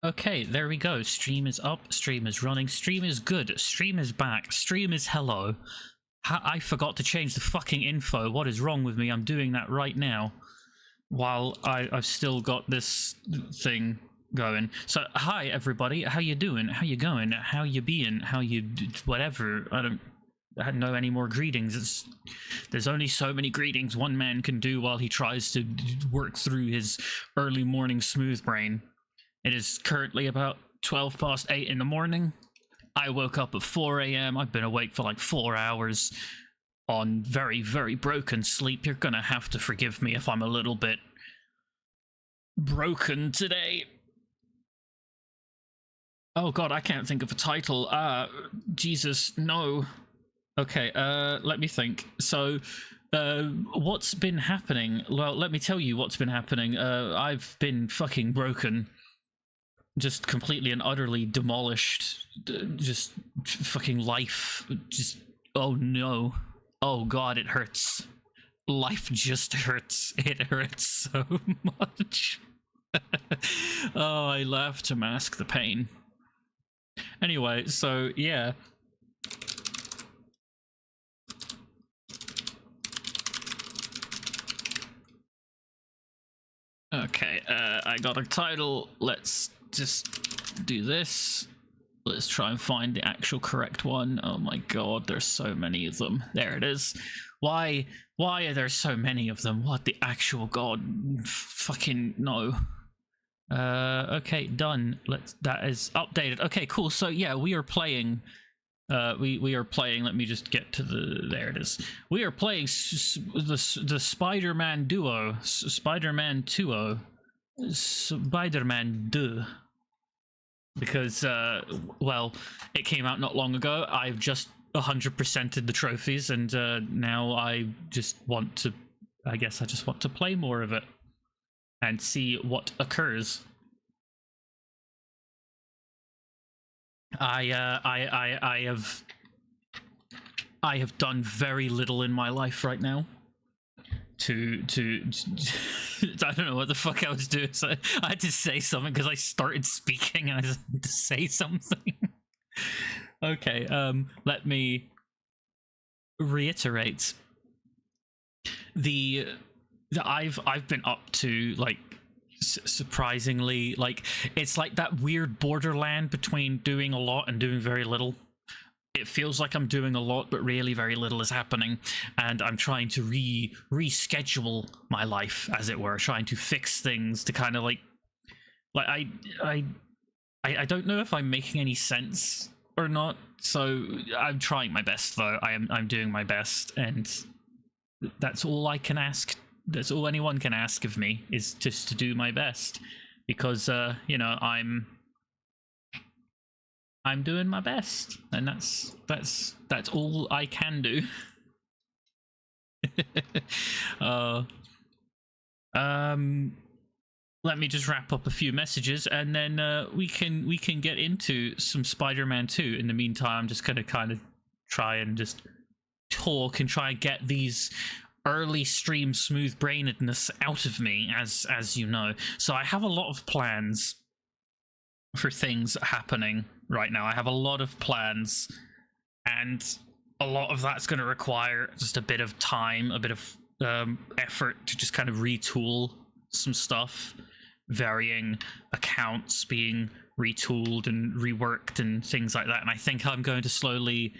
Okay, there we go. Stream is up, stream is running, stream is good, stream is back, stream is hello. I forgot to change the fucking info. What is wrong with me? I'm doing that right now. While I've still got this thing going. So, hi everybody, how you doing? How you going? How you being? How you... whatever. I don't know any more greetings. There's only so many greetings one man can do while he tries to work through his early morning smooth brain. It is currently about 12 past 8 in the morning. I woke up at 4 a.m. I've been awake for like 4 hours on very, very broken sleep. You're gonna have to forgive me if I'm a little bit broken today. Oh god, I can't think of a title. Jesus, no. Okay, let me think. So, what's been happening? Well, let me tell you what's been happening. I've been fucking broken. Just completely and utterly demolished. Just fucking life. Just, oh no. Oh god, it hurts. Life just hurts. It hurts so much. Oh, I laugh to mask the pain. Anyway, so yeah. Okay, I got a title. Let's just do this. Let's try and find the actual correct one. Oh my god, there's so many of them. There it is. Why are there so many of them? What the actual god? Fucking no. Okay, done. That is updated. Okay, cool. So yeah, we are playing. We are playing. Let me just get to the. There it is. We are playing the Spider-Man duo, Spider-Man 2, Spider-Man 2. Because well, it came out not long ago. I've just 100%ed the trophies, and now I just want to. I guess I just want to play more of it and see what occurs. I have done very little in my life right now to I don't know what the fuck I was doing, so I had to say something because I started speaking and I just had to say something. Okay, let me reiterate. I've been up to, like, surprisingly, like, it's like that weird borderland between doing a lot and doing very little. It feels like I'm doing a lot, but really very little is happening, and I'm trying to reschedule my life, as it were, trying to fix things to kind of like I don't know if I'm making any sense or not. So I'm trying my best, though. I'm doing my best, and that's all I can ask. That's all anyone can ask of me, is just to do my best, because you know, I'm doing my best, and that's all I can do. Let me just wrap up a few messages, and then we can get into some Spider-Man 2. In the meantime, I'm just gonna kind of try and just talk and try and get these early stream smooth brainedness out of me, as you know. So I have a lot of plans for things happening right now. I have a lot of plans, and a lot of that's going to require just a bit of time, a bit of effort to just kind of retool some stuff, varying accounts being retooled and reworked and things like that. And I think I'm going to slowly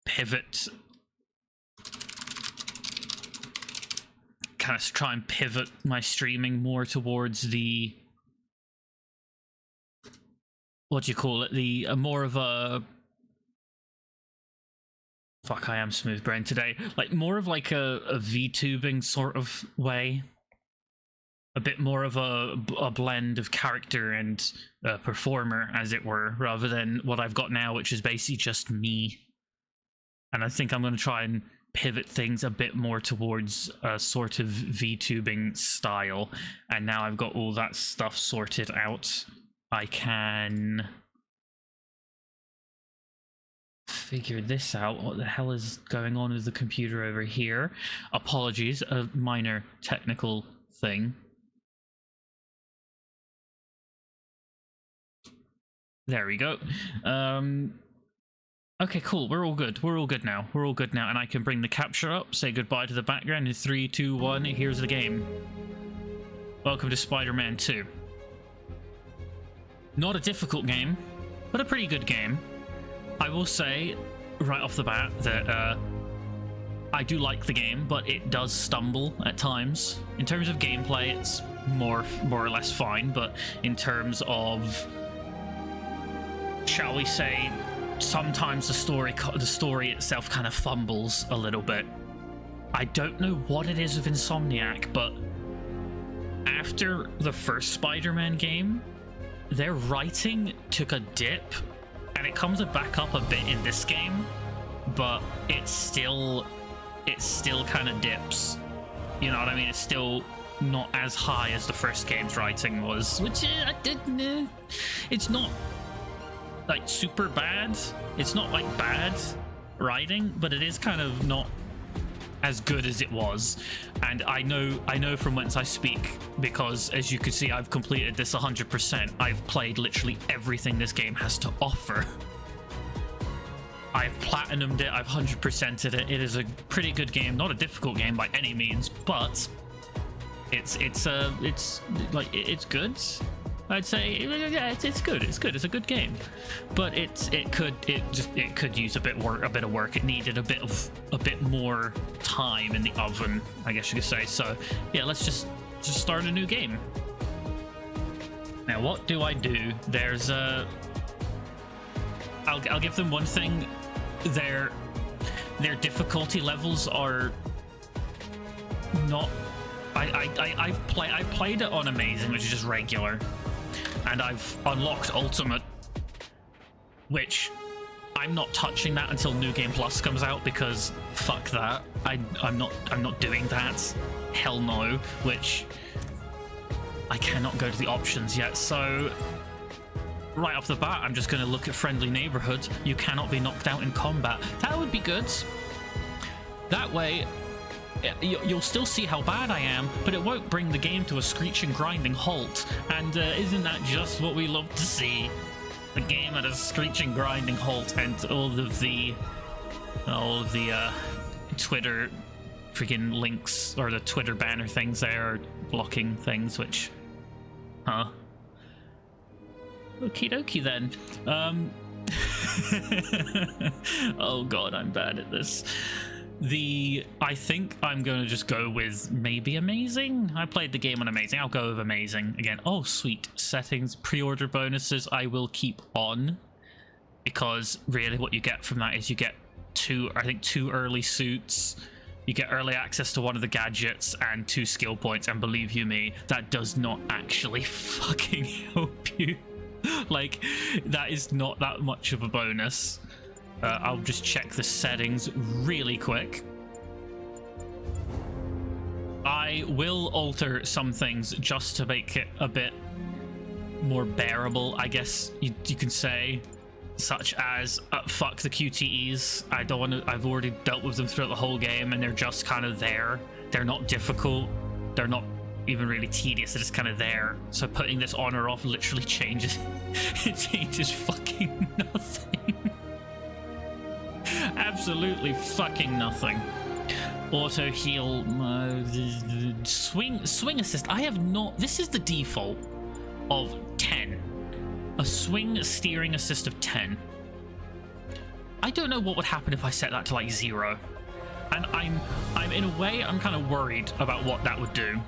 pivot, kind of try and pivot my streaming more towards the, what do you call it, the more of a, fuck, I am smooth brain today, like more of like a VTubing sort of way, a bit more of a blend of character and performer, as it were, rather than what I've got now, which is basically just me. And I think I'm going to try and pivot things a bit more towards a sort of VTubing style. And now I've got all that stuff sorted out, I can figure this out. What the hell is going on with the computer over here? Apologies, a minor technical thing. There we go. Okay, cool. We're all good. We're all good now. We're all good now. And I can bring the capture up, say goodbye to the background in 3, 2, 1. Here's the game. Welcome to Spider-Man 2. Not a difficult game, but a pretty good game. I will say right off the bat that I do like the game, but it does stumble at times. In terms of gameplay, it's more or less fine, but in terms of, shall we say, sometimes the story itself kind of fumbles a little bit. I don't know what it is with Insomniac, but after the first Spider-Man game, their writing took a dip, and it comes back up a bit in this game, but it still kind of dips. You know what I mean? It's still not as high as the first game's writing was, which it's not like super bad. It's not like bad writing, but it is kind of not as good as it was. And I know from whence I speak, because as you can see, I've completed this 100%. I've played literally everything this game has to offer. I've platinumed it, I've 100%ed it. It is a pretty good game, not a difficult game by any means, but it's good. I'd say it's good. It's good. It's a good game, but it could use a bit of work. It needed a bit more time in the oven, I guess you could say. So yeah, let's just start a new game. Now, what do I do? There's I'll give them one thing. Their difficulty levels are not. I played it on Amazing, which is just regular, and I've unlocked Ultimate, which I'm not touching that until New Game Plus comes out, because fuck that. I'm not doing that. Hell no. Which I cannot go to the options yet, so right off the bat, I'm just going to look at Friendly Neighborhood. You cannot be knocked out in combat. That would be good. That way, you'll still see how bad I am, but it won't bring the game to a screeching, grinding halt. And isn't that just what we love to see? The game at a screeching, grinding halt, and all of the Twitter freaking links, or the Twitter banner things there are blocking things, which, okie dokie then. Oh god, I'm bad at this. I think I'm going to just go with maybe Amazing. I played the game on Amazing. I'll go with Amazing again. Oh, sweet. Settings, pre-order bonuses I will keep on, because really what you get from that is you get two early suits. You get early access to one of the gadgets and 2 skill points, and believe you me, that does not actually fucking help you. Like, that is not that much of a bonus. I'll just check the settings really quick. I will alter some things just to make it a bit more bearable, I guess you can say, such as fuck the QTEs. I don't want to. I've already dealt with them throughout the whole game, and they're just kind of there. They're not difficult. They're not even really tedious. They're just kind of there. So putting this on or off literally changes. It changes fucking nothing. Absolutely fucking nothing. Auto heal, swing assist. I have not. This is the default of 10. A swing steering assist of 10. I don't know what would happen if I set that to like 0. And I'm in a way, I'm kind of worried about what that would do.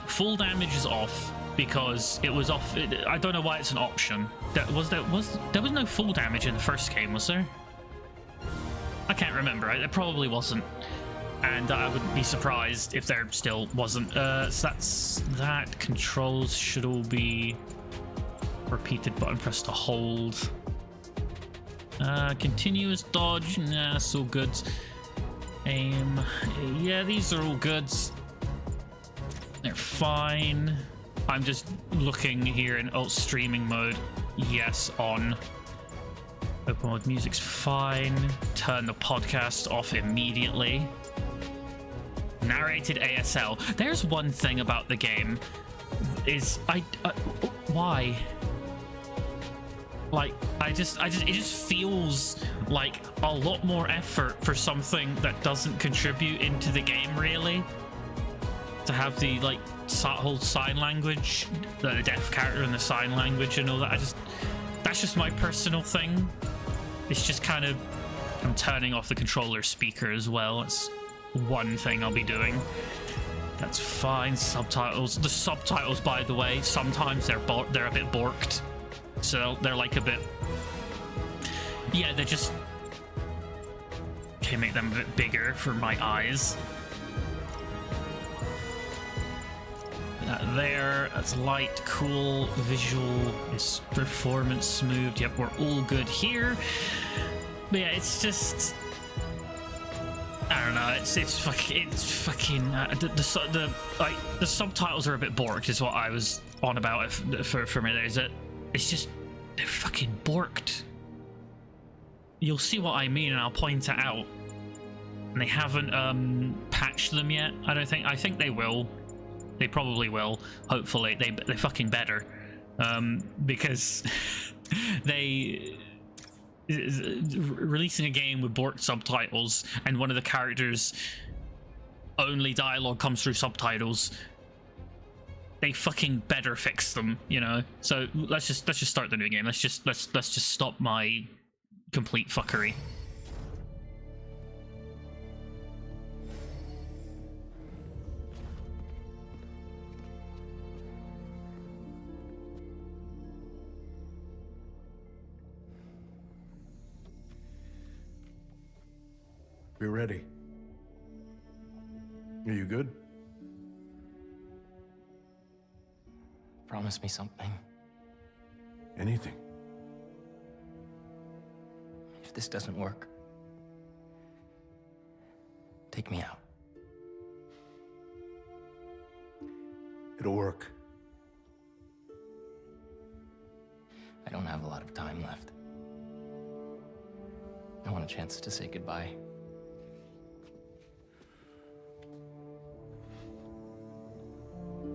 Full damage is off because it was off. I don't know why it's an option. There was no full damage in the first game, was there? I can't remember. There probably wasn't, and I wouldn't be surprised if there still wasn't. So that's that. Controls should all be repeated button press to hold. Continuous dodge, nah, it's all good. Aim, yeah, these are all good. They're fine. I'm just looking here in streaming mode. Yes, on. Open mode music's fine. Turn the podcast off immediately. Narrated ASL. There's one thing about the game is why? Like, it just feels like a lot more effort for something that doesn't contribute into the game, really. To have the, like, whole sign language, the deaf character and the sign language and all that. That's just my personal thing. It's just kind of, I'm turning off the controller speaker as well. It's one thing I'll be doing. That's fine. Subtitles. The subtitles, by the way, sometimes they're a bit borked. So they're like a bit... Yeah, they're just... Okay, make them a bit bigger for my eyes. That there, that's light, cool, visual, is performance smooth. Yep, we're all good here. But yeah, it's just... I don't know. It's fucking the subtitles are a bit borked, is what I was on about for a minute. Is that it's just they're fucking borked. You'll see what I mean, and I'll point it out. And they haven't patched them yet. I don't think. I think they will. They probably will. Hopefully, they fucking better, because they. Releasing a game with borked subtitles and one of the characters' only dialogue comes through subtitles, they fucking better fix them, you know. So let's just start the new game. Let's just stop my complete fuckery. We're ready. Are you good? Promise me something. Anything. If this doesn't work, take me out. It'll work. I don't have a lot of time left. I want a chance to say goodbye.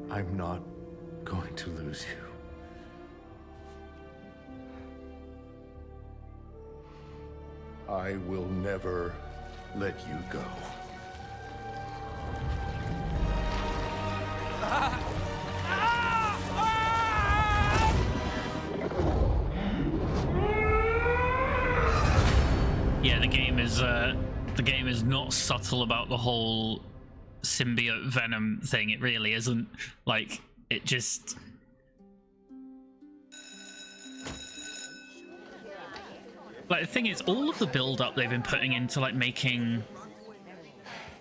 I'm not going to lose you. I will never let you go. Yeah, the game is not subtle about the whole symbiote venom thing. It really isn't. Like, it just... Like, the thing is, all of the build-up they've been putting into, like, making...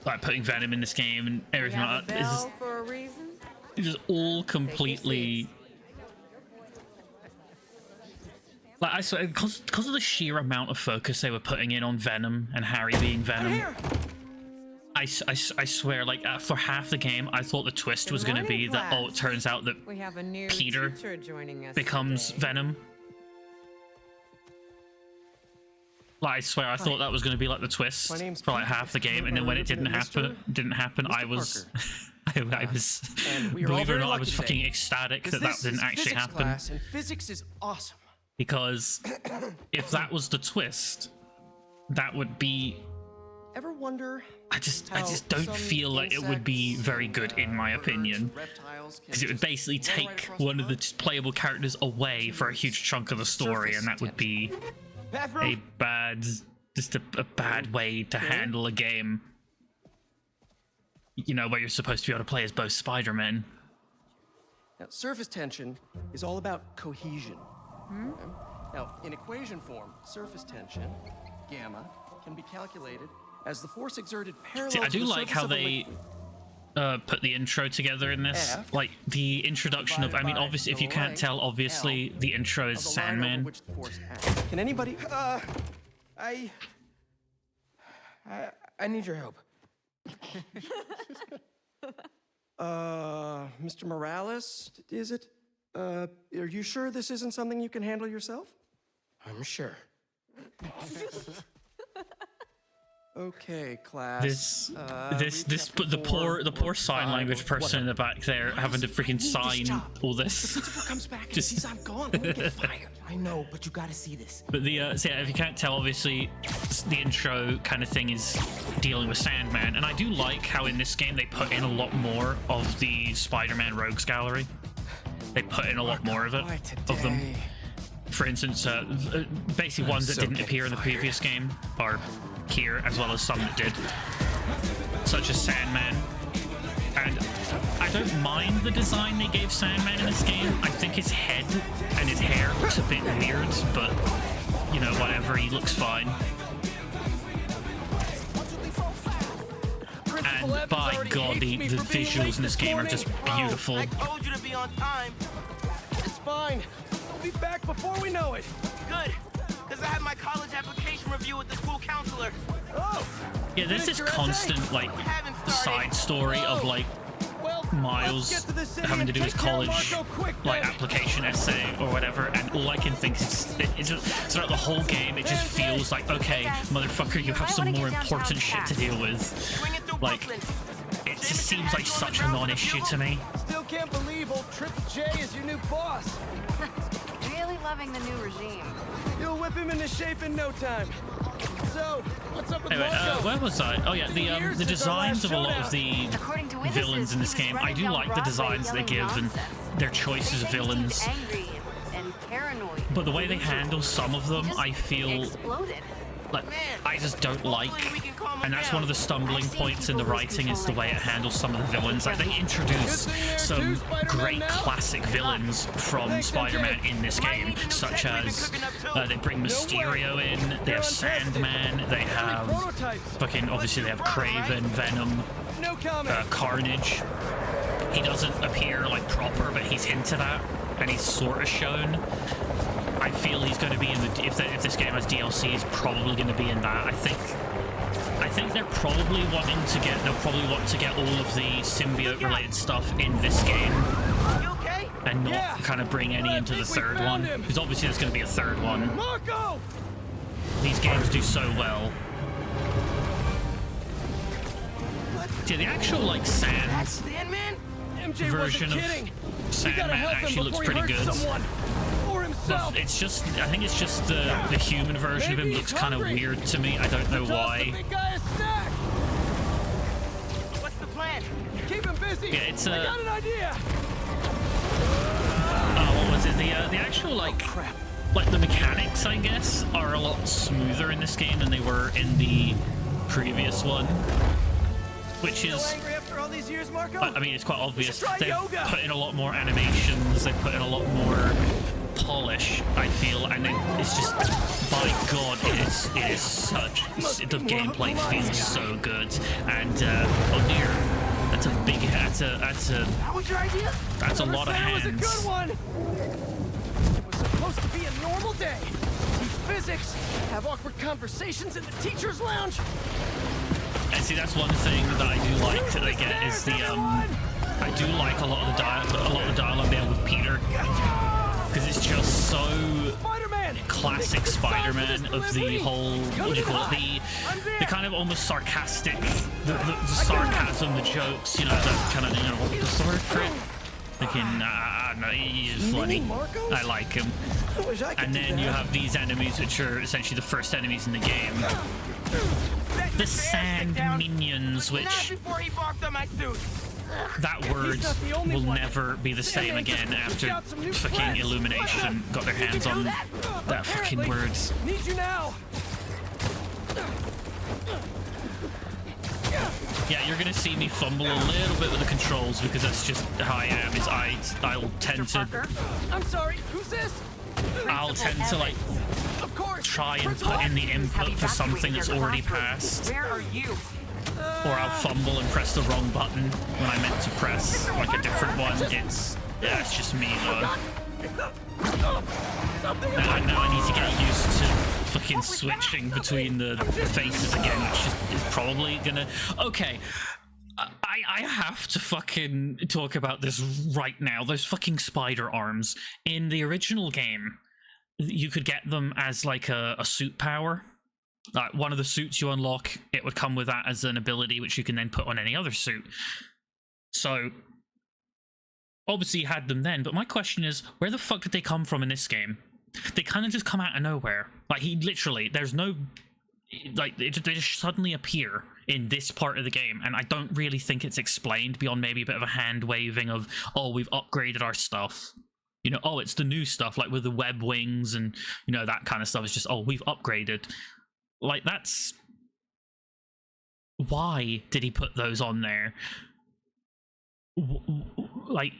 Like, putting Venom in this game and everything like that is just all completely... Like, I swear, because of the sheer amount of focus they were putting in on Venom and Harry being Venom, I swear, like, for half the game, I thought the twist was going to be that, oh, it turns out that Peter becomes Venom. Like, I swear, I thought that was going to be, like, the twist for, like, half the game, and then when it didn't happen, I was... I was, believe it or not, I was fucking ecstatic that that didn't actually happen. And physics is awesome. Because if that was the twist, that would be... Ever wonder? I just don't feel like it would be very good, in my opinion. Because it would basically take one of the playable characters away for a huge chunk of the story, and that would be a bad... just a bad way to handle a game. You know, where you're supposed to be able to play as both Spider-Men. Now, surface tension is all about cohesion. Now, in equation form, surface tension, gamma, can be calculated as the force exerted parallel See, I to do the like surface how of a they liquid. put the intro together in this. F Like, the introduction of... I mean, by obviously, if the you can't length, tell, obviously, L, the intro is of the line over Sandman. which the force acts. Can anybody... I need your help. Mr. Morales, is it? Are you sure this isn't something you can handle yourself? I'm sure. Okay, class. This, but the poor sign language person in the back there having to freaking sign all this. Christopher comes back and sees I'm gone. I'm gonna get fired. I know, but you gotta see this. But so yeah, if you can't tell, obviously the intro kind of thing is dealing with Sandman, and I do like how in this game they put in a lot more of the Spider-Man Rogues Gallery. They put in a lot more of it, of them. For instance, basically ones that didn't appear in the previous game are here, as well as some that did, such as Sandman. And I don't mind the design they gave Sandman in this game. I think his head and his hair looks a bit weird, but you know, whatever, he looks fine. And by God, the visuals in this game are just beautiful. I told you to be on time. It's fine. We'll be back before we know it. Good, because I had my college application review with the school counselor. Oh! Yeah, there's this constant, like, side story of, like, Miles having to do his college, like, application essay or whatever, and all I can think is, it's just, throughout the whole game, it just feels like, okay, motherfucker, you have some more important shit to deal with. Like, it just seems like such a non-issue to me. Still can't believe old Triple J is your new boss. Really loving the new regime. You'll whip him into shape in no time. So, what's up with Anyway, Marco? where was I? Oh yeah, the designs of a lot of the According to villains in this witnesses, he game, was I running do down like the Broadway designs they yelling give and nonsense. their choices of They say he villains. seemed angry and paranoid. But the way they handle some of them, I feel Exploded. like I just don't like, and that's one of the stumbling points in the writing is the way it handles some of the villains. Like they introduce some great classic villains from Spider-Man in this game, such as they bring Mysterio in, they have Sandman, they have fucking obviously they have Kraven, Venom, No comment. Carnage. He doesn't appear like proper, but he's hinted at and he's sort of shown. I feel he's going to be in the if this game has DLC, he's probably going to be in that. I think they're probably wanting to get all of the symbiote related stuff in this game You okay? and not kind of bring any into the third one, because obviously there's going to be a third one. Marco! These games do so well. Yeah, the actual like That's Sans Sandman? MJ version wasn't of kidding. Sandman actually looks pretty good. Or himself. But it's just, I think it's just the human version of him looks kind of weird to me. I don't know why. What's the plan? Keep him busy. Yeah, it's I got an idea. what was it? The actual like the mechanics, I guess, are a lot smoother in this game than they were in the previous one, which Still is. angry after all these years, Marco? I mean, it's quite obvious. try They've yoga. put in a lot more animations. They've put in a lot more polish, I feel, and it's just, by God, it is such. The gameplay feels so good, and oh dear, that's a big. That's a. That was your idea? That's a lot of That was a hands. good one. It was supposed to be a normal day. Teach physics, have awkward conversations in the teacher's lounge. And see, that's one thing that I do like that they get is the I do like a lot of the dialogue there with Peter, because it's just so Spider-Man. classic Spider-Man of the whole, what do you call it, the kind of almost sarcastic, the sarcasm, the jokes, you know, the kind of, you know, what's the word for it? Thinking, no, he's funny. I like him. I wish I could And do then that. you have these enemies, which are essentially the first enemies in the game. The sand minions, Not which before he barked on my suit. that word not the only will one. never be the same they again just after got some new fucking friends. Illumination got their hands on that fucking Apparently. word. Need you now. Yeah, you're gonna see me fumble a little bit with the controls because that's just how I am. Is I'll tend to I'm sorry. Who's this? I'll tend to like Of course. try and put in the input for something that's already passed, Where are you? or I'll fumble and press the wrong button when I meant to press like a different one. It's just me though. Now I need to get used to fucking switching between the faces again, which is probably gonna. Okay, I have to fucking talk about this right now. Those fucking spider arms in the original game, you could get them as like a suit power. Like one of the suits you unlock, it would come with that as an ability, which you can then put on any other suit. So obviously you had them then, but my question is, where the fuck did they come from in this game? They kind of just come out of nowhere. Like he literally, there's no, like they just suddenly appear in this part of the game, and I don't really think it's explained beyond maybe a bit of a hand waving of, oh, we've upgraded our stuff. You know, oh, it's the new stuff, like with the web wings and, you know, that kind of stuff. It's just, oh, we've upgraded. Like, that's... Why did he put those on there? Like,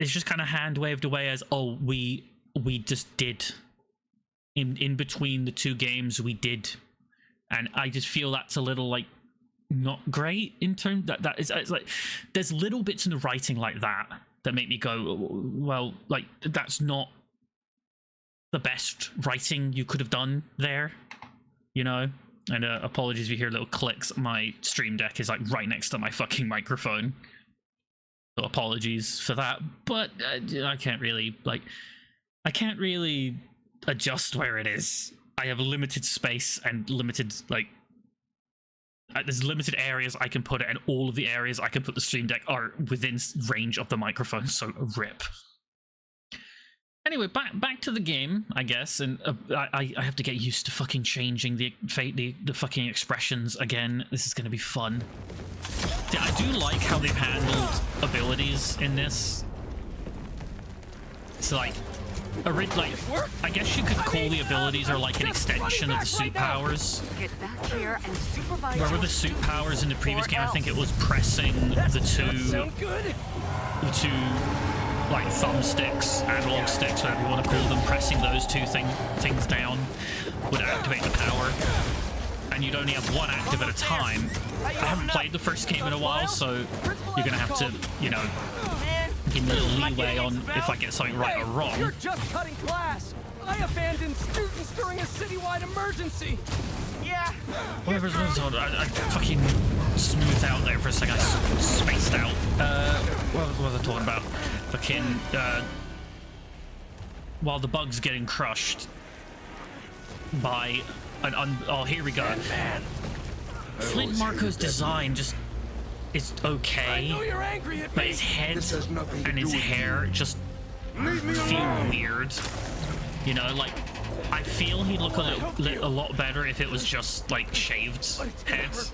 it's just kind of hand waved away as, oh, we just did. In between the two games, we did. And I just feel that's a little, like, not great in terms... That is, it's like, there's little bits in the writing like that make me go, well, like, that's not the best writing you could have done there, you know? And apologies if you hear little clicks. My Stream Deck is like right next to my fucking microphone, so apologies for that. But I can't really adjust where it is. I have limited space and limited, like, there's limited areas I can put it, and all of the areas I can put the Stream Deck are within range of the microphone, so rip. Anyway, back to the game, I guess, and I have to get used to fucking changing the fucking expressions again. This is gonna be fun. Yeah, I do like how they've handled abilities in this. So like, I guess you could call the abilities are like an extension of the suit powers. Get back here and supervise. Where were the suit powers in the previous game? I think it was pressing the two like thumbsticks, analog sticks, whatever you want to call them. Pressing those two things down would activate the power, and you'd only have one active at a time. I haven't played the first game in a while, so you're gonna have to, you know, give me a little leeway on if I get something right or wrong. You're just cutting class. I abandoned students during a citywide emergency. Yeah. Whatever's on, I fucking smoothed out there for a second. I spaced out. What was I talking about? Fucking, while the bug's getting crushed by an oh, here we go. Flint Marco's design just is okay, but his head and his hair just feel weird. You know, like, I feel he'd look a lot better if it was just like shaved heads.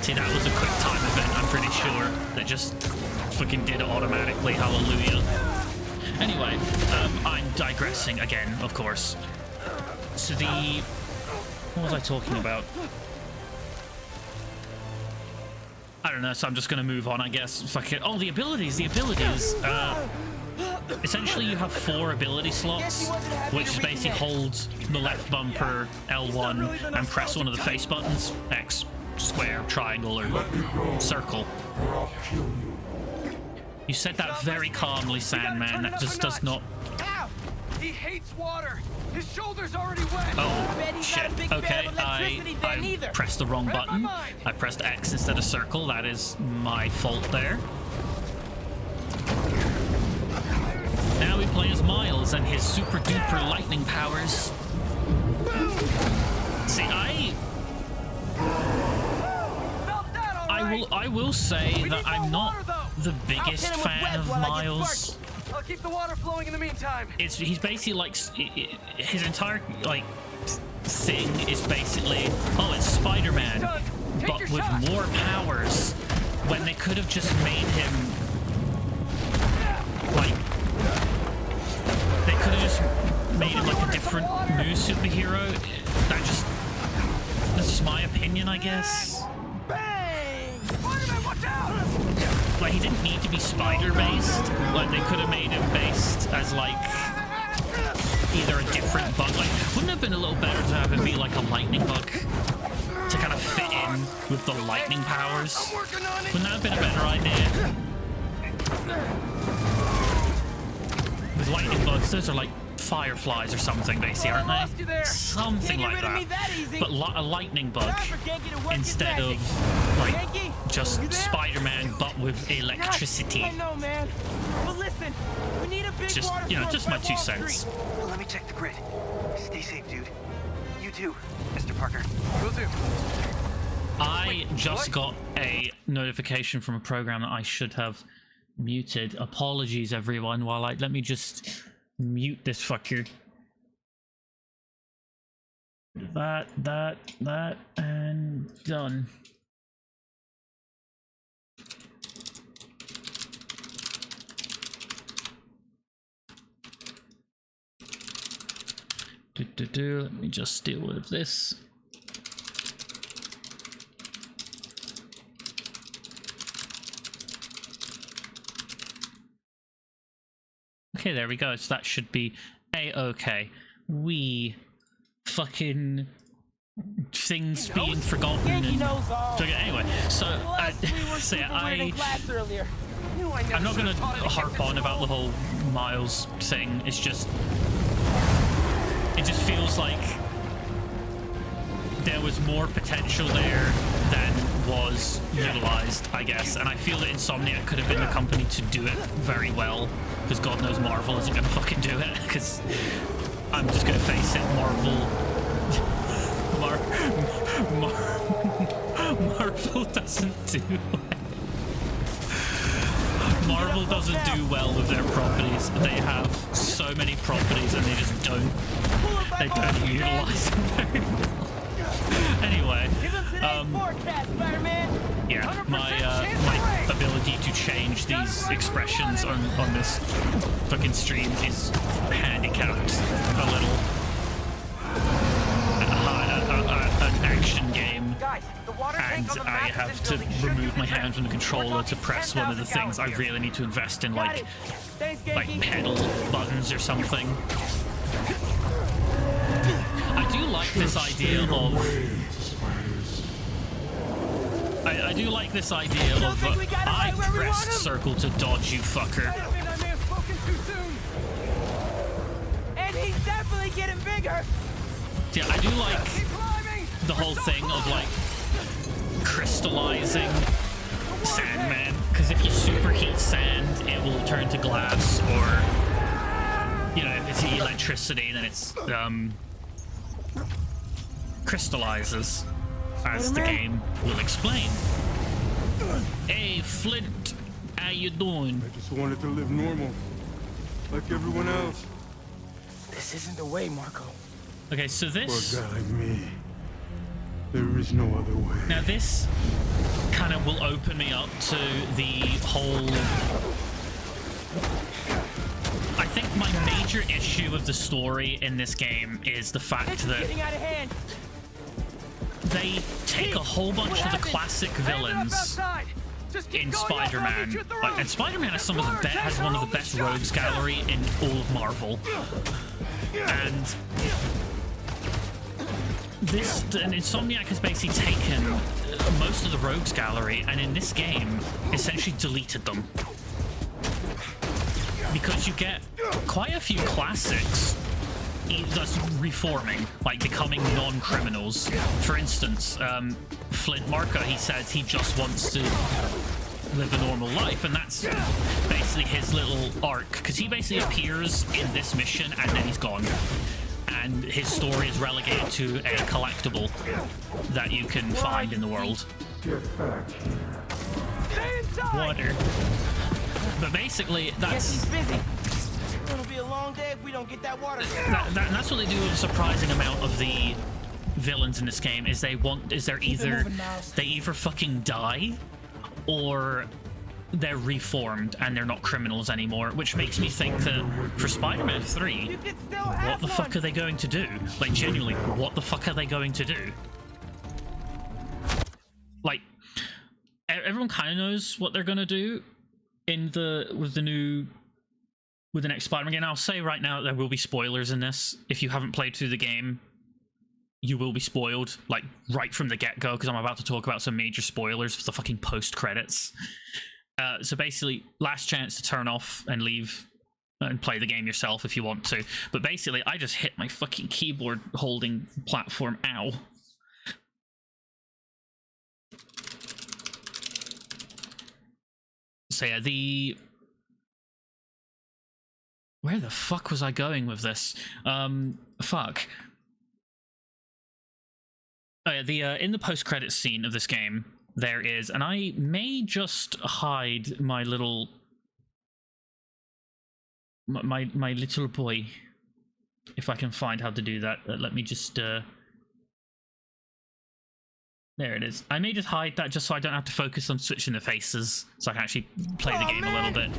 See, that was a quick time event, I'm pretty sure, that just fucking did it automatically. Hallelujah. Anyway, I'm digressing again, of course. So what was I talking about? I don't know, so I'm just gonna move on, I guess. Fuck it. Oh, the abilities. Essentially, you have 4 ability slots, which is basically hold the left bumper, L1, and press one of the face buttons, X, square, triangle, or circle. You said that very calmly, Sandman. That just does not... Ow! He hates water. His shoulder's already wet. Oh, shit. Okay, I pressed the wrong button. I pressed X instead of circle. That is my fault there. Now we play as Miles and his super duper lightning powers. See, I will say that I'm not the biggest fan of Miles. I'll keep the water flowing in the meantime. He's basically like his entire like thing is basically, oh, it's Spider-Man, but with more powers. When they could have just made him like, they could have just made him like a different new superhero. That's just my opinion, I guess. Bang! Spider-Man, watch out! Like, he didn't need to be spider-based. Like, they could have made him based as, like, either a different bug. Like, wouldn't it have been a little better to have him be, like, a lightning bug? To kind of fit in with the lightning powers? Wouldn't that have been a better idea? With lightning bugs, those are, like, fireflies or something, basically, Oh, I aren't lost you they? there. Something Can't get like rid of me that. that easy. But a lightning bug Trapper can't get to work his instead magic. of like Yankee, just you there? Spider-Man, but with electricity. I know, man. But listen, we need a big Just, water you know, source just by my 2 Wall cents. Street. Let me check the grid. Stay safe, dude. You too, Mr. Parker. Will do. I just got a notification from a program that I should have muted. Apologies, everyone. Let me just mute this fucker. That, and done. Let me just deal with this. Okay, there we go. So that should be a-okay. We fucking things being forgotten Yankee and knows all. so, anyway, so Plus, we were so yeah, super weird in class earlier. Knew I never I'm not should've gonna taught him to harp get on this about the wrong. whole Miles thing. It's just it just feels like there was more potential there than was utilized, I guess, and I feel that Insomniac could have been the company to do it very well, because God knows Marvel isn't gonna fucking do it, because I'm just gonna face it, Marvel doesn't do Marvel doesn't do well with their properties. They have so many properties and they just don't utilize them very well. Anyway, Give him today's forecast, Spider-Man. yeah, 100% my chance my of rain. ability to change these expressions on this fucking stream is handicapped a little. An action game, Guys, the water and tank on the I map have is to in building should remove do my the trick. hand from the controller We're to talking press one of the 10,000 things I gallons really need to invest in, Got like it. Thanks, like Yankee. pedal buttons or something. I do like this idea of I do like this idea don't of think we got it I right where we want pressed him? circle to dodge, you fucker. I admit I may have spoken too soon. And he's definitely getting bigger. Yeah, I do like Keep climbing. the whole thing of like crystallizing Sandman, because if you superheat sand, it will turn to glass, or you know, if it's electricity, then it's crystallizes, as the game will explain. Hey, Flint, how you doing? I just wanted to live normal, like everyone else. This isn't the way, Marco. Okay, so For this a guy like me, there is no other way. now this kind of will open me up to the whole. I think my major issue with the story in this game is the fact It's that getting out of hand. they take a whole bunch of the happened? classic Hang up villains outside. Just keep in going, Marco, I'll Spider-Man, meet you at the like, roof. and Spider-Man has has one of the best rogues gallery in all of Marvel, and Insomniac has basically taken most of the rogues gallery and in this game essentially deleted them, because you get quite a few classics just reforming, like becoming non-criminals. For instance, Flint Marko, he says he just wants to live a normal life, and that's basically his little arc, because he basically appears in this mission and then he's gone, and his story is relegated to a collectible that you can find in the world. Stay inside. Water. But basically, Yes, that's he's busy. It'll be a long day if we don't get that water. and that's what they do with a surprising amount of the villains in this game. Is they either fucking die, or they're reformed and they're not criminals anymore, which makes me think that for Spider-Man 3, You can still what have the one. fuck are they going to do? Like, genuinely, what the fuck are they going to do? Like, everyone kind of knows what they're gonna do with the next Spider-Man game. I'll say right now there will be spoilers in this. If you haven't played through the game, you will be spoiled, like, right from the get-go, because I'm about to talk about some major spoilers for the fucking post-credits. So basically, last chance to turn off and leave and play the game yourself if you want to. But basically, I just hit my fucking keyboard holding platform. Ow. So yeah, where the fuck was I going with this? Fuck. Oh yeah, in the post-credits scene of this game, there is, and I may just hide my little... My little boy, if I can find how to do that. Let me just, there it is. I may just hide that just so I don't have to focus on switching the faces, so I can actually play the game a little bit.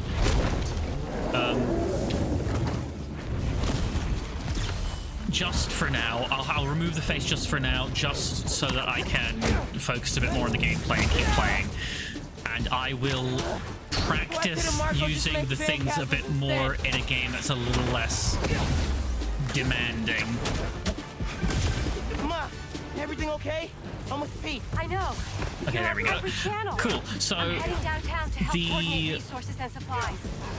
Just for now, I'll remove the face just for now, just so that I can focus a bit more on the gameplay and keep playing. And I will practice using the things a bit more in a game that's a little less demanding. Ma, everything okay? I'm with Pete. I know. Okay, there we go. Cool. So I'm heading downtown to help coordinate resources and supplies.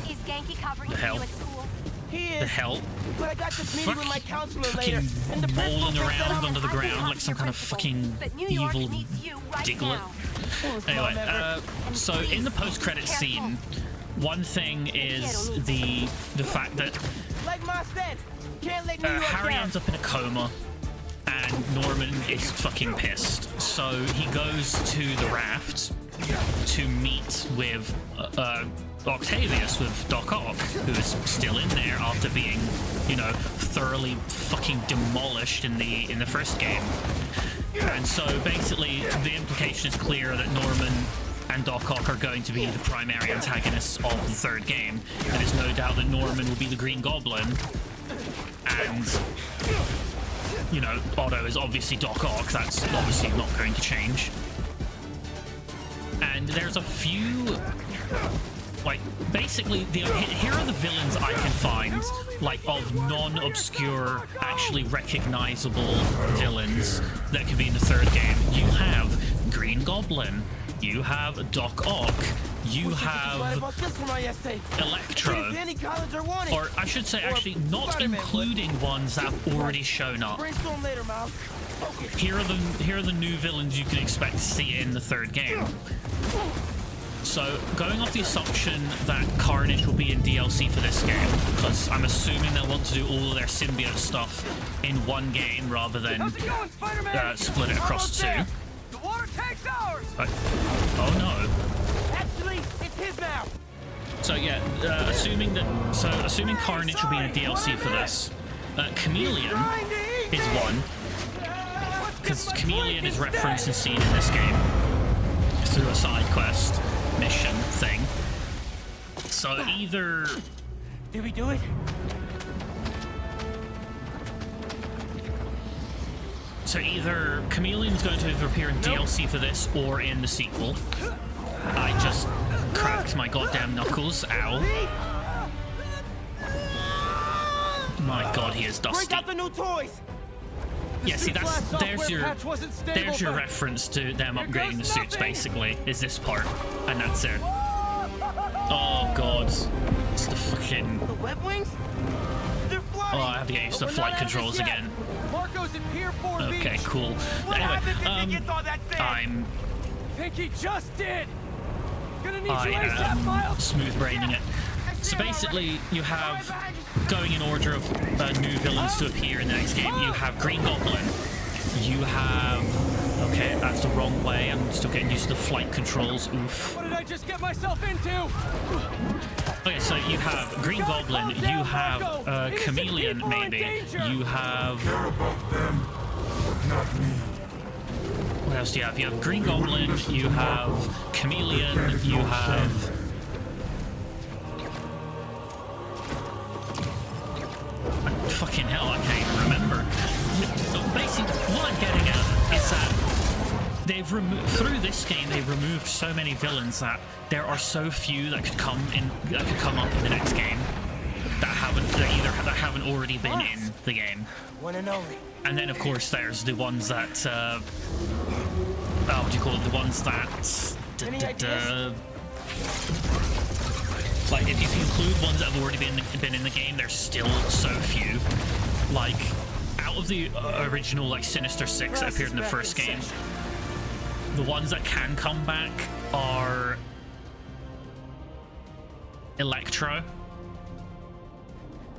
Is Genki covering The for hell? you at school? He is. the hell? But I got this meeting with my counselor Fucking later, and the principal mauling thinks that around I'm under the I can ground help like some your kind of principal, fucking but New York evil needs you right Diglett. now. Anyway, so in the post-credit scene, one thing is the fact that Like Ma said, can't let New York Harry down. ends up in a coma, and Norman is fucking pissed. So he goes to the raft to meet with Octavius, with Doc Ock, who is still in there after being, you know, thoroughly fucking demolished in the first game. And so basically, the implication is clear that Norman and Doc Ock are going to be the primary antagonists of the third game. There's no doubt that Norman will be the Green Goblin, and, you know, Otto is obviously Doc Ock. That's obviously not going to change. And there's a few, like, basically, here are the villains I can find, like, of non-obscure, actually recognizable villains that could be in the third game. You have Green Goblin, you have Doc Ock, you have Electro, or I should say, actually, not including ones that have already shown up. Here are the new villains you can expect to see in the third game. So, going off the assumption that Carnage will be in DLC for this game, because I'm assuming they'll want to do all of their symbiote stuff in one game rather than split it across two. The water tank's ours. Oh no. Actually, it's his now. So yeah, assuming Carnage will be in a DLC for this, Chameleon is one, because Chameleon is referenced and seen in this game through a side quest mission thing. So either... Did we do it? So either Chameleon's going to either appear in DLC for this or in the sequel. I just cracked my goddamn knuckles. Ow. My god, he is dusty. Break out the new toys. Yeah, see, there's your reference to them upgrading the suits, basically, is this part, and that's it. Oh god, it's the fucking... The web wings? They're flying. Oh, I have to get used to flight controls again. Okay, cool. Anyway, I'm smooth braining it. So basically, you have, going in order of new villains to appear in the next game, you have Green Goblin, you have... Okay, that's the wrong way, I'm still getting used to the flight controls, oof. What did I just get myself into? Okay, so you have Green Goblin, you have Chameleon, maybe, you have... What else do you have? You have Green Goblin, you have Chameleon, you have... Fucking hell, I can't even remember. Basically, what I'm getting at is that they've removed, through this game, they've removed so many villains that there are so few that could come up in the next game that haven't already been in the game. One and only. And then, of course, there's the ones that, what do you call it? The ones that, Like, if you include ones that have already been in the game, there's still so few. Like, out of the original, like, Sinister Six that appeared in the first game, the ones that can come back are Electro.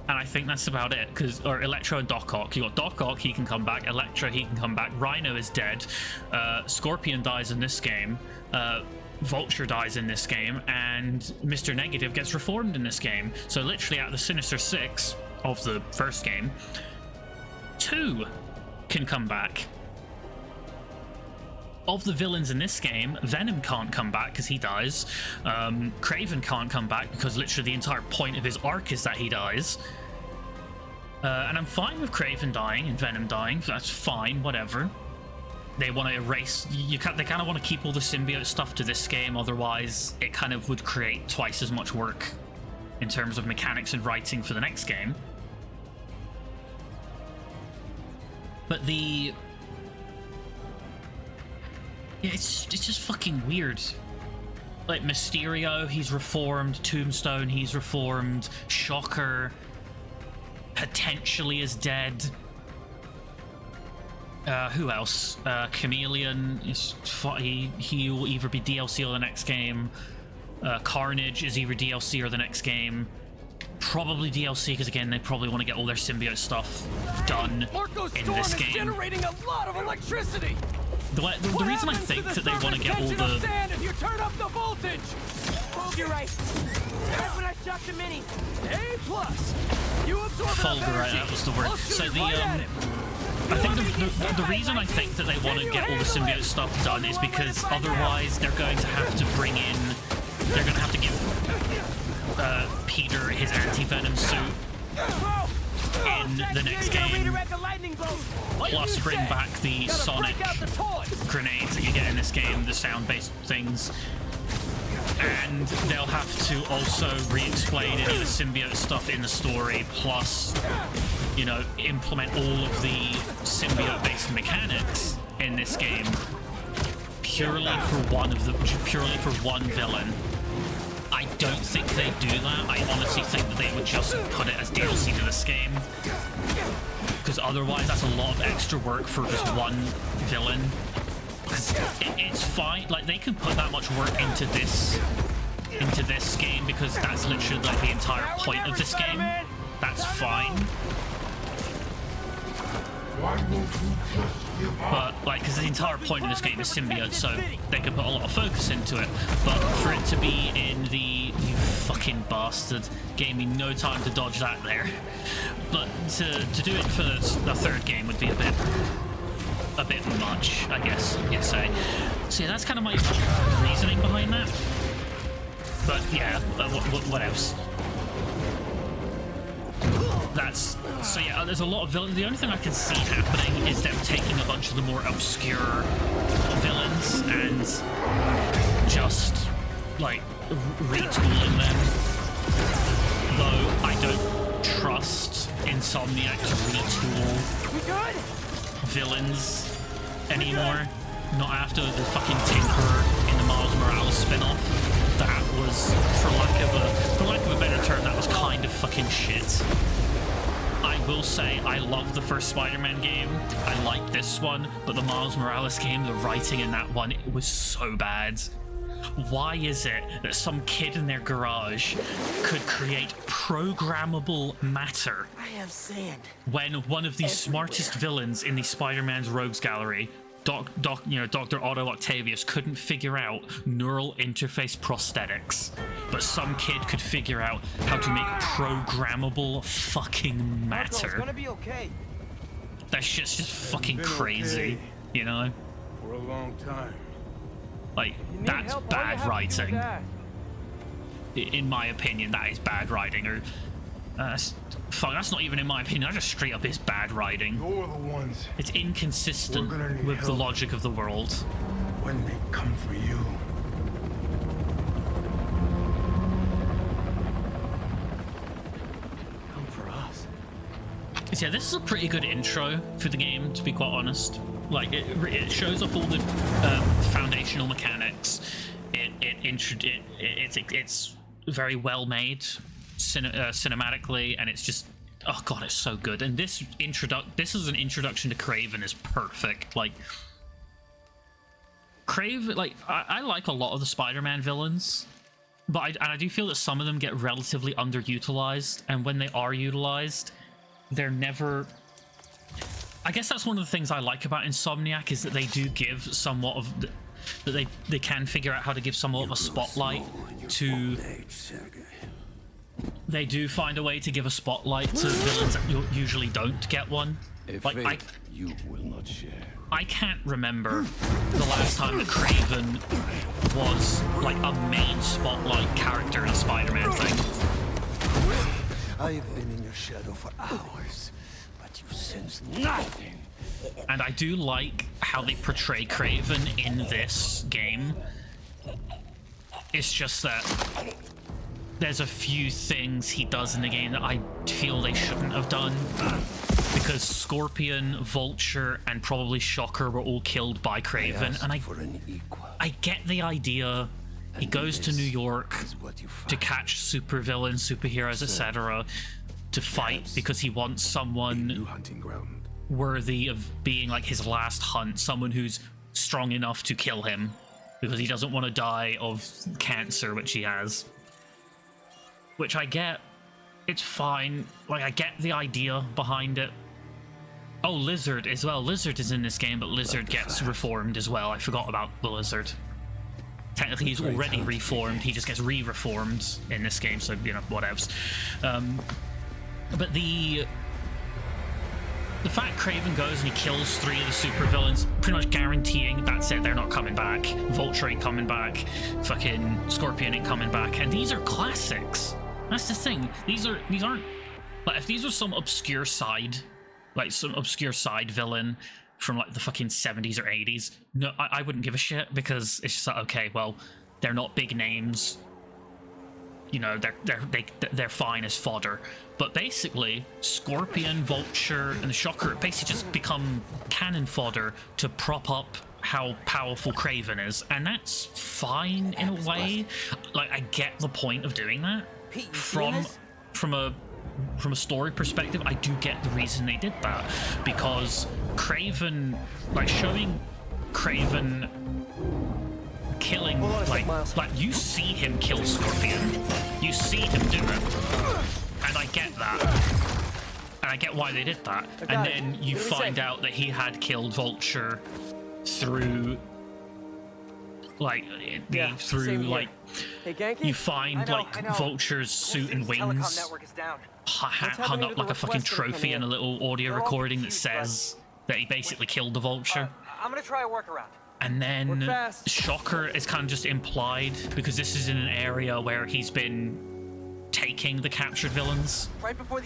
And I think that's about it, or Electro and Doc Ock. You got Doc Ock, he can come back. Electro, he can come back. Rhino is dead. Scorpion dies in this game. Vulture dies in this game, and Mr. Negative gets reformed in this game. So literally, out of the Sinister Six of the first game, 2 can come back. Of the villains in this game, Venom can't come back because he dies. Kraven can't come back because literally the entire point of his arc is that he dies. And I'm fine with Kraven dying and Venom dying. That's fine, whatever. They want to erase... They kind of want to keep all the symbiote stuff to this game, otherwise it kind of would create twice as much work in terms of mechanics and writing for the next game. But the... Yeah, it's just fucking weird. Like, Mysterio, he's reformed. Tombstone, he's reformed. Shocker potentially is dead. Who else? Chameleon is he will either be DLC or the next game. Carnage is either DLC or the next game. Probably DLC because again they probably want to get all their symbiote stuff done in this game. Generating a lot of electricity. The reason I think that they want to get all the... If you turn up the voltage. Oh, you're right. That's when I shot the mini. A+. You absorb Fulgurite, that was the word. So I think the reason I think that they want to get all the symbiote stuff done is because otherwise they're going to have to bring in... They're going to have to give Peter his anti-venom suit in the next game. Plus bring back the sonic grenades that you get in this game, the sound-based things. And they'll have to also re-explain any of the symbiote stuff in the story, plus, you know, implement all of the symbiote-based mechanics in this game purely for one villain. I don't think they do that. I honestly think that they would just put it as DLC to this game. Because otherwise that's a lot of extra work for just one villain. It's fine, like they can put that much work into this game because that's literally like the entire point of this game. That's fine. But like, because the entire point of this game is symbiote, so they can put a lot of focus into it. But for it to be in the, you fucking bastard, gave me no time to dodge that there. But to do it for the third game would be a bit much, I guess you'd say. So yeah, that's kind of my reasoning behind that. But yeah, what else? So yeah, there's a lot of villains. The only thing I can see happening is them taking a bunch of the more obscure villains and just like retooling them. Though I don't trust Insomniac to retool villains anymore. Not after the fucking Tinkerer in the Miles Morales spin-off. That was, for lack of a better term, that was kind of fucking shit. I will say, I love the first Spider-Man game. I like this one, but the Miles Morales game, the writing in that one, it was so bad. Why is it that some kid in their garage could create programmable matter when one of the smartest villains in the Spider-Man's Rogues Gallery, Dr. Otto Octavius, couldn't figure out neural interface prosthetics, but some kid could figure out how to make programmable fucking matter. It's gonna be okay. That shit's just fucking crazy, you know? For a long time. Like, that's bad writing. In my opinion, that is bad writing. Or fuck, that's not even in my opinion. That just straight up is bad writing. You're the ones. It's inconsistent with the logic of the world. When they come for you. Come for us. Yeah, this is a pretty good intro for the game, to be quite honest. Like, it shows off all the very well made cinematically, and it's just, oh god, it's so good. And this is an introduction to Kraven is perfect. Like, Kraven, like, I like a lot of the Spider-Man villains, but I do feel that some of them get relatively underutilized, and when they are utilized, they're never... I guess that's one of the things I like about Insomniac, is that they do give somewhat of... that they can figure out how to give somewhat of a spotlight to... They do find a way to give a spotlight to villains that usually don't get one. Like, you will not share. I can't remember the last time that Kraven was like a main spotlight character in a Spider-Man thing. I've been in your shadow for hours, but you sense nothing. And I do like how they portray Kraven in this game. It's just that there's a few things he does in the game that I feel they shouldn't have done. Because Scorpion, Vulture, and probably Shocker were all killed by Kraven, and I get the idea. He goes to New York to catch supervillains, superheroes, etc., to fight because he wants someone worthy of being like his last hunt, someone who's strong enough to kill him, because he doesn't want to die of cancer, which he has. Which I get. It's fine. Like, I get the idea behind it. Oh, Lizard as well. Lizard is in this game, but Lizard gets reformed as well. I forgot about the Lizard. Technically, he's already reformed. He just gets re-reformed in this game, so, you know, whatevs. But the fact Kraven goes and he kills 3 of the supervillains, pretty much guaranteeing that's it, they're not coming back. Vulture ain't coming back. Fucking Scorpion ain't coming back. And these are classics. That's the thing. These aren't, like, if these were some obscure side, like some obscure side villain from like the fucking 70s or 80s, no, I wouldn't give a shit, because it's just like, okay, well, they're not big names, you know, they're fine as fodder. But basically, Scorpion, Vulture, and the Shocker basically just become cannon fodder to prop up how powerful Kraven is, and that's fine in a way. Like, I get the point of doing that. From a story perspective, I do get the reason they did that, because Kraven, like, showing Kraven killing, like you see him kill Scorpion, you see him do it, and I get that, and I get why they did that. And then you find out that he had killed Vulture through, like, you find like Vulture's suit and wings hung up like a fucking trophy in a little audio recording that says that he basically killed the Vulture. I'm gonna try a workaround. And then Shocker is kind of just implied, because this is in an area where he's been taking the captured villains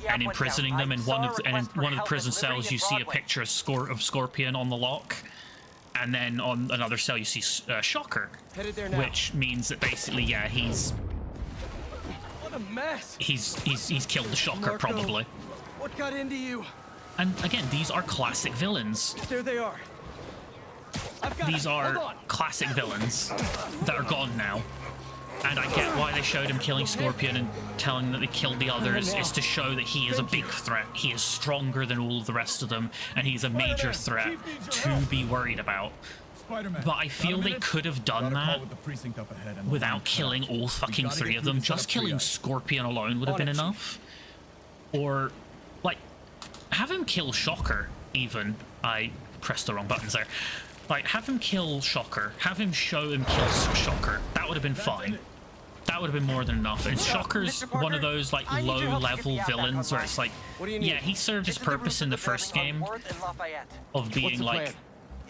and imprisoning them. In one of the prison cells, you see a picture of Scorpion on the lock, and then on another cell you see Shocker, which means that basically, yeah, he's killed the Shocker, probably. What got into you? And again, these are classic villains. There they are. These are classic villains that are gone now. And I get why they showed him killing Scorpion and telling that they killed the others, is to show that he is a big threat. He is stronger than all of the rest of them, and he's a major threat to be worried about. But I feel they could have done that without killing all fucking 3 of them. Just killing Scorpion alone would have been enough. Or, like, have him kill Shocker, even. I pressed the wrong buttons there. Like, have him kill Shocker. Have him show him kill Shocker. That would have been fine. That would have been more than enough. And Shocker's one of those, like, low-level villains where it's like, yeah, he served his purpose in the first game of being, like...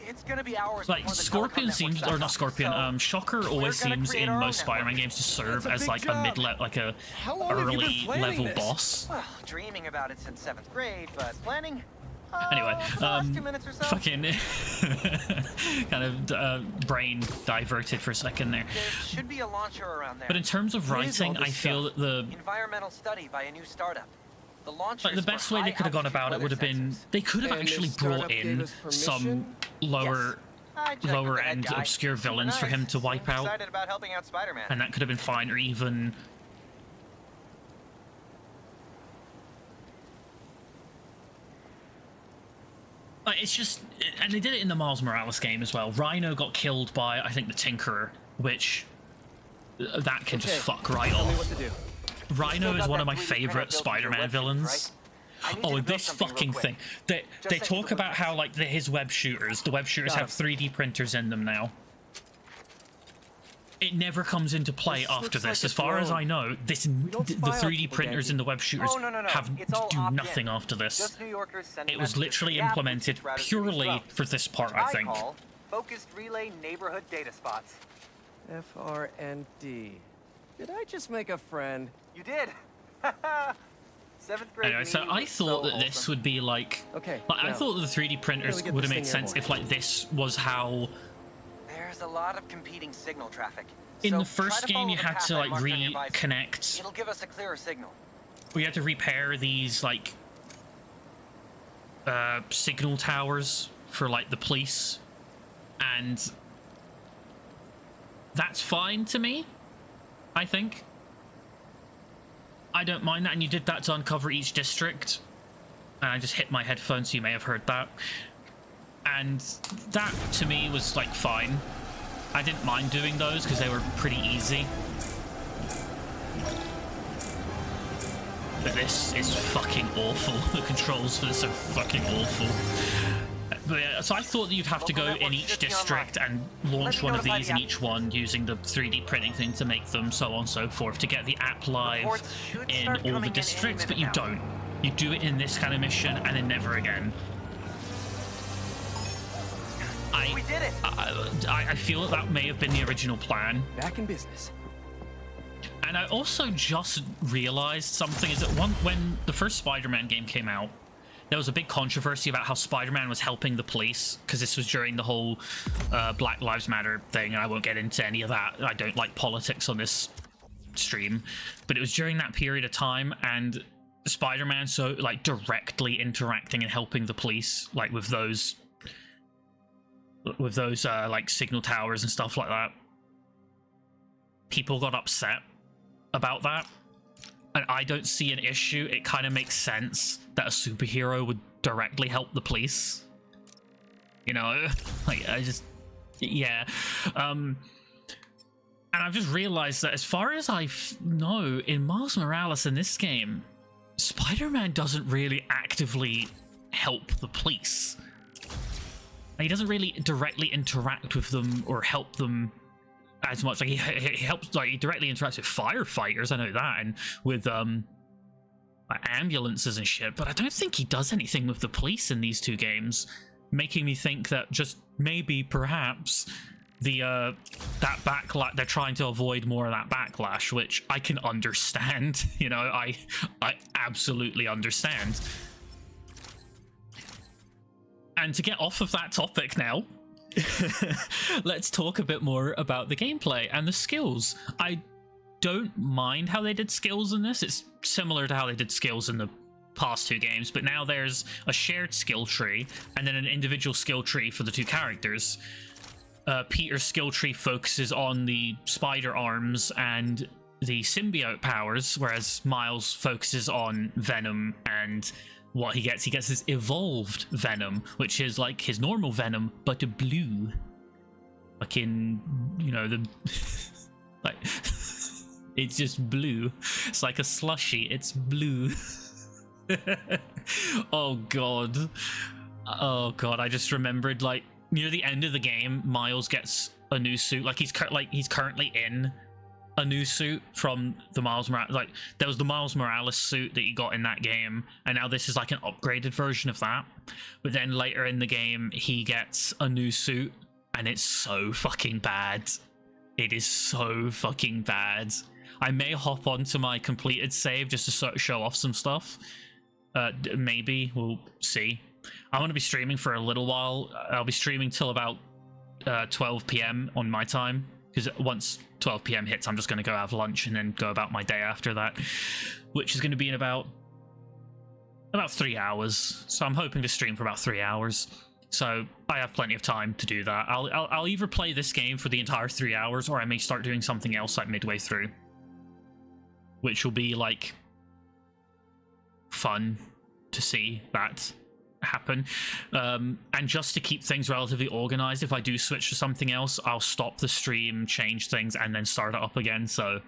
It's gonna be hours. Like, Scorpion seems, or not Scorpion, Shocker always seems in most Spider-Man games to serve as like a mid-level, like a early level boss. Well, dreaming about it since 7th grade, but planning. Anyway, last 2 minutes or so. fucking kind of brain diverted for a second there. There should be a launcher around there. But in terms of writing, I feel that the environmental study by a new startup. Like, the best way they could have gone about it would have been, they could have actually brought in some lower end obscure villains for him to wipe out, and that could have been fine. Or even It's just, and they did it in the Miles Morales game as well. Rhino got killed by, I think, the Tinkerer, which that can just fuck right Tell me off. what to do. Rhino is got one of that my 3D favorite printer built into your Spider-Man web villains. I need Oh, you and to build this something real fucking quick. thing. They send talk me about the how like his web shooters, the web shooters Got have 3D printers in them now. It never comes into play This after looks this. like As a far as drone. I know, don't the spy on 3D people, printers Ganke. in the web shooters Oh, no. have It's all do opt-in. nothing after this. Just New Yorkers sending It was messages literally to the app implemented which routers use purely drones, for this part, which I think. call Focused Relay Neighborhood Data Spots. FRND. Did I just make a friend? You did. 7th grade. Anyway, so me I was thought so that this wholesome. would be like... Okay, Like, I now, thought that the 3D printers we get would have this made thing sense airborne? if like this was how... There's a lot of competing signal traffic. In So the try first to game, follow you the had path to I like marked on your visor. reconnect. It'll give us a clearer signal. We had to repair these like signal towers for like the police, and that's fine to me. I think I don't mind that, and you did that to uncover each district. And I just hit my headphones, so you may have heard that. And that to me was like fine. I didn't mind doing those because they were pretty easy. But this is fucking awful. The controls for this are fucking awful. But yeah, so I thought that you'd have to go in each district and launch one of these in each one using the 3D printing thing to make them, so on and so forth, to get the app live Reports should in start all coming the in any districts, but you minute now. don't. You do it in this kind of mission and then never again. We did it. I feel that that may have been the original plan. Back in business. And I also just realized something is that when the first Spider-Man game came out, there was a big controversy about how Spider-Man was helping the police, because this was during the whole Black Lives Matter thing, and I won't get into any of that. I don't like politics on this stream, but it was during that period of time, and Spider-Man so like directly interacting and helping the police, like with those like signal towers and stuff like that. People got upset about that, and I don't see an issue. It kind of makes sense that a superhero would directly help the police, you know. Like, I just, yeah. And I've just realized that as far as I know, in Miles Morales in this game, Spider-Man doesn't really actively help the police. He doesn't really directly interact with them or help them as much. Like he helps, like he directly interacts with firefighters, I know that, and with like ambulances and shit, but I don't think he does anything with the police in these two games, making me think that just maybe perhaps the that backlash, they're trying to avoid more of that backlash, which I can understand. You know, I absolutely understand. And to get off of that topic now, let's talk a bit more about the gameplay and the skills. I don't mind how they did skills in this. It's similar to how they did skills in the past two games, but now there's a shared skill tree and then an individual skill tree for the two characters. Peter's skill tree focuses on the spider arms and the symbiote powers, whereas Miles focuses on Venom and what he gets his evolved Venom, which is like his normal Venom, but a blue. Like in, you know, the... like, it's just blue. It's like a slushy, it's blue. Oh god. Oh god, I just remembered, like, near the end of the game, Miles gets a new suit. Like, he's currently in a new suit from the Miles Morales. Like, there was the Miles Morales suit that you got in that game, and now this is like an upgraded version of that. But then later in the game, he gets a new suit, and it's so fucking bad. It is so fucking bad. I may hop onto my completed save just to sort of show off some stuff. Maybe, we'll see. I'm going to be streaming for a little while. I'll be streaming till about 12 p.m. on my time, because once 12 p.m. hits, I'm just going to go have lunch and then go about my day after that, which is going to be in about 3 hours. So I'm hoping to stream for about 3 hours. So I have plenty of time to do that. I'll either play this game for the entire 3 hours, or I may start doing something else like midway through, which will be like fun to see that. happen. And just to keep things relatively organized, if I do switch to something else, I'll stop the stream, change things, and then start it up again. So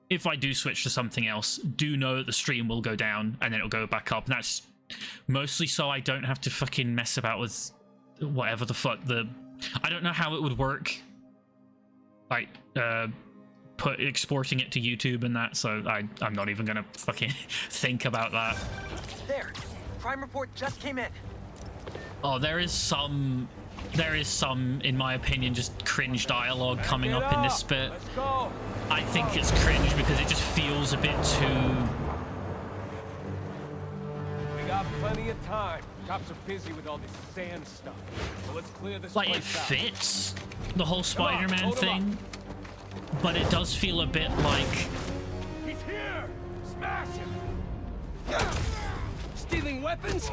if I do switch to something else, do know that the stream will go down and then it'll go back up. And that's mostly so I don't have to fucking mess about with whatever the fuck I don't know how it would work, like exporting it to YouTube and that, so I'm not even gonna fucking think about that. There. Crime report just came in. Oh, there is some, in my opinion, just cringe dialogue coming up in this bit. Let's go. I think it's cringe because it just feels a bit too... We got plenty of time. Cops are busy with all this sand stuff. So let's clear this like, it place out. fits the whole Spider-Man hold 'em thing, but it does feel a bit like... He's here! Smash him! Stealing weapons?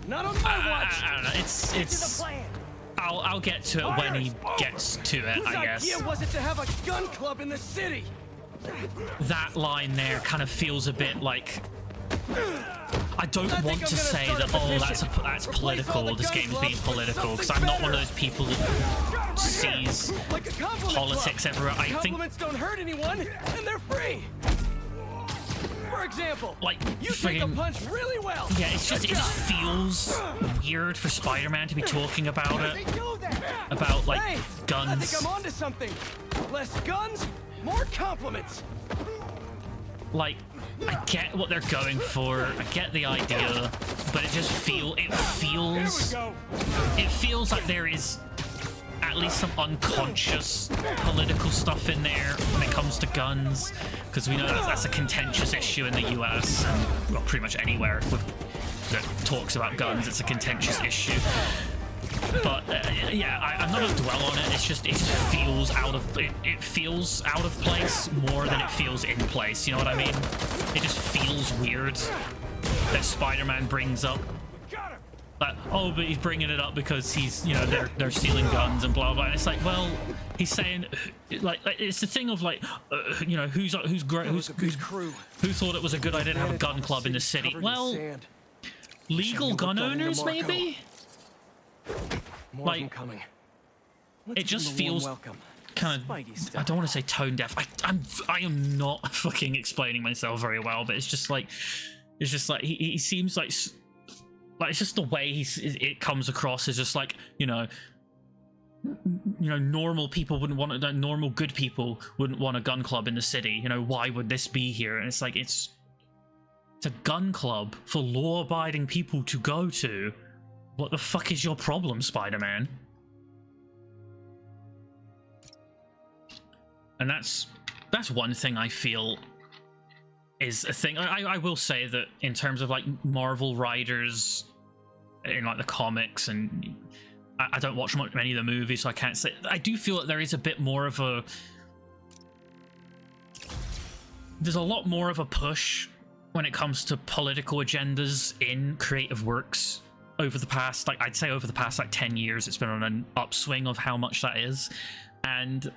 Not on my watch! I don't know, it's... The plan. I'll get to it when he gets to it, Whose I guess. idea was it to have a gun club in the city? That line there kind of feels a bit like... I don't I think want I'm to gonna say start a that, oh, that's petition. that's Replace all political, the this gun game is clubs being with political, because something I'm not one of better. those people that sees Like a compliment politics club. everywhere. I think, Compliments don't hurt anyone, and they're free. For example, like, you take a friggin' punch really well. yeah, it just feels weird for Spider-Man to be talking about it, about, like, Hey, I guns. think I'm onto something. Less guns, more compliments. Like, I get what they're going for, I get the idea, but it just feels like there is at least some unconscious political stuff in there when it comes to guns, because we know that's a contentious issue in the US and, well, pretty much anywhere that talks about guns, it's a contentious issue. But yeah, I'm not gonna dwell on it. It just feels out of it feels out of place more than it feels in place. You know what I mean? It just feels weird that Spider-Man brings up that. Oh, but he's bringing it up because he's, you know, they're stealing guns and blah blah. And it's like, well, he's saying like it's the thing of like, you know, who thought it was a good idea to have a gun club in the city? Well, legal gun owners maybe. More of them coming. It just feels kind of, I don't want to say tone deaf. I am not fucking explaining myself very well, but it's just like he seems like it's just the way it comes across is just like, you know, normal people wouldn't want it, normal good people wouldn't want a gun club in the city. You know, why would this be here? And it's like, it's a gun club for law-abiding people to go to. What the fuck is your problem, Spider-Man? And that's one thing I feel is a thing. I will say that in terms of like Marvel writers in like the comics, and I don't watch many of the movies, so I can't say. I do feel that there is a bit more of a... There's a lot more of a push when it comes to political agendas in creative works. Over the past, like, I'd say over the past, like, 10 years, it's been on an upswing of how much that is. And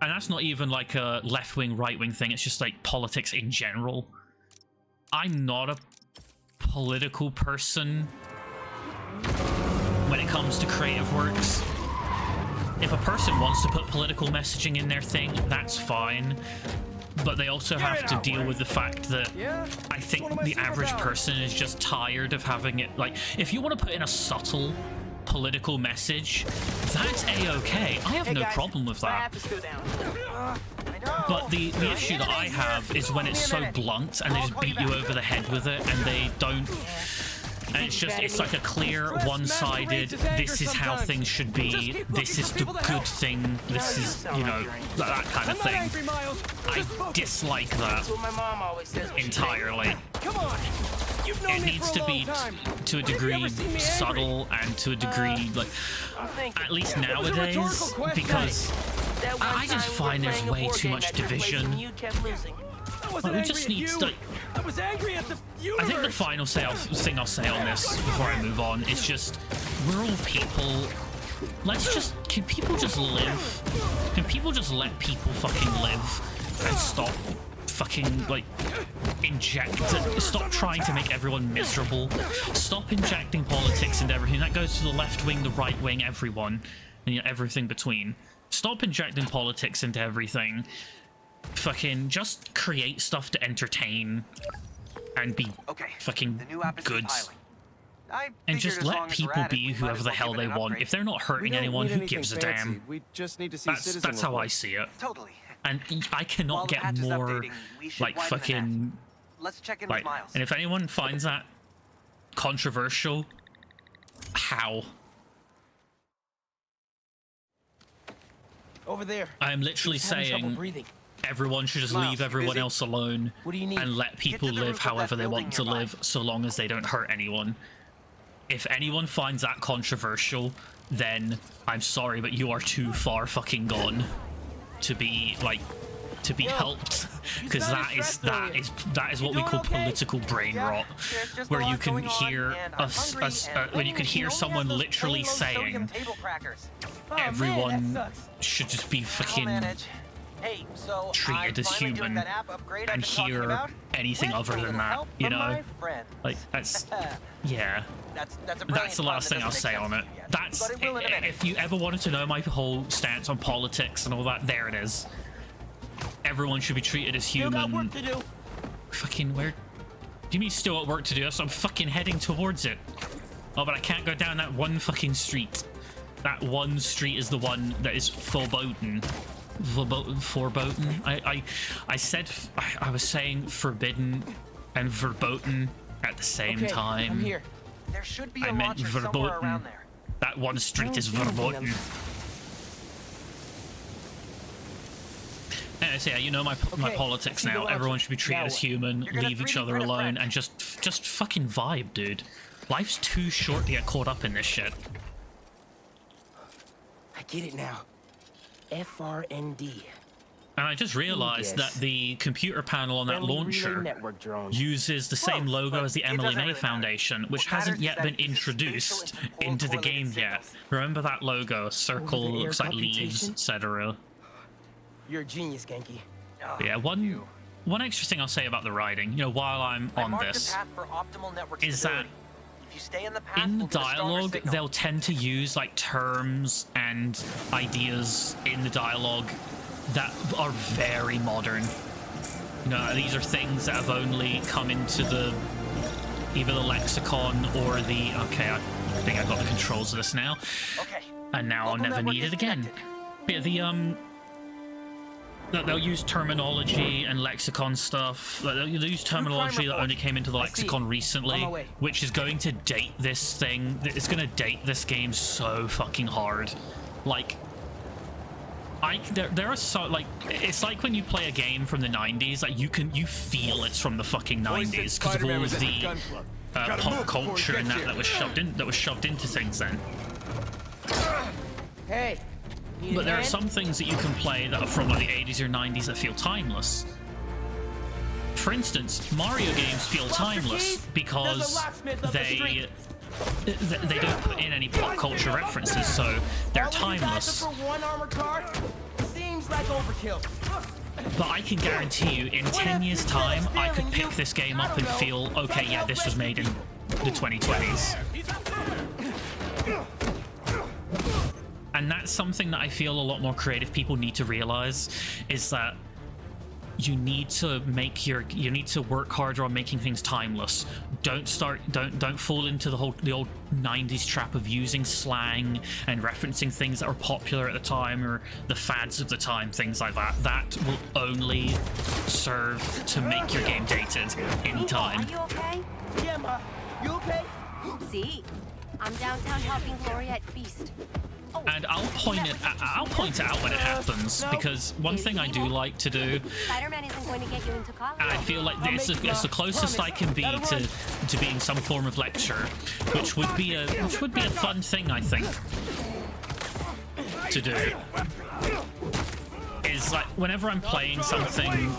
that's not even, like, a left-wing, right-wing thing. It's just, like, politics in general. I'm not a political person when it comes to creative works. If a person wants to put political messaging in their thing, that's fine. But they also have to deal with the fact that I think the average person is just tired of having it. Like, if you want to put in a subtle political message, that's a-okay. I have no problem with that. But the issue that I have is when it's so blunt and they just beat you over the head with it and they don't... And it's like a clear, one-sided, this is how things should be, this is the good thing, this is, you know, that kind of thing. I dislike that entirely. It needs to be, to a degree, subtle and to a degree, like, at least nowadays, because I just find there's way too much division. Like, we just need to... I think the final thing I'll say on this before I move on is just, we're all people. Can people just live? Can people just let people fucking live and stop fucking like inject. Stop trying to make everyone miserable. Stop injecting politics into everything. That goes to the left wing, the right wing, everyone, and you know, everything between. Stop injecting politics into everything. Fucking just create stuff to entertain and be fucking the new app is good. compiling. I And just figured as long let as we're people at it, be we might whoever as the well hell give it they an want. upgrade. If they're not hurting anyone, who gives a damn? We just need to see That's how I see it. Totally. And I While cannot the get patch is more updating, we should like widen the net. fucking Let's check in like. with Miles. And if anyone finds that controversial, how? Over there. I am literally He's having trouble saying breathing. everyone should just Miles, leave you everyone busy? else alone What do you need? and let people to the live roof of however that they building want to nearby. live, so long as they don't hurt anyone. If anyone finds that controversial, then I'm sorry, but you are too far fucking gone to be like to be helped, because that is what we call political brain rot, where you can hear when you can hear someone literally saying everyone should just be fucking treated as human, and hear anything other than that, you know? Like, that's, yeah. That's the last thing I'll say on it. That's, if you ever wanted to know my whole stance on politics and all that, there it is. Everyone should be treated as human. Still got work to do. Fucking where? Do you mean still got work to do? So I'm fucking heading towards it. Oh, but I can't go down that one fucking street. That one street is the one that is forbidden. Forbidden. I said I was saying forbidden and verboten at the same time. I'm here. There should be I a meant launcher somewhere verboten. around there. That one street is verboten. And so, yeah, you know my politics I see the now. launcher. Everyone should be treated Now as what? human, You're gonna leave each 3D other print a alone, friend. and just fucking vibe, dude. Life's too short to get caught up in this shit. I get it now. FRND. And I just realized Yes. that the computer panel on that Friendly relay launcher network drones. uses the same Close, logo but as the it Emily doesn't May really matter. Foundation, which What hasn't matters yet is been that it uses spatial introduced and temporal into the correlated game yet. signals. Remember that logo? Circle, Over the air looks like leaves, computation? etc. You're a genius, Genki. Oh, Yeah, one extra thing I'll say about the writing, you know, while I'm I on marked this, a path for optimal network is that stability. If you stay in the path, in the we'll get a stronger dialogue, signal. they'll tend to use like terms and ideas in the dialogue that are very modern. You know, these are things that have only come into the either the lexicon or the. Okay, I think I got the controls of this now, Okay. and now I'll Local never network need it is again. connected. Yeah, they'll use terminology and lexicon stuff. Like, they'll use terminology that only came into the I see. lexicon On recently, my way. which is going to date this thing. It's going to date this game so fucking hard. Like, there are so like it's like when you play a game from the 90s, like you feel it's from the fucking 90s because of all of the pop culture and that was shoved into things then. Hey. need But a there are hand? some things that you can play that are from like the 80s or 90s that feel timeless. For instance, Mario games feel timeless because they don't put in any pop culture references, so they're All of you guys timeless. are for one armored car? Seems like overkill. But I can guarantee you, in 10 years' time, I could pick this game up and feel, okay, yeah, this was made in the 2020s. And that's something that I feel a lot more creative people need to realize, is that you need to work harder on making things timeless. Don't fall into the old 90s trap of using slang and referencing things that were popular at the time or the fads of the time, things like that. That will only serve to make your game dated in time. Are you okay? Yeah, Ma. You okay? See, I'm downtown helping Gloriette feast. Oh, And I'll point it out when it happens, because one thing I do like to do, Spider-Man isn't going to get you into college. and I feel like it's the closest I can be to being some form of lecture, which would be a fun thing, I think, to do. Is like whenever I'm playing something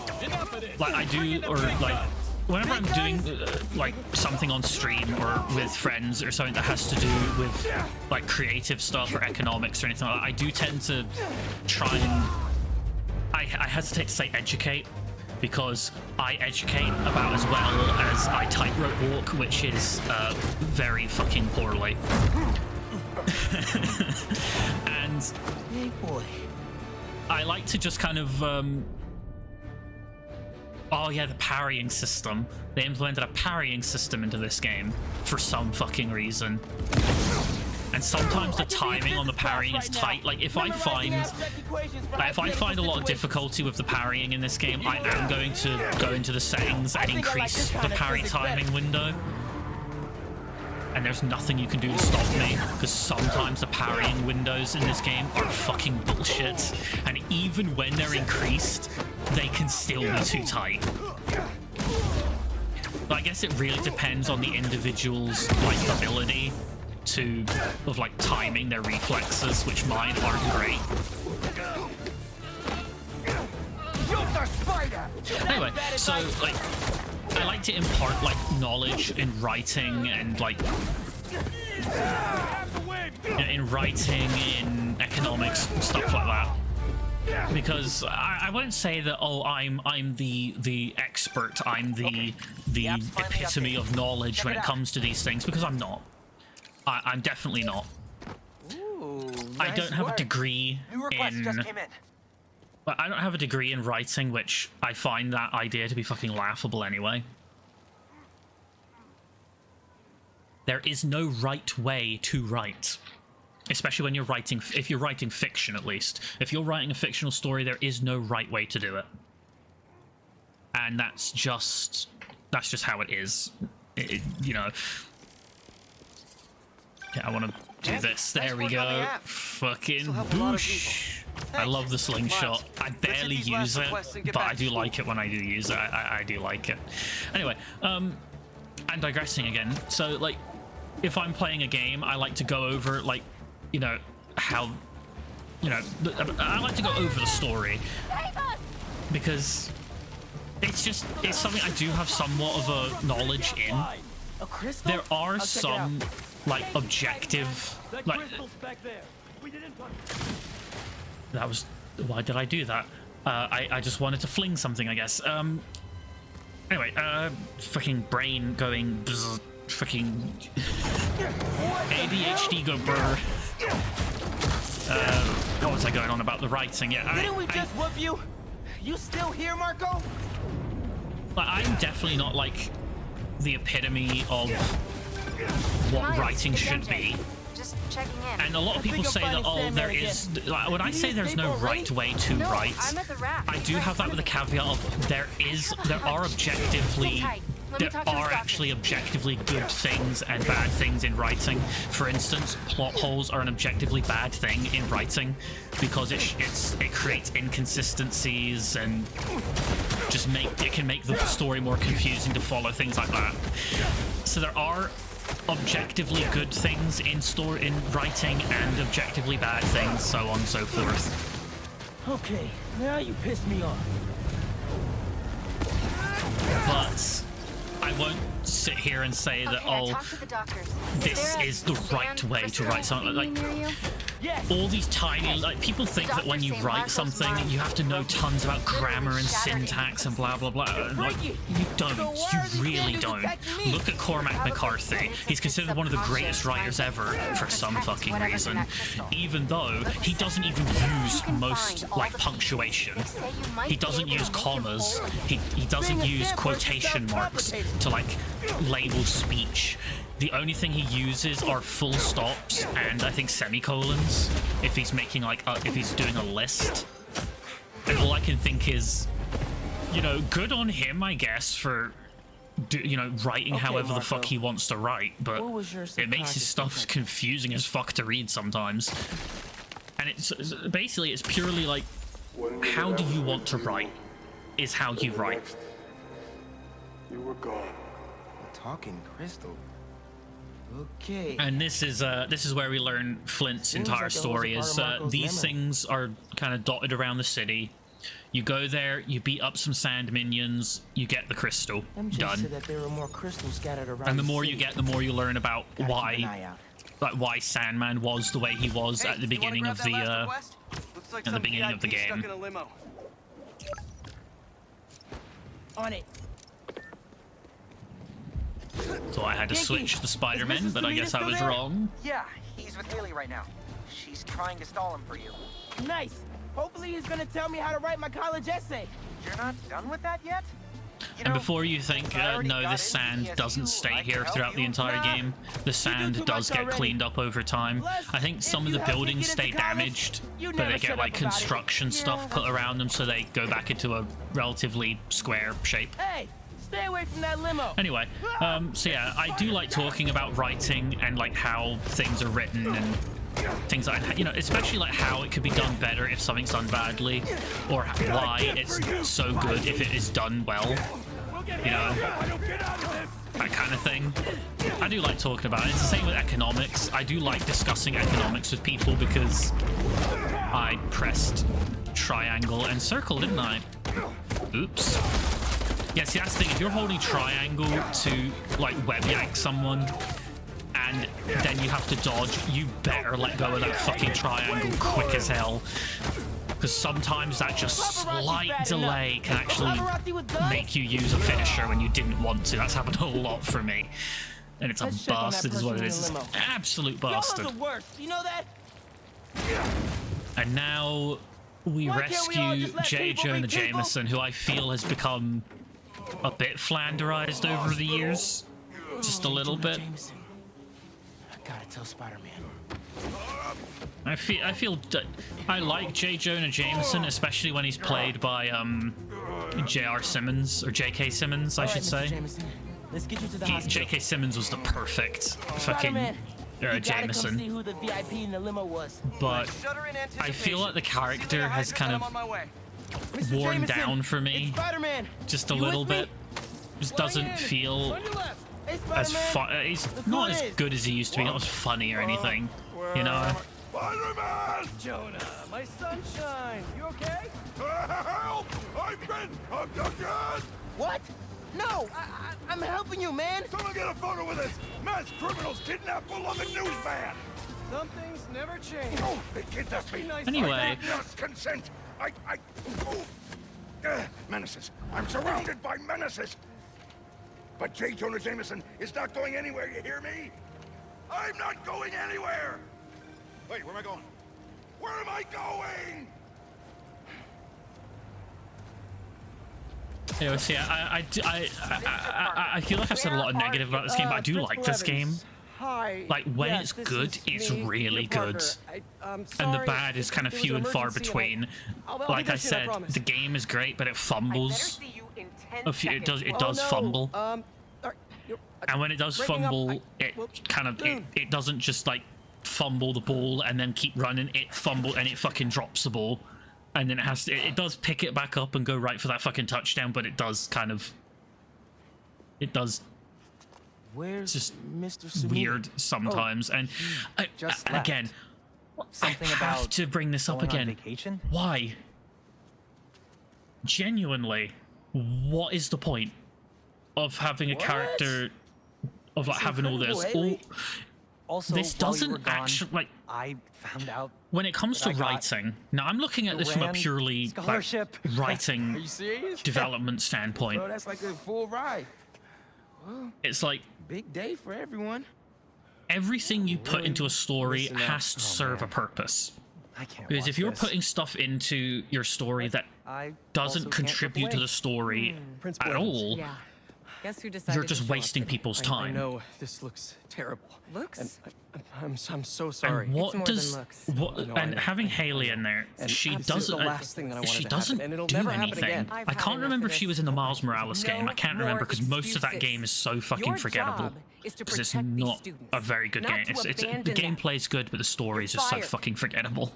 like I do, or like whenever I'm doing like something on stream or with friends or something that has to do with like creative stuff or economics or anything like that, I do tend to try and I hesitate to say educate, because I educate about as well as I tightrope walk, which is very fucking poorly. And Hey, boy. I like to just kind of oh yeah, the parrying system. They implemented a parrying system into this game for some fucking reason. And sometimes the timing on the parrying is tight. Like if I find a lot of difficulty with the parrying in this game, I am going to go into the settings and increase the parry timing window. And there's nothing you can do to stop me, because sometimes the parrying windows in this game are fucking bullshit. And even when they're increased, they can still be too tight. But I guess it really depends on the individual's like ability of like timing their reflexes, which mine aren't great. Anyway, so like I like to impart like knowledge in writing and like in writing, in economics, stuff like that. Because I won't say that, oh, I'm the expert, I'm the epitome of knowledge when it comes to these things, because I'm not. I'm definitely not. Ooh, I don't have a degree New request in... just came in. But I don't have a degree in writing, which I find that idea to be fucking laughable anyway. There is no right way to write. Especially when you're writing, if you're writing fiction at least. If you're writing a fictional story, there is no right way to do it. And that's just how it is. You know. Okay, I want to do this. There we go. Fucking boosh. I love the slingshot. I barely use it, but I do like it when I do use it. I do like it. Anyway, I'm digressing again. So, like, if I'm playing a game, I like to go over, like, you know, how, you know, I like to go over the story. Because it's something I do have somewhat of a knowledge in. There are some, like, objective, like... That was... Why did I do that? I just wanted to fling something, I guess. Anyway, fucking brain going... Bzz, fucking... ADHD go brr. What was I going on about the writing? Yeah, Didn't we just whoop you? You still here, Marco? I'm definitely not, like, the epitome of what writing should be. Just checking in. And a lot of people say that, oh, there is... Like, when I say there's no right way to write, I do have that with a caveat of there are objectively... There are actually objectively good things and bad things in writing. For instance, plot holes are an objectively bad thing in writing because it creates inconsistencies and it can make the story more confusing to follow, things like that. So there are objectively good things in writing and objectively bad things, so on and so forth. Okay, now you pissed me off. But I won't sit here and say that, oh, this is the right way to write something. Like, all these tiny, like, people think that when you write something, you have to know tons about grammar and syntax and blah, blah, blah. And, like, you don't. You really don't. Look at Cormac McCarthy. He's considered one of the greatest writers ever for some fucking reason, even though he doesn't even use most, like, punctuation. He doesn't use commas. He doesn't use quotation marks to, like, label speech. The only thing he uses are full stops and I think semicolons if he's making, like, if he's doing a list. And all I can think is, you know, good on him, I guess, for, you know, writing however the fuck he wants to write, but it makes his stuff confusing as fuck to read sometimes. And it's basically, it's purely like, how do you want to write is how you write. You were gone. Talking crystal. Okay. And this is where we learn Flint's entire story. Is these things are kind of dotted around the city. You go there, you beat up some sand minions, you get the crystal. Done. Said that there were more crystals scattered around and the more you get, the more you learn about why Sandman was the way he was at the beginning of the game. On it. So I had to Yankee, switch the Spider-Man, is but I Mrs. guess I was Toledo there? wrong. Yeah, he's with Haley right now. She's trying to stall him for you. Nice. Hopefully he's gonna tell me how to write my college essay. You're not done with that yet? You And know, before you think, I already no, got this into sand ESU, doesn't stay I can here help throughout the you. entire Nah, game. The sand too does much get already. cleaned up over time. Plus, I think some if of you the help me buildings get stay into college, damaged, you but never they get shut like up about it. construction stuff Yeah. put around them so they go back into a relatively square shape. Hey, stay away from that limo. Anyway, so yeah, I do like talking about writing and like how things are written and things like that, you know, especially like how it could be done better if something's done badly, or why it's so good if it is done well, you know, that kind of thing. I do like talking about it. It's the same with economics. I do like discussing economics with people because I pressed triangle and circle, didn't I? Oops. Yeah, see, that's the thing. If you're holding triangle to like web yank someone and then you have to dodge, you better let go of that fucking triangle quick as hell. Because sometimes that just slight delay can actually make you use a finisher when you didn't want to. That's happened a lot for me. And it's a Let's check on that bastard is what it person is. in It's the an absolute Y'all are bastard. the worst. You know that? And now we Why can't we all rescue just let J. people Jonah be people? Jameson, who I feel has become a bit flanderized over the years. Just a little bit. Jameson. I gotta tell Spider-Man. I like J. Jonah Jameson, especially when he's played by J.R. Simmons, or J.K. Simmons, I should say. Jameson, let's get you to the hospital. J.K. Simmons was the perfect fucking Spider-Man, you gotta come see Jameson, who the VIP in the limo was. but shudder in I feel like the anticipation. character See you later, has Hydra, kind I'm of on my way. Mr. worn Jameson, down for me, it's Spider-Man. just a You little with me? bit. Just doesn't feel On your left. Hey, as Spider-Man. fun. He's Look not who as it is. good as he used to be, not as funny or anything, you know. Spider-Man! Jonah, my sunshine. You okay? Help! I've been abducted! What? No, I'm helping you, man. Someone get a photo with this! Mass criminals kidnap beloved newsman! Some things never change. Oh, they kidnapped me! Anyway. I did not consent! Oh. Menaces. I'm surrounded by menaces! But J. Jonah Jameson is not going anywhere, you hear me? I'm not going anywhere! Wait, where am I going? Where am I going? Anyway, see, I feel like I've said a lot of negative about this game, but I do like this game. Hi. Like, when Yes, it's this good, is it's me, really Peter Parker. good. I'm And the sorry bad is kind of there was few an and far emergency between. I'll be Like I there soon, said, promise. the game is great, but it fumbles. you in 10 A few, it does seconds. does Oh, no. fumble, You're- and when it does breaking up, fumble, it well, kind of it doesn't just like fumble the ball and then keep running. It fumble and it fucking drops the ball, and then it has to, it does pick it back up and go right for that fucking touchdown, but it does kind of Where's just Mr. Sumida? weird sometimes. And just left. again, Something I have about to bring this up going on again. vacation? Why? Genuinely, what is the point of having a character of like having all this? incredible, Also, This while you doesn't were gone, actually like I found out when it comes to that I got writing. Now I'm looking at this from a Duran purely like, scholarship. writing Are you serious? development standpoint. Bro, that's like a full ride. It's like Big day for everyone. everything you put into a story missing out. has to serve a purpose. I can't Because watch if you're this. putting stuff into your story that I doesn't also can't look contribute to away. the story Prince at Boyles. all, Yeah. Guess who decided you're to just show up wasting today? people's I time. know this looks terrible. Looks? And I'm so sorry. And what more than does looks. what I know, and I know. having Haley in there, And she this is doesn't. the last thing that I wanted she to happen, doesn't and it'll do never happen anything. again. I've I had can't enough remember of if she this. was in the Miles Morales No game. I can't more remember because most of that excuses. game is so fucking Your forgettable. job is to Because it's protect these not students, a very good not game. to The abandon them. gameplay's good, but the story is just so fired. fucking forgettable.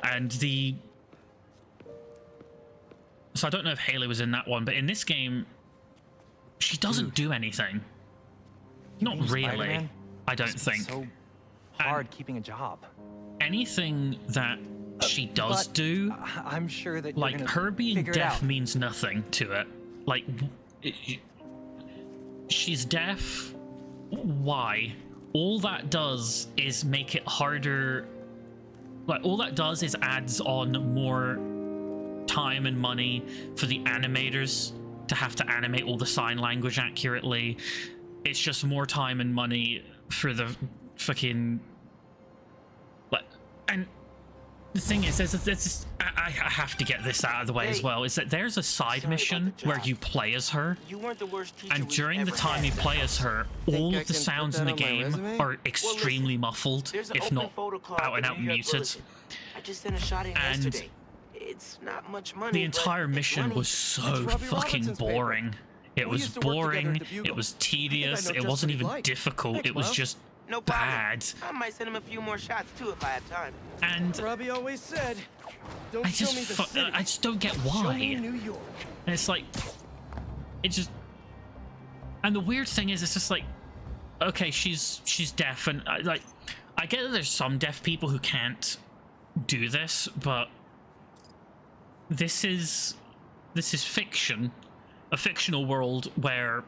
And the so I don't know if Haley was in that one, but in this game, she doesn't do anything. Not Being really. Spider-Man I don't must be think. so hard keeping a job. Anything that she does but do, I'm sure that you're like gonna her being figure it deaf out. means nothing to it. Like she's deaf. Why? All that does is make it harder. Like all that does is adds on more time and money for the animators to have to animate all the sign language accurately. It's just more time and money for the fucking... And the thing is, I have to get this out of the way as well, is that there's a side mission where you play as her, You weren't the worst teacher and we've during the ever time had. you play as her, all I of the can put sounds that in the on my game resume? are extremely muffled, There's an if open not photo card out and with out New York muted. Bulletin. I just sent a shot in And yesterday. It's not much money. The but entire it's mission money. was so Robbie fucking Robertson's paper. boring. It We was used to work together boring, at the Bugle. it was I think I tedious, know it just wasn't what he'd even like. difficult, Thanks, it was Miles. just No problem. bad. I might send him a few more shots too if I have time. And Robbie always said, don't I show just, me the city. I just don't get Show why. me New York. And it's like, it just, and the weird thing is, it's just like, okay, she's deaf, and I get that there's some deaf people who can't do this, but this is fiction, a fictional world where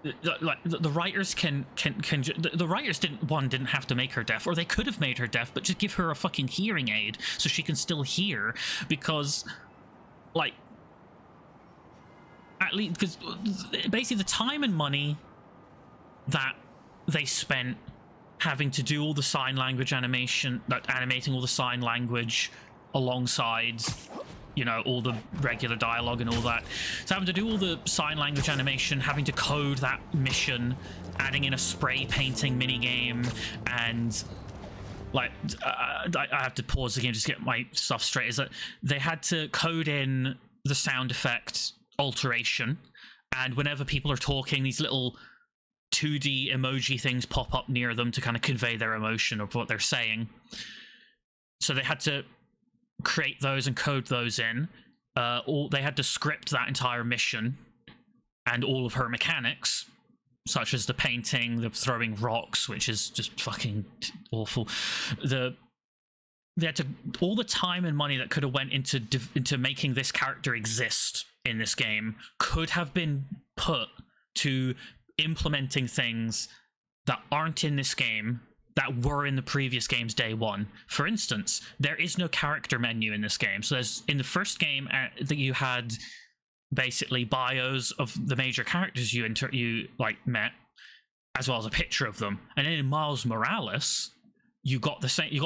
the writers the writers didn't have to make her deaf, or they could have made her deaf, but just give her a fucking hearing aid so she can still hear, because like at least because basically the time and money that they spent having to do all the sign language animation, animating all the sign language alongside, you know, all the regular dialogue and all that. So having to do all the sign language animation, having to code that mission, adding in a spray painting minigame, and like I have to pause the game just to get my stuff straight, is that they had to code in the sound effect alteration, and whenever people are talking, these little 2D emoji things pop up near them to kind of convey their emotion of what they're saying. So they had to create those and code those in. They had to script that entire mission and all of her mechanics, such as the painting, the throwing rocks, which is just fucking awful. They had to, all the time and money that could have went into making this character exist in this game could have been put to implementing things that aren't in this game that were in the previous game's day one. For instance, there is no character menu in this game. So there's, in the first game that you had basically bios of the major characters you met, as well as a picture of them. And then in Miles Morales, you got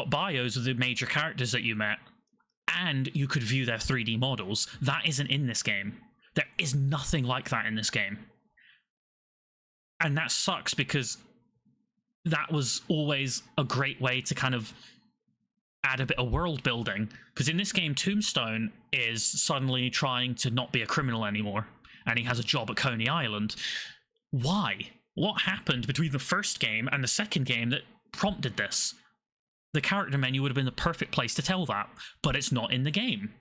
bios of the major characters that you met, and you could view their 3D models. That isn't in this game. There is nothing like that in this game. And that sucks, because that was always a great way to kind of add a bit of world building. Because in this game, Tombstone is suddenly trying to not be a criminal anymore, and he has a job at Coney Island. Why? What happened between the first game and the second game that prompted this? The character menu would have been the perfect place to tell that, but it's not in the game.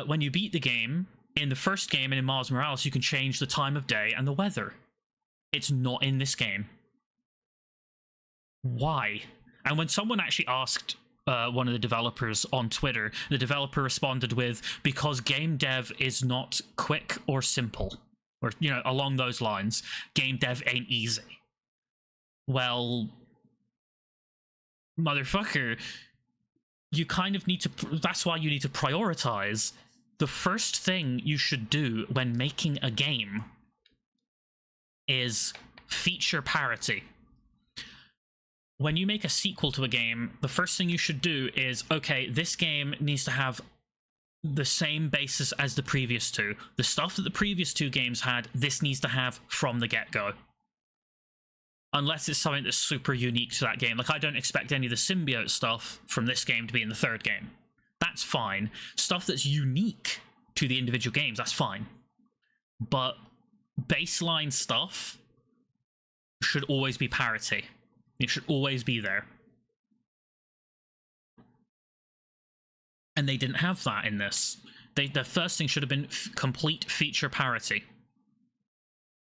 When you beat the game, in the first game and in Miles Morales, you can change the time of day and the weather. It's not in this game. Why? And when someone actually asked one of the developers on Twitter, the developer responded with, because game dev is not quick or simple, or, you know, along those lines. Game dev ain't easy. Well, motherfucker, you kind of need to, that's why you need to prioritize. The first thing you should do when making a game is feature parity. When you make a sequel to a game, the first thing you should do is, okay, this game needs to have the same basis as the previous two. The stuff that the previous two games had, this needs to have from the get-go. Unless it's something that's super unique to that game. Like, I don't expect any of the symbiote stuff from this game to be in the third game. That's fine. Stuff that's unique to the individual games, that's fine. But baseline stuff should always be parity. It should always be there. And they didn't have that in this. The first thing should have been complete feature parity.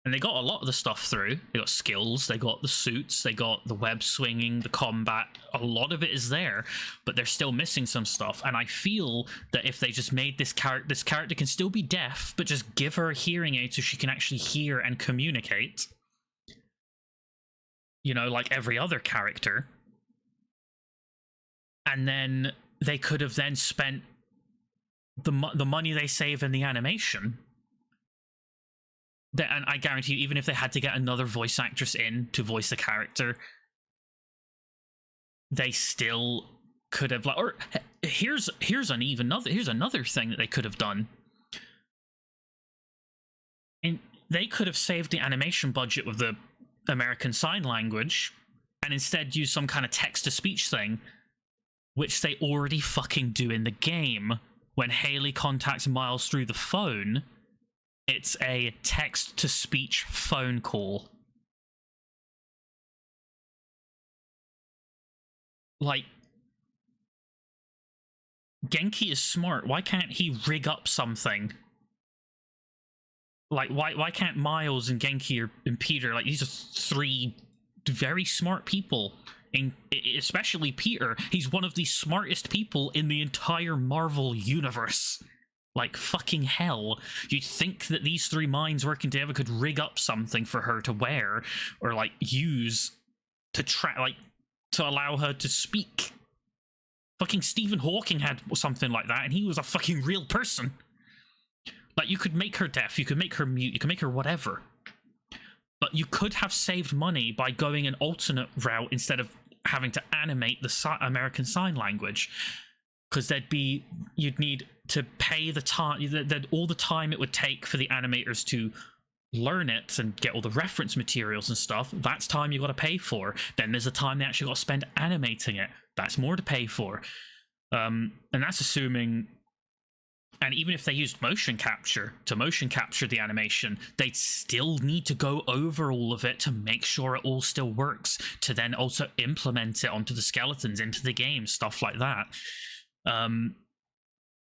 And they got a lot of the stuff through. They got skills, they got the suits, they got the web swinging, the combat. A lot of it is there, but they're still missing some stuff. And I feel that if they just made this character can still be deaf, but just give her a hearing aid so she can actually hear and communicate, you know, like every other character. And then they could have then spent the money they save in the animation. And I guarantee you, even if they had to get another voice actress in to voice a character, they still could have like. Or here's another thing that they could have done. And they could have saved the animation budget with the American Sign Language, and instead use some kind of text-to-speech thing, which they already fucking do in the game. When Haley contacts Miles through the phone, it's a text-to-speech phone call. Like, Genki is smart. Why can't he rig up something? Like, why can't Miles and Genki and Peter, like, these are three very smart people, especially Peter. He's one of the smartest people in the entire Marvel universe. Like, fucking hell. You'd think that these three minds working together could rig up something for her to wear, or, like, use to to allow her to speak. Fucking Stephen Hawking had something like that, and he was a fucking real person. Like, you could make her deaf, you could make her mute, you could make her whatever. But you could have saved money by going an alternate route instead of having to animate the American Sign Language. Because you'd need to pay the time, all the time it would take for the animators to learn it and get all the reference materials and stuff. That's time you got to pay for. Then there's the time they actually got to spend animating it. That's more to pay for. And that's assuming. And even if they used motion capture to motion capture the animation, they'd still need to go over all of it to make sure it all still works, to then also implement it onto the skeletons, into the game, stuff like that. I'm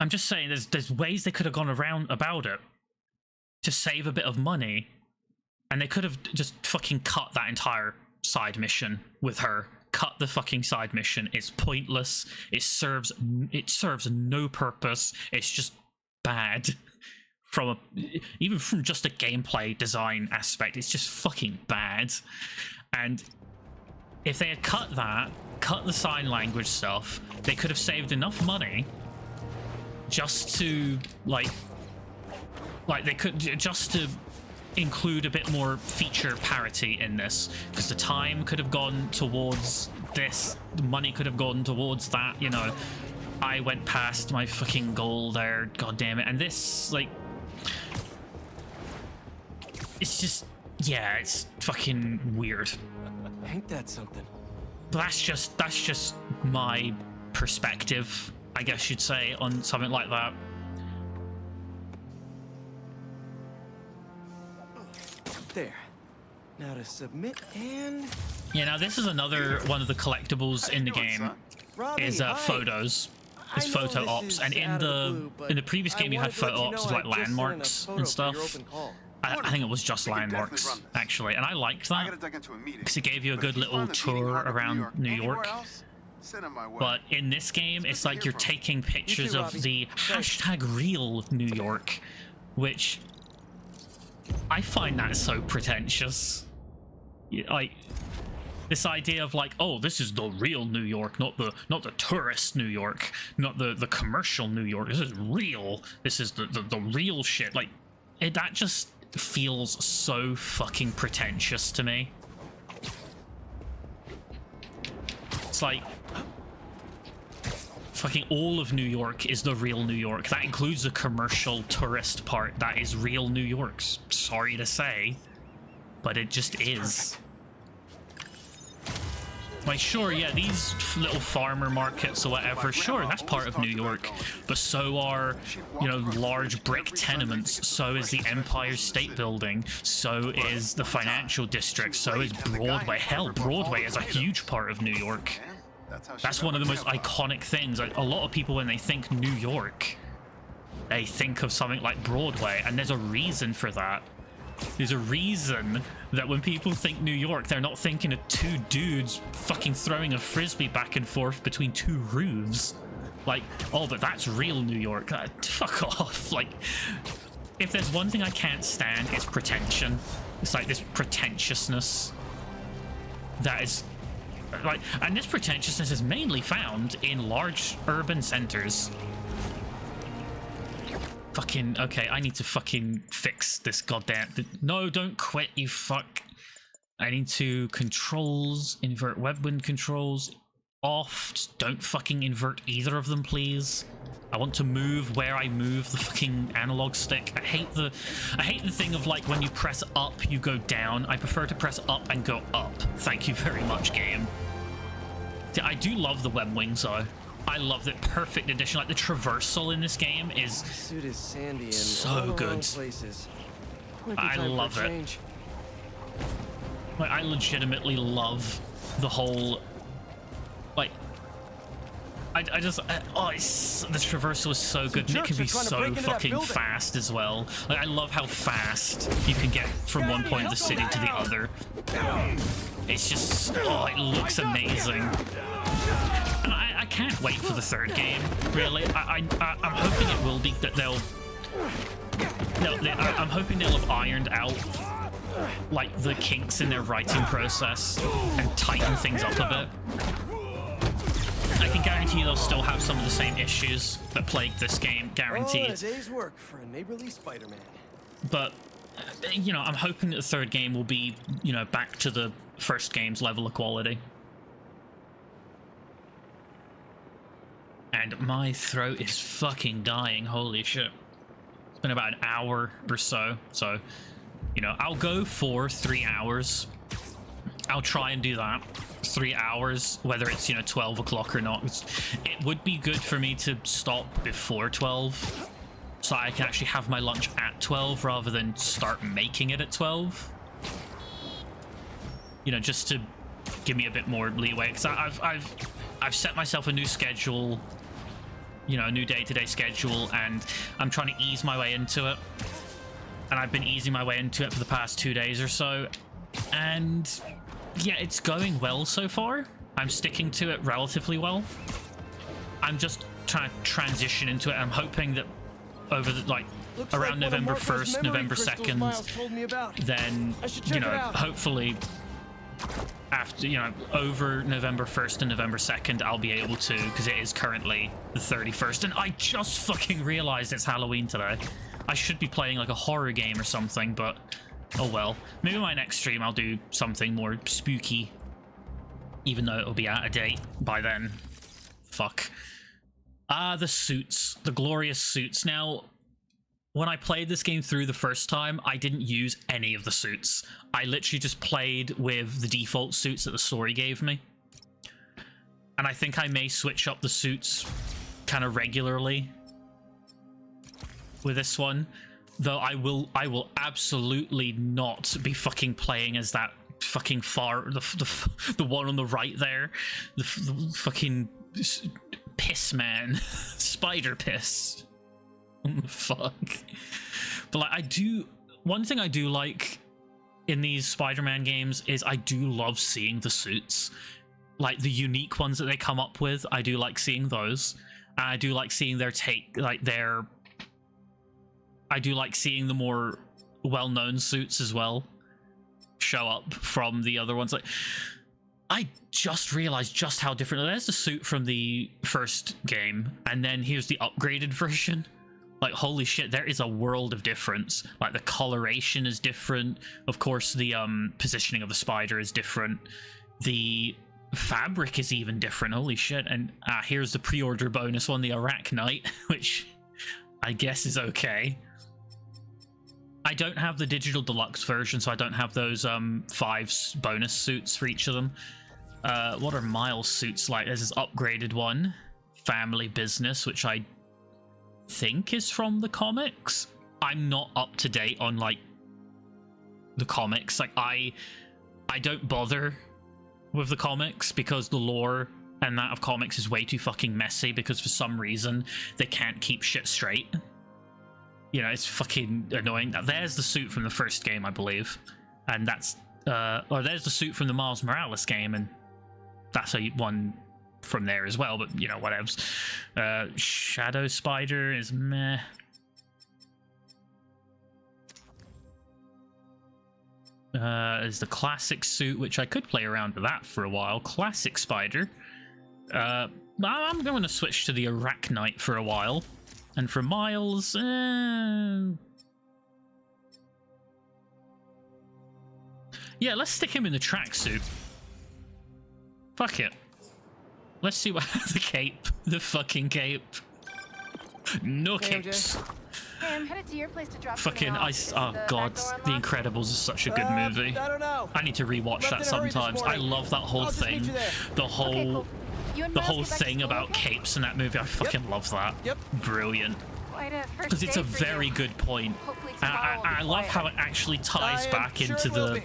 just saying, there's ways they could have gone around about it to save a bit of money, and they could have just fucking cut that entire side mission with her. Cut the fucking side mission. It's pointless. It serves no purpose. It's just bad. Even from just a gameplay design aspect, it's just fucking bad. And if they had cut the sign language stuff, they could have saved enough money just to like they could just to include a bit more feature parity in this, because the time could have gone towards this, the money could have gone towards that, you know. I went past my fucking goal there, god damn it. And this, like, it's just, yeah, it's fucking weird. Ain't that something? That's just my perspective, I guess you'd say, on something like that. There. Now to submit and... Yeah, now this is another one of the collectibles in the game, is photos. Is photo ops, and in the previous game you had photo ops of like landmarks and stuff. I think it was just landmarks, actually, and I liked that because it gave you a good little tour around New York. But in this game, it's like you're taking pictures of the #real New York, which I find that so pretentious. Like, this idea of like, oh, this is the real New York, not the tourist New York, not the commercial New York. This is real. This is the real shit. Like, that just feels so fucking pretentious to me. It's like, fucking all of New York is the real New York. That includes the commercial tourist part. That is real New York. Sorry to say, but it just is. Like, sure, yeah, these little farmer markets or whatever, sure, that's part of New York, but so are, you know, large brick tenements, so is the Empire State Building, so is the financial district, so is Broadway. Hell, Broadway is a huge part of New York. That's one of the most iconic things. Like, a lot of people, when they think New York, they think of something like Broadway, and there's a reason for that. There's a reason that when people think New York, they're not thinking of two dudes fucking throwing a frisbee back and forth between two roofs. Like, oh, but that's real New York. Fuck off. Like, if there's one thing I can't stand, it's pretension. It's like this pretentiousness that is like, and this pretentiousness is mainly found in large urban centers. Fucking, okay, I need to fucking fix this goddamn... No, don't quit, you fuck. I need to controls, invert webwind controls, off. Just don't fucking invert either of them, please. I want to move where I move the fucking analog stick. I hate the thing of like when you press up, you go down. I prefer to press up and go up. Thank you very much, game. I do love the web wings though. I love the perfect addition. Like the traversal in this game is The suit is sandy and so all the wrong good. places. Might be I time for a love it. change. Like I legitimately love the whole like I just the traversal is so good and it can be jerks are trying to so break into that fucking building. fast as well. Like I love how fast you can get from one point of the city to the other. It's just it looks amazing. And I can't wait for the third game, really. I'm hoping it will be that I'm hoping they'll have ironed out like the kinks in their writing process and tighten things up a bit. I can guarantee they'll still have some of the same issues that plagued this game, guaranteed. Oh, a day's work for a neighborly Spider-Man. But you know, I'm hoping that the third game will be, you know, back to the first game's level of quality. And my throat is fucking dying, holy shit. It's been about an hour or so, you know, I'll go for 3 hours. I'll try and do that. 3 hours, whether it's, you know, 12 o'clock or not. It would be good for me to stop before 12, so I can actually have my lunch at 12 rather than start making it at 12. You know, just to give me a bit more leeway, because I've set myself a new schedule, you know, a new day-to-day schedule, and I'm trying to ease my way into it. And I've been easing my way into it for the past 2 days or so, and yeah, it's going well so far. I'm sticking to it relatively well. I'm just trying to transition into it. I'm hoping that over the, like, Looks around like one of November Marco's 1st, memory November crystals 2nd, Miles told me about. then, I should you check know, it out. hopefully after, you know, over November 1st and November 2nd, I'll be able to, because it is currently the 31st, and I just fucking realized it's Halloween today. I should be playing like a horror game or something, but oh well. Maybe my next stream I'll do something more spooky, even though it'll be out of date by then. Fuck. The suits. The glorious suits. Now, when I played this game through the first time, I didn't use any of the suits. I literally just played with the default suits that the story gave me. And I think I may switch up the suits kind of regularly with this one. Though I will absolutely not be fucking playing as that fucking the one on the right there, the fucking piss man, spider piss. Fuck. But like, one thing I do like in these Spider-Man games is I do love seeing the suits, like the unique ones that they come up with. I do like seeing those, and I do like seeing their take, like their. I do like seeing the more well-known suits as well show up from the other ones. Like, I just realized just how different. There's the suit from the first game, and then here's the upgraded version. Like, holy shit, there is a world of difference. Like, the coloration is different. Of course, the positioning of the spider is different. The fabric is even different. Holy shit. And here's the pre-order bonus one, the Arachnite, which I guess is okay. I don't have the digital deluxe version, so I don't have those 5 bonus suits for each of them. What are Miles' suits like? There's this upgraded one, Family Business, which I think is from the comics. I'm not up to date on like the comics. Like I don't bother with the comics because the lore and that of comics is way too fucking messy, because for some reason they can't keep shit straight. You know, it's fucking annoying. There's the suit from the first game, I believe, and that's or there's the suit from the Miles Morales game, and that's a one from there as well. But you know, whatevs. Shadow Spider is meh. Is the classic suit, which I could play around with that for a while. Classic Spider. I'm going to switch to the Arachnite for a while. And for Miles, yeah, let's stick him in the tracksuit. Fuck it. Let's see what the cape, the fucking cape. No Hey, capes. Hey, I'm headed to your place to drop Fucking something off. oh Is the god, back door The unlocked? Incredibles is such a good movie. I don't know. I need to rewatch Left that in a hurry this sometimes. I morning. love that whole I'll just meet thing. you there. The whole Okay, cool. You and the Miles whole get back to thing school, about okay? capes in that movie. I fucking love that. Yep. Brilliant. Quite a first Because it's day a for very you. good point. Hopefully And tomorrow will be I love quiet. how it actually ties I am back sure into it will the be.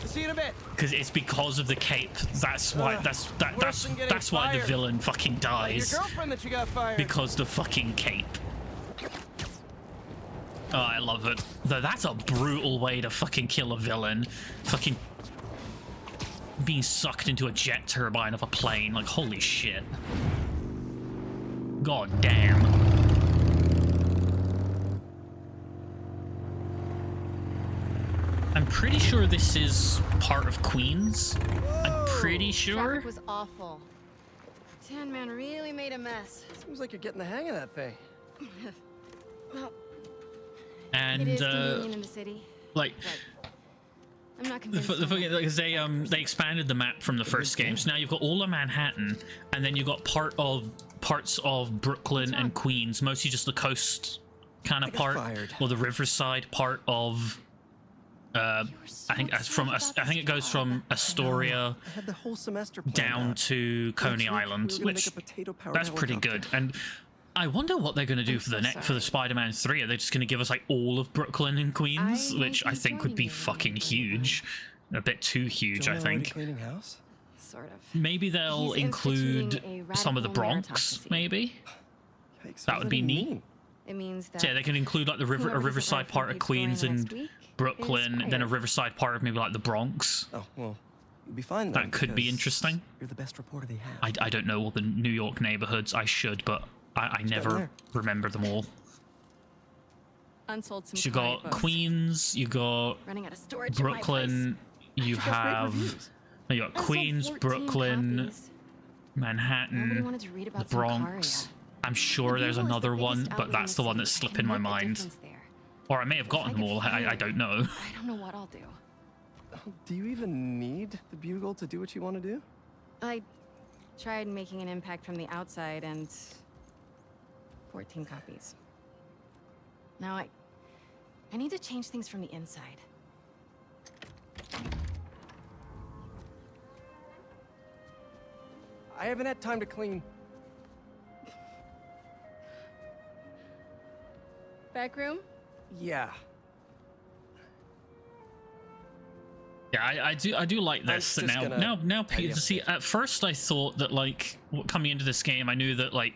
See you in a bit. because it's because of the cape. That's why worse than getting that's why the fired. villain fucking Your dies. girlfriend that you got fired. Because the fucking cape. Oh, I love it. Though that's a brutal way to fucking kill a villain. Fucking being sucked into a jet turbine of a plane. Like, holy shit. God damn. I'm pretty sure this is part of Queens. I'm pretty sure. Traffic was awful. Tan Man really made a mess. Seems like you're getting the hang of that thing. Well, And it is convenient in the city, like but I'm not the convinced. thing is they expanded the map from the first game, so now you've got all of Manhattan, and then you've got parts of Brooklyn and Queens, mostly just the coast kind of got part, fired. or the Riverside part of. I think it goes from Astoria I had the whole semester planned down out. to Coney Next week, Island, we were gonna which make a potato-powered that's pretty helicopter. good. And I wonder what they're going to do for the for the Spider-Man 3. Are they just going to give us like all of Brooklyn and Queens, I which might I be think would be joining you fucking in huge, a bit too huge, I Jonah already think. cleaning house? Sort of. Maybe they'll He's include instituting a some of the radical Bronx, meritocracy. maybe. Yikes, what That does would be even neat. mean? It means that So yeah, they can include like the whoever doesn't Riverside write part of Pete's story in Queens the and next week Brooklyn, is then a fired. Riverside part of maybe like the Bronx. Oh, well, you'll be fine then. That could be because interesting. You're the best reporter they have. I don't know all the New York neighborhoods. I should, but I never there. remember them all. unsold some So you got books. Queens, you got Running out of storage at my place. Brooklyn, you She got great have reviews. no, you got I sold Queens, 14 Brooklyn, copies. Nobody Manhattan, wanted to read the about Bronx. Sicaria. I'm sure The there's Bugle is the another biggest one, outlet but in that's the one that's city. I slipping can my make a mind. difference there. Or I may have If I gotten them get all. I fired, don't know. I don't know what I'll do. Do you even need the Bugle to do what you want to do? I tried making an impact from the outside and 14 copies. Now I need to change things from the inside. I haven't had time to clean. Back room? Yeah. Yeah, I do like this. just Now, gonna tidy Peter. up See, at first I thought that like coming into this game, I knew that like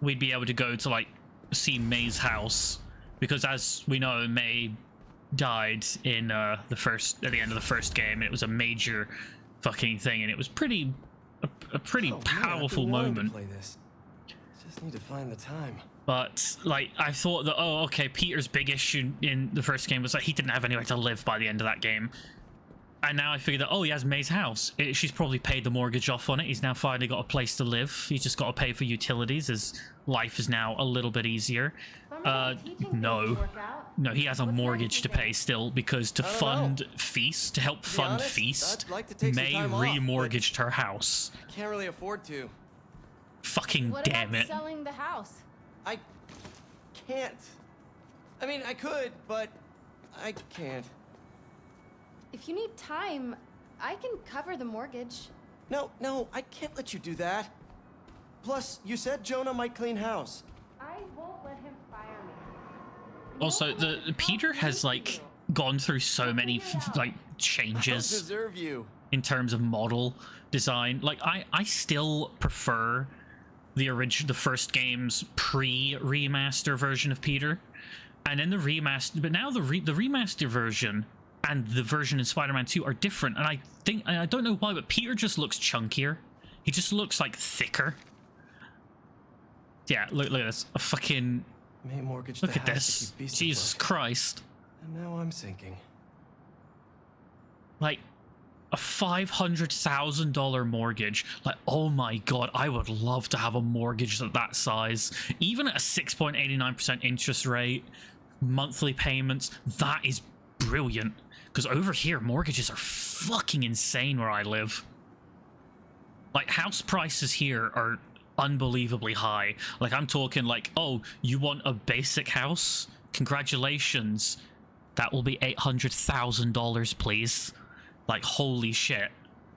we'd be able to go to like see May's house because, as we know, May died in at the end of the first game, and it was a major fucking thing, and it was a pretty Oh, man, I've powerful been wanting to moment. play this. Just need to find the time. But like I thought that, oh, okay, Peter's big issue in the first game was that he didn't have anywhere to live by the end of that game. And now I figured that, oh, he has May's house. She's probably paid the mortgage off on it. He's now finally got a place to live. He's just got to pay for utilities. His life is now a little bit easier. No, he has a mortgage to pay still, because to fund Feast, to help fund honest, Feast, I'd like to take some May time off, but- remortgaged her house. Can't really afford to. Fucking What damn about it. selling the house? I can't. I mean, I could, but I can't. If you need time, I can cover the mortgage. No, I can't let you do that. Plus, you said Jonah might clean house. I won't let him fire me. Also, the Peter has like gone through so many like I don't changes deserve you. in terms of model design. Like I still prefer the first game's pre-remaster version of Peter, and then the remaster. But now the remaster version and the version in Spider-Man 2 are different, and I don't know why, but Peter just looks chunkier. He just looks like thicker. Yeah, look at this. A fucking May mortgage look the at house this. to keep Beast Jesus afloat. Christ. And now I'm sinking. Like, a $500,000 mortgage. Like, oh my god, I would love to have a mortgage at that size. Even at a 6.89% interest rate, monthly payments, that is brilliant. Because over here, mortgages are fucking insane where I live. Like, house prices here are unbelievably high. Like, I'm talking like, oh, you want a basic house? Congratulations. That will be $800,000, please. Like, holy shit.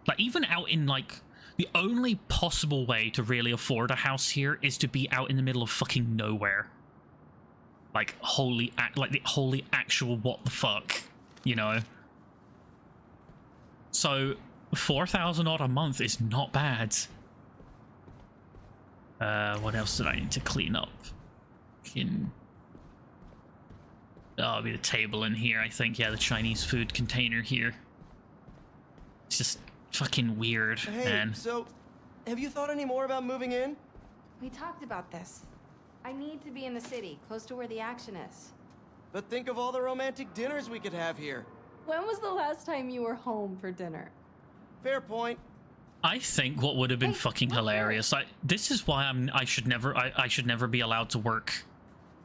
Like, even out in, like, the only possible way to really afford a house here is to be out in the middle of fucking nowhere. Like, the holy actual what the fuck, you know? So, 4,000 odd a month is not bad. What else did I need to clean up? It'll be the table in here, I think. Yeah, the Chinese food container here. It's just fucking weird, Hey, man. so, have you thought any more about moving in? We talked about this. I need to be in the city, close to where the action is. But think of all the romantic dinners we could have here. When was the last time you were home for dinner? Fair point. I think what would have been Hey, fucking look, hilarious. This is why I should never be allowed to work.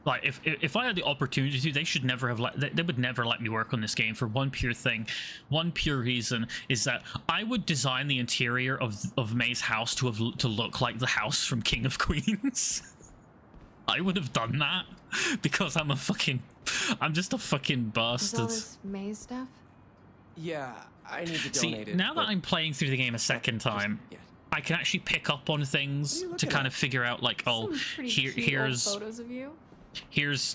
Like, if I had the opportunity to, they should never have they would never let me work on this game for one pure reason is that I would design the interior of May's house to look like the house from King of Queens. I would have done that because I'm just a fucking Is all bastard. this May stuff? Yeah, I need to See, donate it. now that but- I'm playing through the game a second time, yeah. I can actually pick up on things What are you to looking kind at? of figure out, like, oh, Some pretty cute old here's photos of you.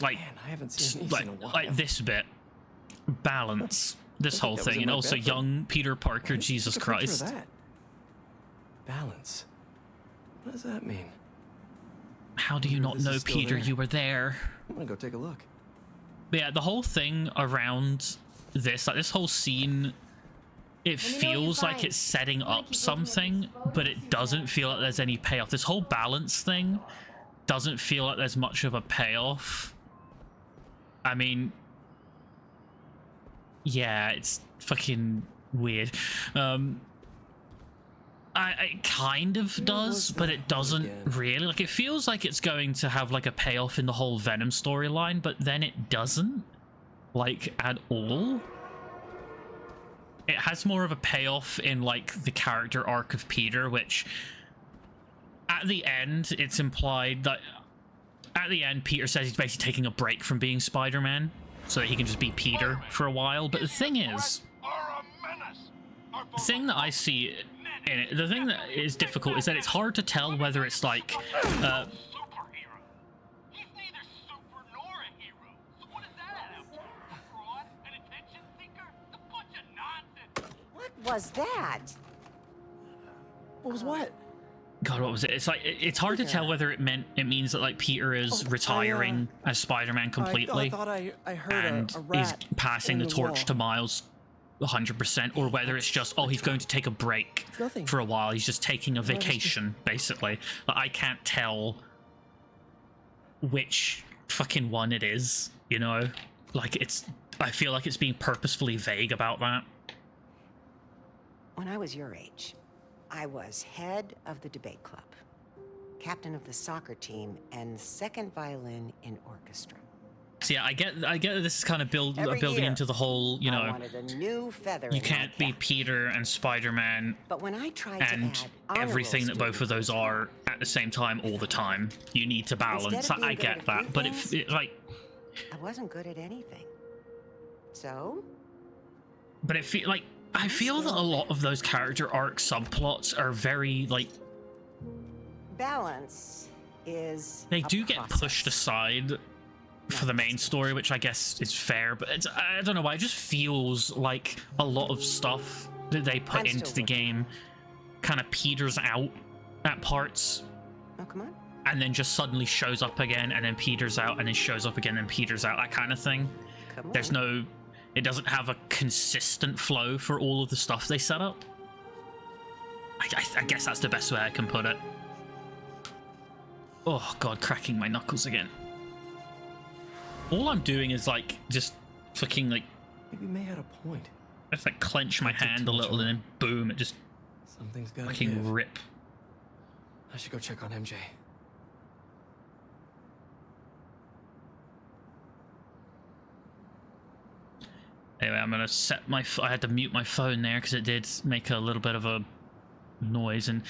like Man, I haven't seen these in a while. like this bit, balance, this I whole think that was thing, in and my also bedroom. young Peter Parker, Why did you Jesus take a picture of Christ. that? Balance. What does that mean? How do you wonder not if this know, is still Peter? there. You were there. I'm gonna go take a look. But yeah, the whole thing around this, like this whole scene, it me know what you feels like find. it's setting I'm gonna up keep looking at something, these photos, but see it what doesn't else feel like there there's any payoff. This whole balance thing doesn't feel like there's much of a payoff. I mean, yeah, it's fucking weird. It kind of does, but it doesn't again? really. Like, it feels like it's going to have like a payoff in the whole Venom storyline, but then it doesn't, like, at all. It has more of a payoff in like the character arc of Peter, which at the end it's implied that at the end Peter says he's basically taking a break from being Spider-Man so that he can just be Peter for a while. But the thing is, the thing that I see in it, the thing that is difficult is that it's hard to tell whether it's like Superhero. He's neither super nor a hero. So what does that add up to? A fraud? An attention seeker? It's a bunch of nonsense. What was that? What was what? God, what was it? It's like it's hard to tell whether it means that like Peter is retiring as Spider-Man completely I thought I heard and a rat is passing in the torch wall. to Miles 100%, or whether it's just, oh, he's going to take a break Nothing. for a while. He's just taking a was just- vacation, basically. But I can't tell which fucking one it is, you know? Like, I feel like it's being purposefully vague about that. When I was your age, I was head of the debate club, captain of the soccer team, and second violin in orchestra. So yeah, I get that this is kind of Every building year, into the whole, you I know, wanted a new feather you in my can't be cap. Peter and Spider-Man But when I tried and to add everything that honor roll both of those students, are at the same time all the time. You need to balance. Instead of I being good get at a that, few but things, it like, I wasn't good at anything. So, but it feel like I feel that a lot of those character arc subplots are very like balance is they a do get process. pushed aside for the main story, which I guess is fair, but I don't know why, it just feels like a lot of stuff that they put I'm still into the working. game kind of peters out at parts Oh, come on. and then just suddenly shows up again and then peters out and then shows up again and peters out, that kind of thing. Come There's on. it doesn't have a consistent flow for all of the stuff they set up. I guess that's the best way I can put it. Oh god, cracking my knuckles again. All I'm doing is like just fucking like Maybe May had a point. just like clench my hand a little, and then boom, it just Something's gotta fucking give. rip. I should go check on MJ. Anyway, I'm gonna set my. I had to mute my phone there because it did make a little bit of a noise, and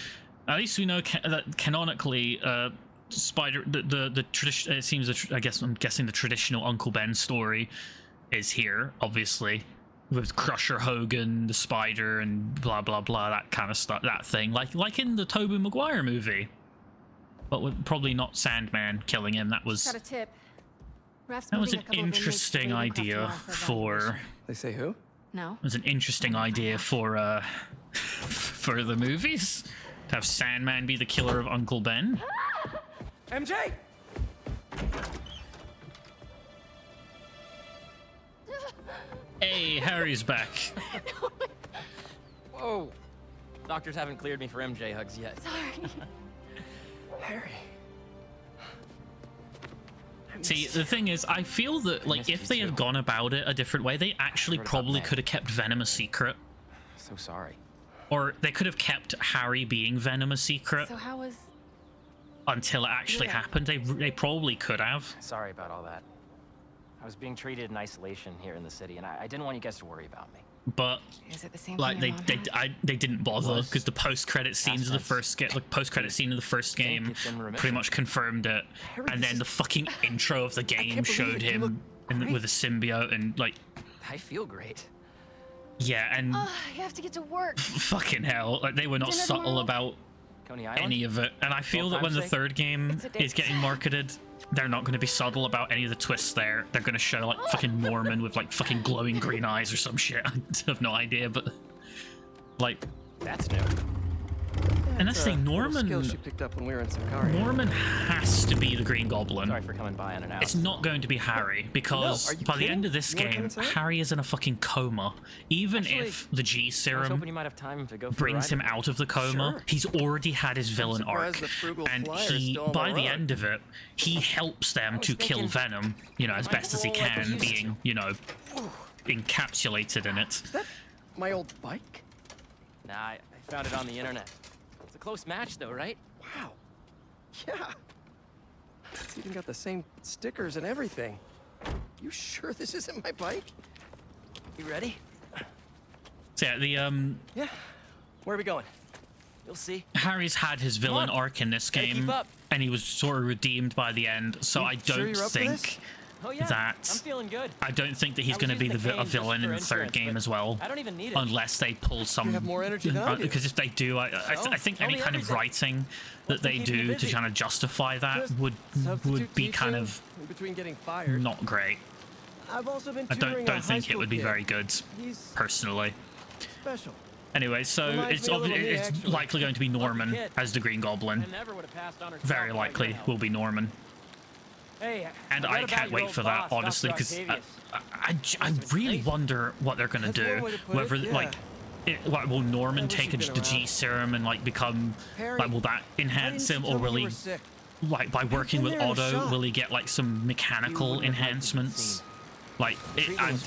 at least we know that canonically, Spider, the tradition. It seems I guess I'm guessing the traditional Uncle Ben story is here, obviously, with Crusher Hogan, the Spider, and blah blah blah, that kind of stuff, that thing, like in the Tobey Maguire movie, but with probably not Sandman killing him. That was Got a tip. Raph's that was moving an a couple of inmates to interesting Ravencroft idea tomorrow for evaluation. for. They say who? No. It was an interesting idea for for the movies, to have Sandman be the killer of Uncle Ben. MJ! Hey, Harry's back. Whoa. Doctors haven't cleared me for MJ hugs yet. Sorry. Harry. See, the thing is, I feel that like if they had gone about it a different way, they actually Heard about probably that. could have kept Venom a secret, So sorry. or they could have kept Harry being Venom a secret So how was... until it actually Yeah. happened. They probably could have. Sorry about all that. I was being treated in isolation here in the city, and I didn't want you guys to worry about me. But Is it the same like thing your mom had? they didn't bother because the post-credit scenes of the tense. first the post-credit scene of the first Think game it's in remission. pretty much confirmed it, Harry, and this then the is- fucking intro of the game can't believe showed it. You look him great. with a symbiote, and like I feel great. yeah, and Ugh, you have to get to work. fucking hell, like they were not Dinner subtle tomorrow? about Coney Island? any of it, and I feel that when the time's sake? third game It's a date. is getting marketed, they're not going to be subtle about any of the twists there. They're going to show like fucking Norman with like fucking glowing green eyes or some shit. I have no idea, but like, That's new. and that's the thing, Little Norman skills she picked up when we were in Sakaria. Norman has to be the Green Goblin. Sorry for coming by unannounced. It's not going to be Harry, because are you by the kidding? end of this You wanna come game, inside? Harry is in a fucking coma. Even Actually, if the G I was serum hoping you might have time to go for a brings ride him with me. out of the coma, Sure. he's already had his villain surprised arc, the frugal and flyer's he, still on by the the road. end of it, he helps them to kill thinking, Venom, you know, as might best as he roll like we can, used to. being, you know, encapsulated in it. Is that my old bike? Nah, I found it on the internet. It's a close match, though, right? Wow. Yeah. It's even got the same stickers and everything. You sure this isn't my bike? You ready? So yeah, the Yeah. Where are we going? You'll see. Harry's had his villain on. arc in this Gotta keep game, up. and he was sort of redeemed by the end. So I sure don't you're up for this? think Oh yeah. that I'm feeling good. I don't think that he's I was going to be using the the cane a just villain in for the third insurance, game but as well. I don't even need it. Unless they pull some. have more energy than I do. Because if they do, I think tell any me kind of everything. writing that What's been they keeping you do to busy? kind of justify that Just would substitute be kind teaching of in between getting fired. not great. I've also been I tutoring don't a high think it school would be kid. very good, He's personally. special. Anyway, so Reminds it's me a little of me, it's actually. likely going to be Norman kid. as the Green Goblin. I never would have passed on her. Very likely will be Norman. Hey, And I can't wait for that, honestly, because I really wonder what they're gonna That's one do. way to put Whether it, like, will Norman I wish take you'd been the G around. serum and like become Harry, like will that Why enhance didn't him, you or tell will me you he were sick? like by working been with there in a Otto shot. will he get like some mechanical wouldn't have liked enhancements? the Like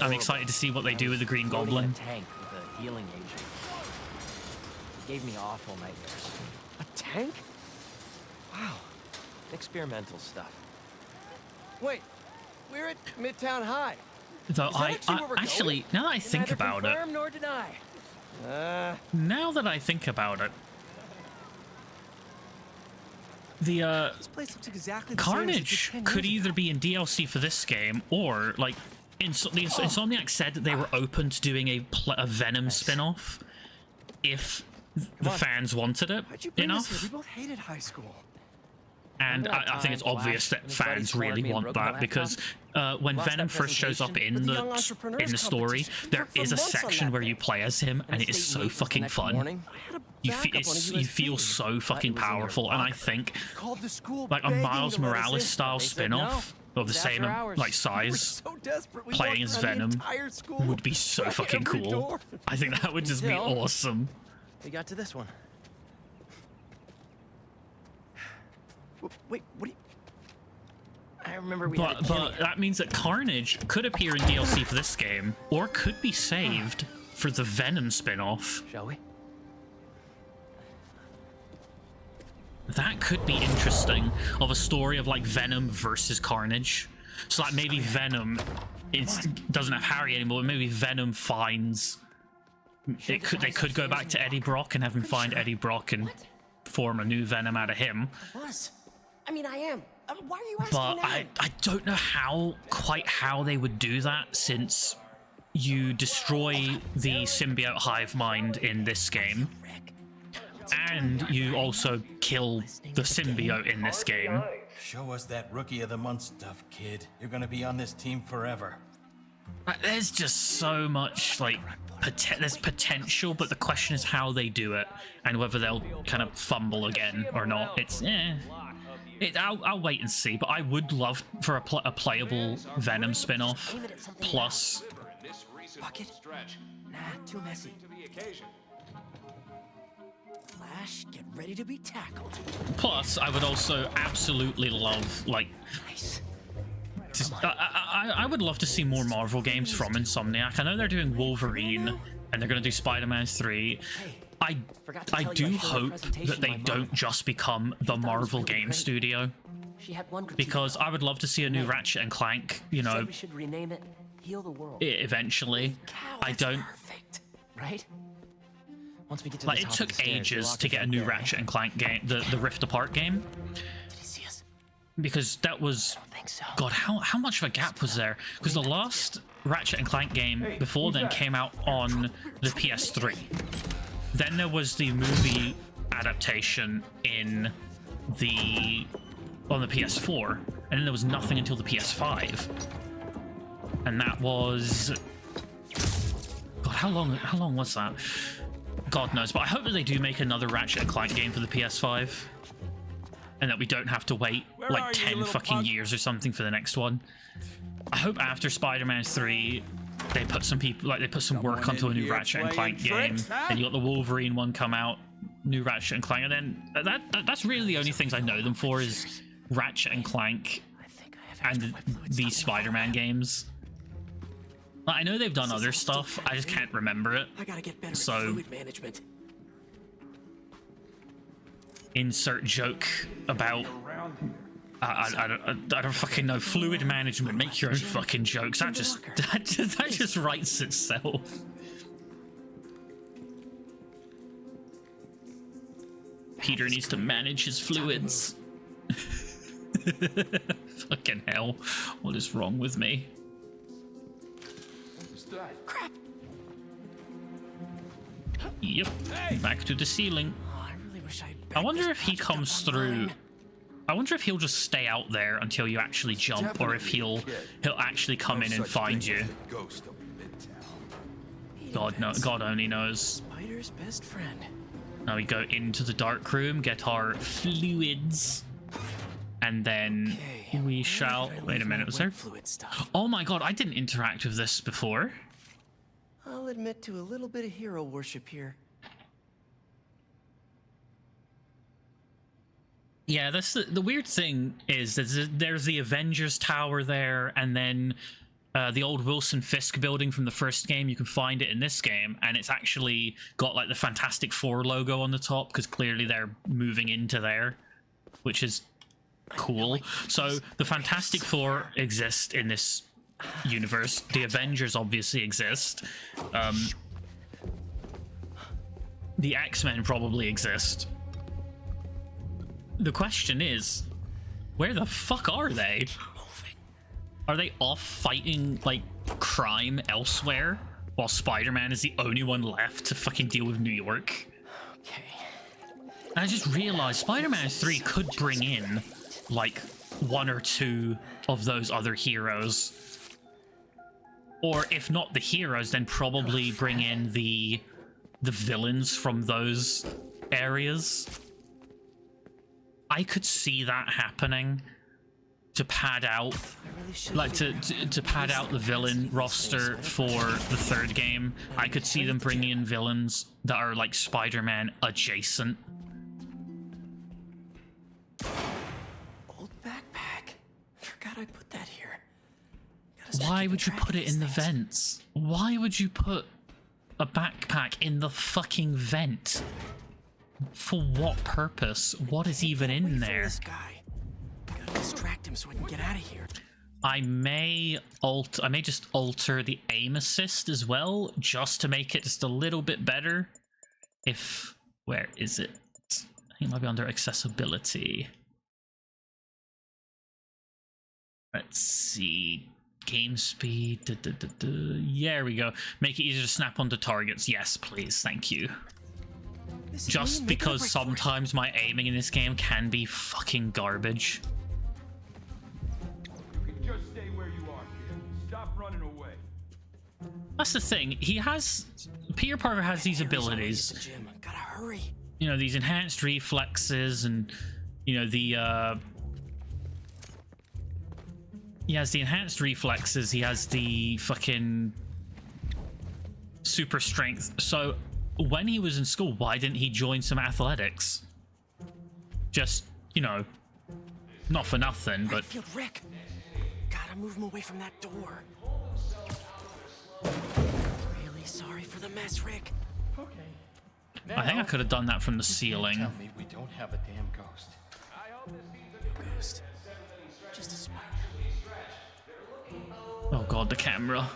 I'm excited to see what they do with the Green Goblin. A tank with a healing agent. It gave me awful nightmares. A tank? Wow. Experimental stuff. Wait, we're at Midtown High. Though Is that actually where we're going? actually, now that I think Neither about it, confirm nor deny. now that I think about it, the This place looks exactly the same as it Carnage did 10 could years either ago. be in DLC for this game, or like Insomniac said that they were open to doing a Venom spin-off if the fans wanted it Why'd you bring us here? enough. We both hated high school. And Remember that I think it's time obvious Flash that and his buddies fans cornered really me and want broke my that laptop? because when Lost Venom that first shows up presentation? in For the the Young Entrepreneurs story, competition. there For is a months on section that where thing. you play as him, and it the is state so meet was the fucking next fun. morning. I had a You backup on a you feel USB. so fucking was in your powerful, and I locker. think Called the school like a begging Miles to let us Morales in. style They said spin-off no. of the It's same after hours. like We were size so desperate. We playing walked as around the Venom entire school, would be so by fucking every cool. door. I think that would just be Until- awesome. We got to this one. Wait, what do you... I remember we had a But that means that Carnage could appear in DLC for this game, or could be saved for the Venom spin-off. Shall we? That could be interesting, of a story of like Venom versus Carnage. So like maybe Venom doesn't have Harry anymore, but maybe Venom finds they could go back to Eddie Brock and have him find Eddie Brock and form a new Venom out of him. Was. I mean, I am. Why are you asking But now? I don't know quite how they would do that, since you destroy the symbiote hive mind in this game, and you also kill the symbiote in this game. Show us that Rookie of the Month stuff, kid. You're gonna be on this team forever. There's just so much, like, there's potential, but the question is how they do it, and whether they'll kind of fumble again or not. It's, I'll wait and see, but I would love for a playable Venom spin-off, plus... Bucket? Nah, too messy. Flash, get ready to be tackled. Plus, I would also absolutely love, like... Nice. I would love to see more Marvel games from Insomniac. I know they're doing Wolverine, and they're going to do Spider-Man 3. I do hope that they don't just become the Marvel game studio, because I would love to see a new Ratchet and Clank, you know, We should rename it Heal the World. eventually. I don't... Perfect. Right? Once we get to Like, the it top of took the stairs, ages lock to get a yourself new there. Ratchet and Clank game, the Rift Apart game, Did he see us? because that was... I think so. God, how much of a gap was there? Because the last Ratchet and Clank game before then came out on the PS3. Then there was the movie adaptation on the PS4, and then there was nothing until the PS5. And that was... God, how long was that? God knows, but I hope that they do make another Ratchet and Clank game for the PS5. And that we don't have to wait like 10 fucking years or something for the next one. I hope after Spider-Man 3 they put some work onto a new Ratchet and Clank game. And you got the Wolverine one come out, new Ratchet and Clank, and then that's really the only things I know them for is Ratchet and Clank and these Spider-Man games. I know they've done other stuff, I just can't remember it. I gotta get better So- at fluid management. Insert joke about I don't fucking know. Fluid management. Make your own fucking jokes. That just writes itself. Peter needs to manage his fluids. Fucking hell. What is wrong with me? Crap. Yep. Back to the ceiling. Oh, I really wish I wonder if he comes through. I wonder if he'll just stay out there until you actually jump, or if he'll actually come in and find you. God only knows. Spider's best friend. Now we go into the dark room, get our fluids, and then we shall... Wait a minute, was there... Fluid stuff. Oh my god, I didn't interact with this before. I'll admit to a little bit of hero worship here. Yeah, that's the weird thing is there's the Avengers Tower there, and then the old Wilson Fisk building from the first game. You can find it in this game, and it's actually got like the Fantastic Four logo on the top, because clearly they're moving into there, which is cool. So the Fantastic Four exist in this universe. The Avengers obviously exist. The X-Men probably exist. The question is, where the fuck are they? Are they off fighting, like, crime elsewhere? While Spider-Man is the only one left to fucking deal with New York? Okay. And I just realized Spider-Man 3 could bring in, like, one or two of those other heroes. Or if not the heroes, then probably bring in the villains from those areas. I could see that happening to pad out, like to pad out the villain roster for the third game. I could see them bringing in villains that are like Spider-Man adjacent. Old backpack. Forgot I put that here. Why would you put it in the vents? Why would you put a backpack in the fucking vent? For what purpose? What is even in there? This guy. Gotta distract him so I can get out of here. I may just alter the aim assist as well, just to make it just a little bit better. Where is it? I think it might be under accessibility. Let's see. Game speed. There we go. Make it easier to snap onto targets. Yes, please. Thank you. Just because sometimes my aiming in this game can be fucking garbage. You can just stay where you are, kid. Stop running away. That's the thing. Peter Parker has these abilities. Gotta hurry. You know, these enhanced reflexes and, you know, he has the enhanced reflexes, he has the fucking super strength. So when he was in school, why didn't he join some athletics? Just, you know, not for nothing, but... Rick. Gotta move him away from that door. Really sorry for the mess, Rick. Okay. I think I could have done that from the ceiling. Tell me we don't have a damn ghost. Ghost. Just a spider. Oh god, the camera.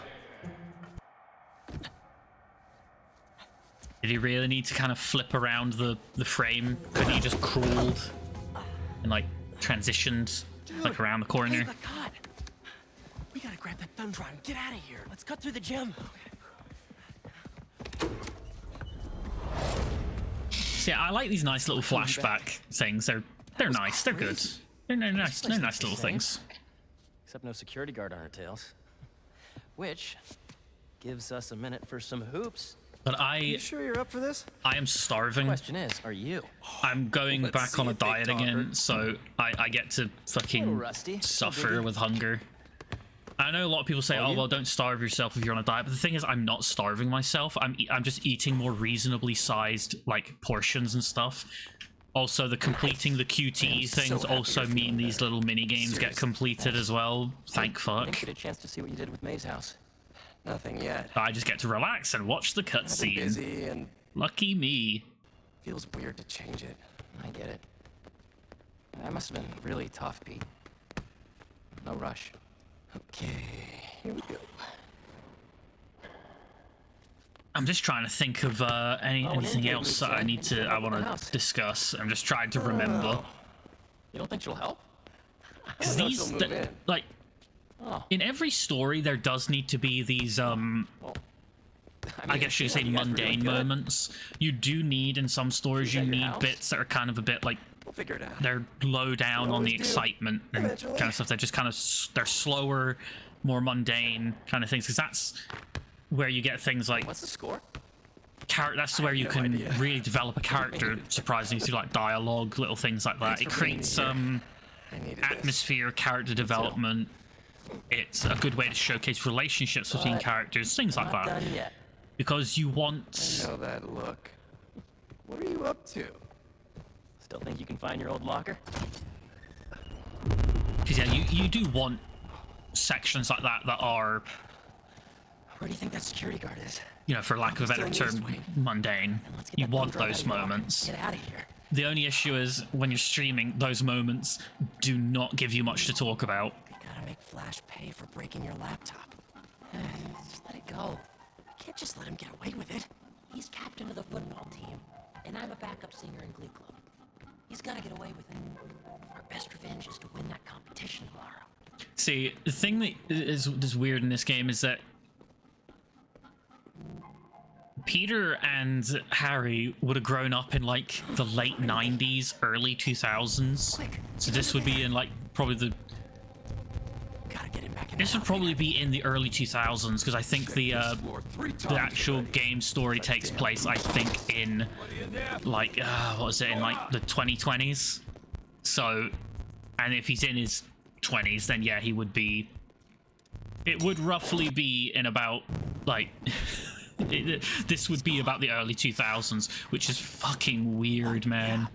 Did he really need to kind of flip around the frame? Couldn't he just crawled and like transitioned like around the corner? Hey, God. We gotta grab that thumb drive and get out of here. Let's cut through the gym. See, I like these nice little flashback things. They're nice. They're good. They're nice. They're nice little things. Except no security guard on our tails. Which gives us a minute for some hoops. But You sure you're up for this? I am starving. Question is, are you? I'm going Let's back see on a if they diet talk again, her. so I get to fucking Rusty. suffer with hunger. I know a lot of people say, oh, well, don't starve yourself if you're on a diet, but the thing is, I'm not starving myself. I'm just eating more reasonably sized, like, portions and stuff. Also, the completing the QTE things also mean these little mini games get completed as well. Thank fuck. Didn't get a chance to see what you did with May's house. Nothing yet. I just get to relax and watch the I've been cutscene. busy and Lucky me. feels weird to change it. I get it. That must have been really tough, Pete. No rush. Okay, here we go. I'm just trying to think of anything else that I want to discuss. I'm just trying to remember. You don't think she'll help? Because know these, she'll move in. like, in every story, there does need to be these, I guess you could say mundane moments. You do need, in some stories, you need bits that are kind of a bit like, We'll figure it out. they're low down on the always do. excitement and Eventually. kind of stuff. They're just kind of, they're slower, more mundane kind of things. Because that's where you get things like, What's the score? that's where you no can idea. really develop a character, surprisingly, through like dialogue, little things like that. Thanks It for bringing creates me here. I needed this. atmosphere, character development. It's a good way to showcase relationships between characters, things like Not that. done yet. Because you want... I know that look. What are you up to? Still think you can find your old locker? Because yeah, you do want sections like that that are, Where do you think that security guard is? you know, for lack of a better Still in term, this wing. mundane. Let's get You that want thumb drive those out of your locker. moments. Get out of here. The only issue is when you're streaming, those moments do not give you much to talk about. Gotta make Flash pay for breaking your laptop. Just let it go. You can't just let him get away with it. He's captain of the football team, and I'm a backup singer in Glee Club. He's gotta get away with it. Our best revenge is to win that competition tomorrow. See, the thing that is weird in this game is that Peter and Harry would have grown up in like the late 90s, early 2000s. So this would be in like probably the... Gotta get him back in This the would probably be in the early 2000s because I think the actual game story takes place, I think, in like, what was it, in like the 2020s? So, and if he's in his 20s, then yeah, he would be... It would roughly be in about, like... this would be about the early 2000s, which is fucking weird, man.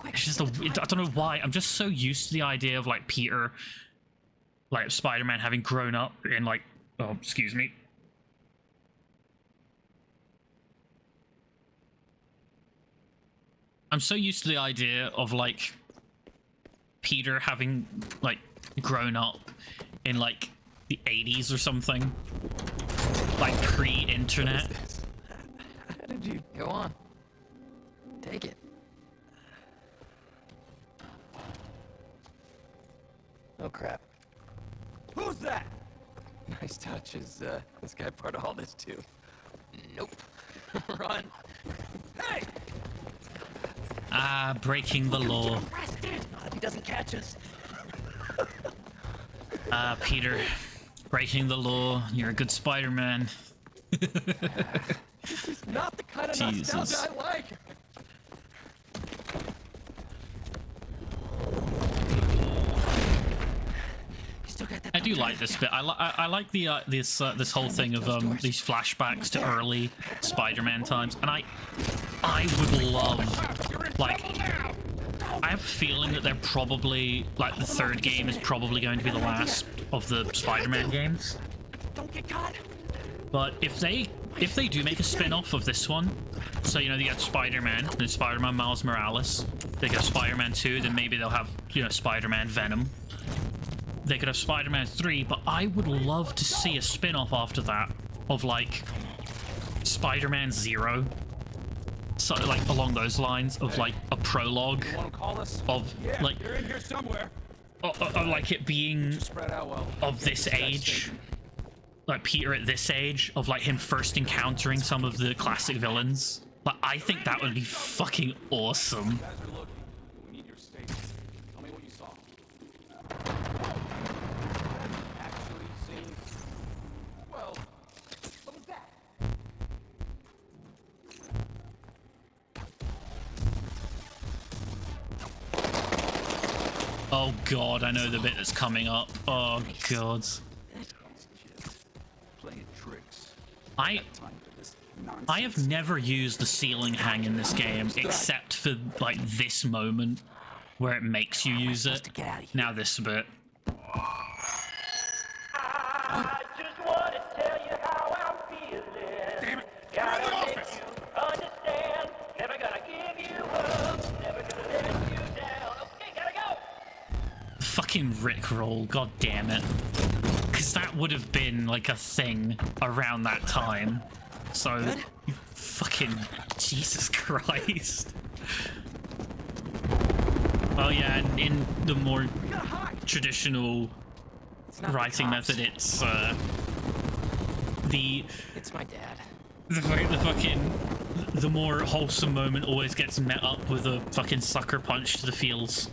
It's just I don't know why. I'm just so used to the idea of like Peter, like Spider-Man, having grown up in like, oh, excuse me, I'm so used to the idea of like Peter having like grown up in like the 80s or something, like pre-internet. How did you go on? Take it. Oh crap. Who's that? Nice touch. Is this guy part of all this too? Nope. Run. Hey! Ah, breaking the law. Not if he doesn't catch us. Ah, Peter, breaking the law. You're a good Spider-Man. This is not the kind of Jesus. nostalgia I like. I do like this bit. I like the this whole thing of these flashbacks to early Spider-Man times, and I would love, like, I have a feeling that they're probably, like, the third game is probably going to be the last of the Spider-Man games. Don't get caught. But if they do make a spin-off of this one, so you know they got Spider-Man, then Spider-Man Miles Morales, they got Spider-Man 2, then maybe they'll have, you know, Spider-Man Venom. They could have Spider-Man 3, but I would love to see a spin-off after that of like Spider-Man 0. So like along those lines of like a prologue of like of like it being of this age, like Peter at this age, of like him first encountering some of the classic villains. Like I think that would be fucking awesome. Oh god, I know the bit that's coming up. Oh god. I have never used the ceiling hang in this game except for like this moment where it makes you use it. Now this bit. I just want to tell you how I'm feeling. Damn it! Gotta You're in the make office! you understand. Never gonna give you up. Never gonna let you down. Okay, gotta go. Fucking Rickroll, god damn it. Because that would have been like a thing around that time. So, you fucking Jesus Christ. Oh yeah, and in the more traditional writing method, it's my dad. The more wholesome moment always gets met up with a fucking sucker punch to the feels.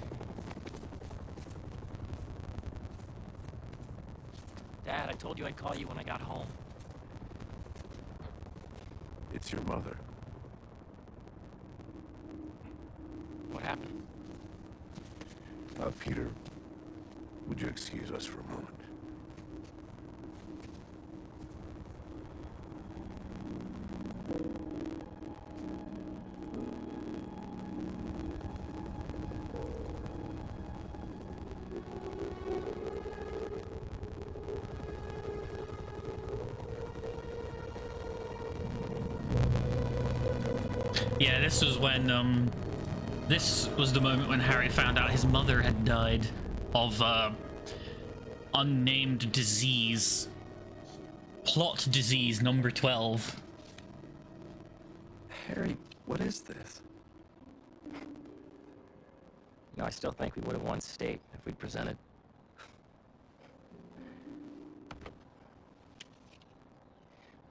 Dad, I told you I'd call you when I got home. It's your mother. What happened? Peter, would you excuse us for a moment? Yeah, this was when, this was the moment when Harry found out his mother had died of, unnamed disease. Plot disease number 12. Harry, what is this? You know, I still think we would have won state if we'd presented.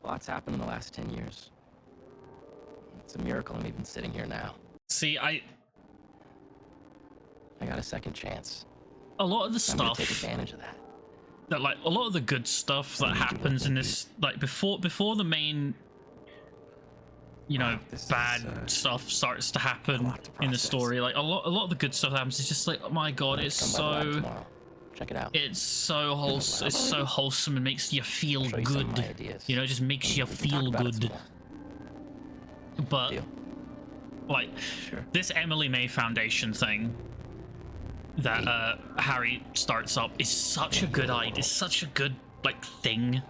Lots happened in the last 10 years. It's a miracle I'm even sitting here now. See, I got a second chance. A lot of the I'm gonna stuff take advantage of that. like a lot of the good stuff that happens in this, like before the main, you know, bad stuff starts to happen in the story. Like a lot of the good stuff happens. It's just like, oh my god, it's so. Check it out. It's so wholesome. It's so wholesome and makes you feel good. You know, it just makes you feel good. But like this Emily May Foundation thing that Harry starts up is such a good idea. It's such a good like thing.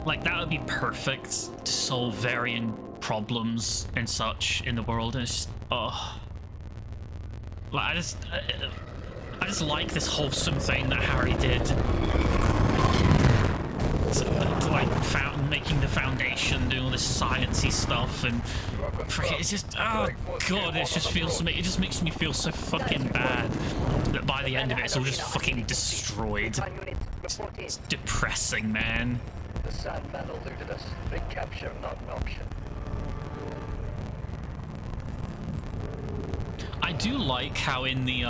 Like, that would be perfect to solve varying problems and such in the world, and it's just, oh. Like, I just like this wholesome thing that Harry did. To like, making the Foundation, doing all this sciencey stuff, and it's just, oh god, it just makes me feel so fucking bad that by the end of it, it's all just fucking destroyed. It's depressing, man. The Sand Man eluded us. They capture, not an option. I do like how in the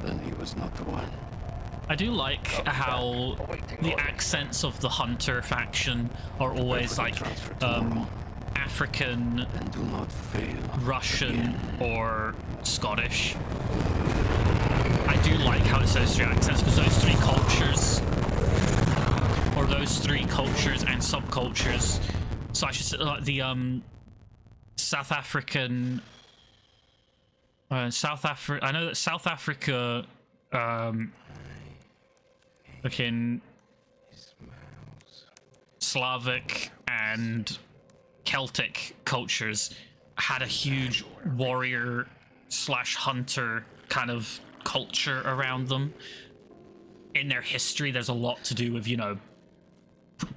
Then he was not the one. I do like how the accents of the Hunter faction are always like African, Russian, or Scottish. I do like how it's those three accents, because those three cultures, or those three cultures and subcultures, so I should say like the South African, I know that South Africa, fucking Slavic and Celtic cultures had a huge warrior / hunter kind of culture around them. In their history, there's a lot to do with, you know,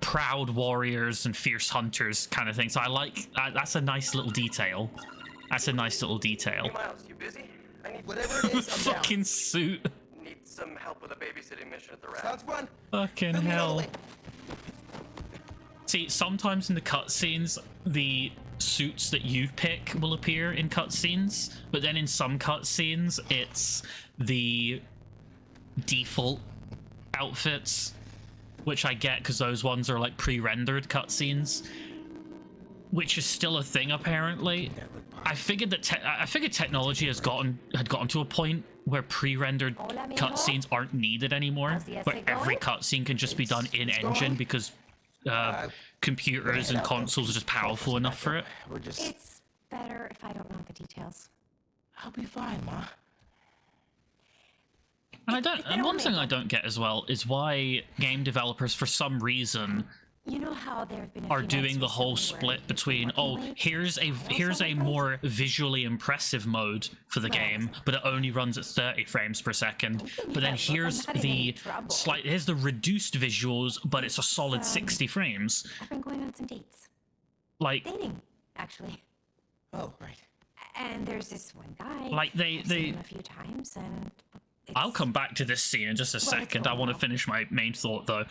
proud warriors and fierce hunters kind of thing. So I like that's a nice little detail. That's a nice little detail. Hey, Miles, you busy? I need whatever it is. I'm fucking down. suit. Need some help with a babysitting mission at the Rat. Sounds fun. Fucking hell. See, sometimes in the cutscenes, the suits that you pick will appear in cutscenes, but then in some cutscenes, it's the default outfits, which I get because those ones are like pre-rendered cutscenes, which is still a thing apparently. I figured that technology had gotten to a point where pre-rendered cutscenes aren't needed anymore, but every cutscene can just be done in engine because computers and consoles are just powerful enough for it. It's better if I don't know the details. I'll be fine, Ma. And one thing I don't get as well is why game developers, for some reason, You know how there have been are doing the whole split between, oh, here's a more visually impressive mode for the game, but it only runs at 30 frames per second. But then here's the reduced visuals, but it's a solid 60 frames. I've been going on some dates. Like Dating, actually. Oh, right. And there's this one guy. Like I've seen him a few times, and I'll come back to this scene in just a second. I want to finish my main thought though.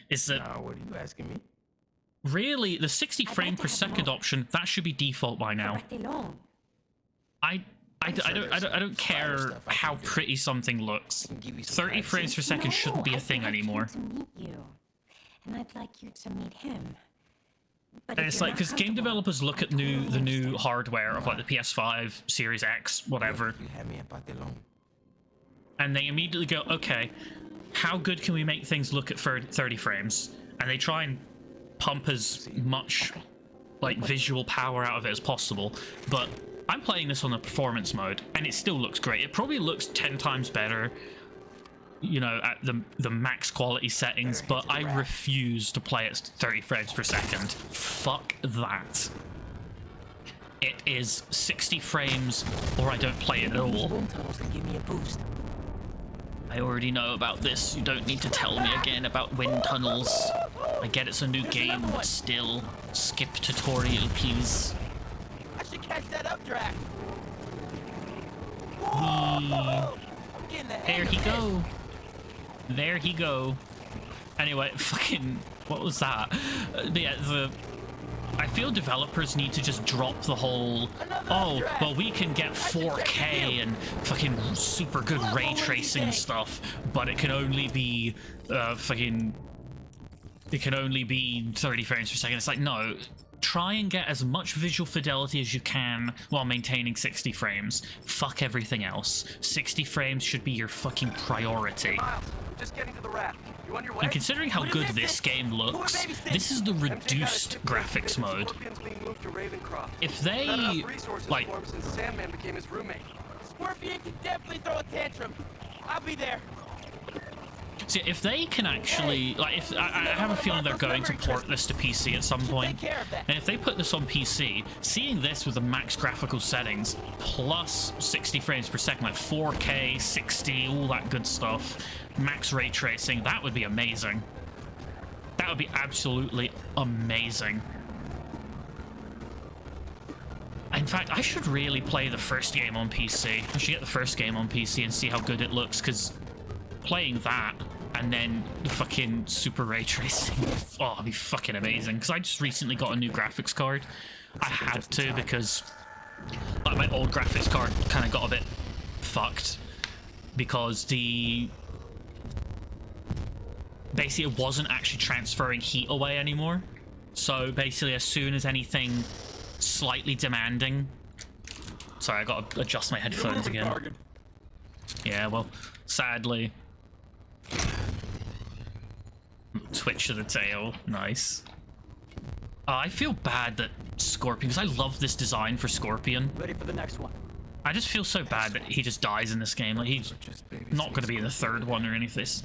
Is that what are you asking me? Really, the 60 frame per second option, that should be default by now. I don't care how pretty something looks. 30 frames per second shouldn't be a thing anymore. And I'd like you to meet him. And it's like, because game developers look at the new hardware of like the PS5, Series X, whatever, and they immediately go, okay, how good can we make things look at 30 frames? And they try and pump as much like visual power out of it as possible. But I'm playing this on the performance mode, and it still looks great. It probably looks 10 times better, you know, at the max quality settings, but I refuse to play at 30 frames per second. Fuck that. It is 60 frames, or I don't play it at all. I already know about this. You don't need to tell me again about wind tunnels. I get it's a new game, but still. Skip tutorial, please. I should catch that updraft. There he go. There he go. Anyway, fucking, what was that? Yeah, I feel developers need to just drop the whole, oh, well, we can get 4K and fucking super good ray tracing and stuff, but it can only be it can only be 30 frames per second. It's like, no, try and get as much visual fidelity as you can while maintaining 60 frames. Fuck everything else. 60 frames should be your fucking priority. Just getting to the Rat. You on your way? And considering how good this game looks, this is the reduced graphics mode. If they, like, since Sandman became his roommate. Scorpion can definitely throw a tantrum. I'll be there. See, if they can actually, like, if I have a feeling they're going to port this to PC at some point, and if they put this on PC, seeing this with the max graphical settings plus 60 frames per second, like 4K, 60, all that good stuff, max ray tracing, that would be amazing. That would be absolutely amazing. In fact, I should really play the first game on PC. I should get the first game on PC and see how good it looks, because playing that and then the fucking super ray tracing, oh, it'd be fucking amazing. Because I just recently got a new graphics card. I had to, because like my old graphics card kind of got a bit fucked because basically it wasn't actually transferring heat away anymore. So basically, as soon as anything slightly demanding, sorry, I gotta adjust my headphones again. Yeah, well, sadly. Twitch of the tail, nice. I feel bad that Scorpion, because I love this design for Scorpion. Ready for the next one. I just feel so bad that he just dies in this game. Like, he's not going to be in the third one or any of this.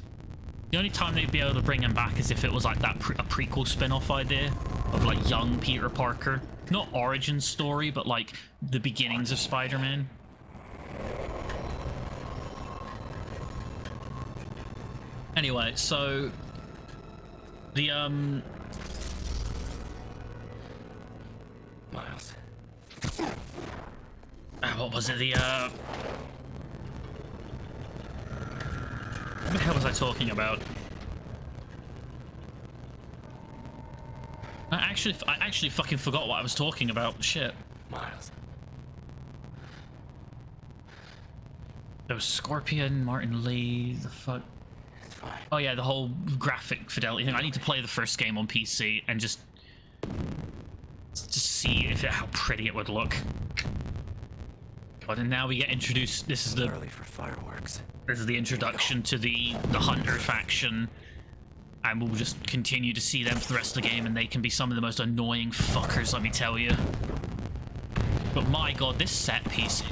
The only time they'd be able to bring him back is if it was like that a prequel spin-off idea of like young Peter Parker. Not origin story, but like the beginnings of Spider-Man. Anyway, so the Miles. What was it? What the hell was I talking about? I actually fucking forgot what I was talking about. Shit. Miles. There was Scorpion, Martin Lee, the fuck. Oh yeah, the whole graphic fidelity thing. I need to play the first game on PC and just see how pretty it would look. God, and now we get introduced. This is the early for fireworks. This is the introduction to the Hunter faction, and we'll just continue to see them for the rest of the game, and they can be some of the most annoying fuckers, let me tell you. But my god, this set piece,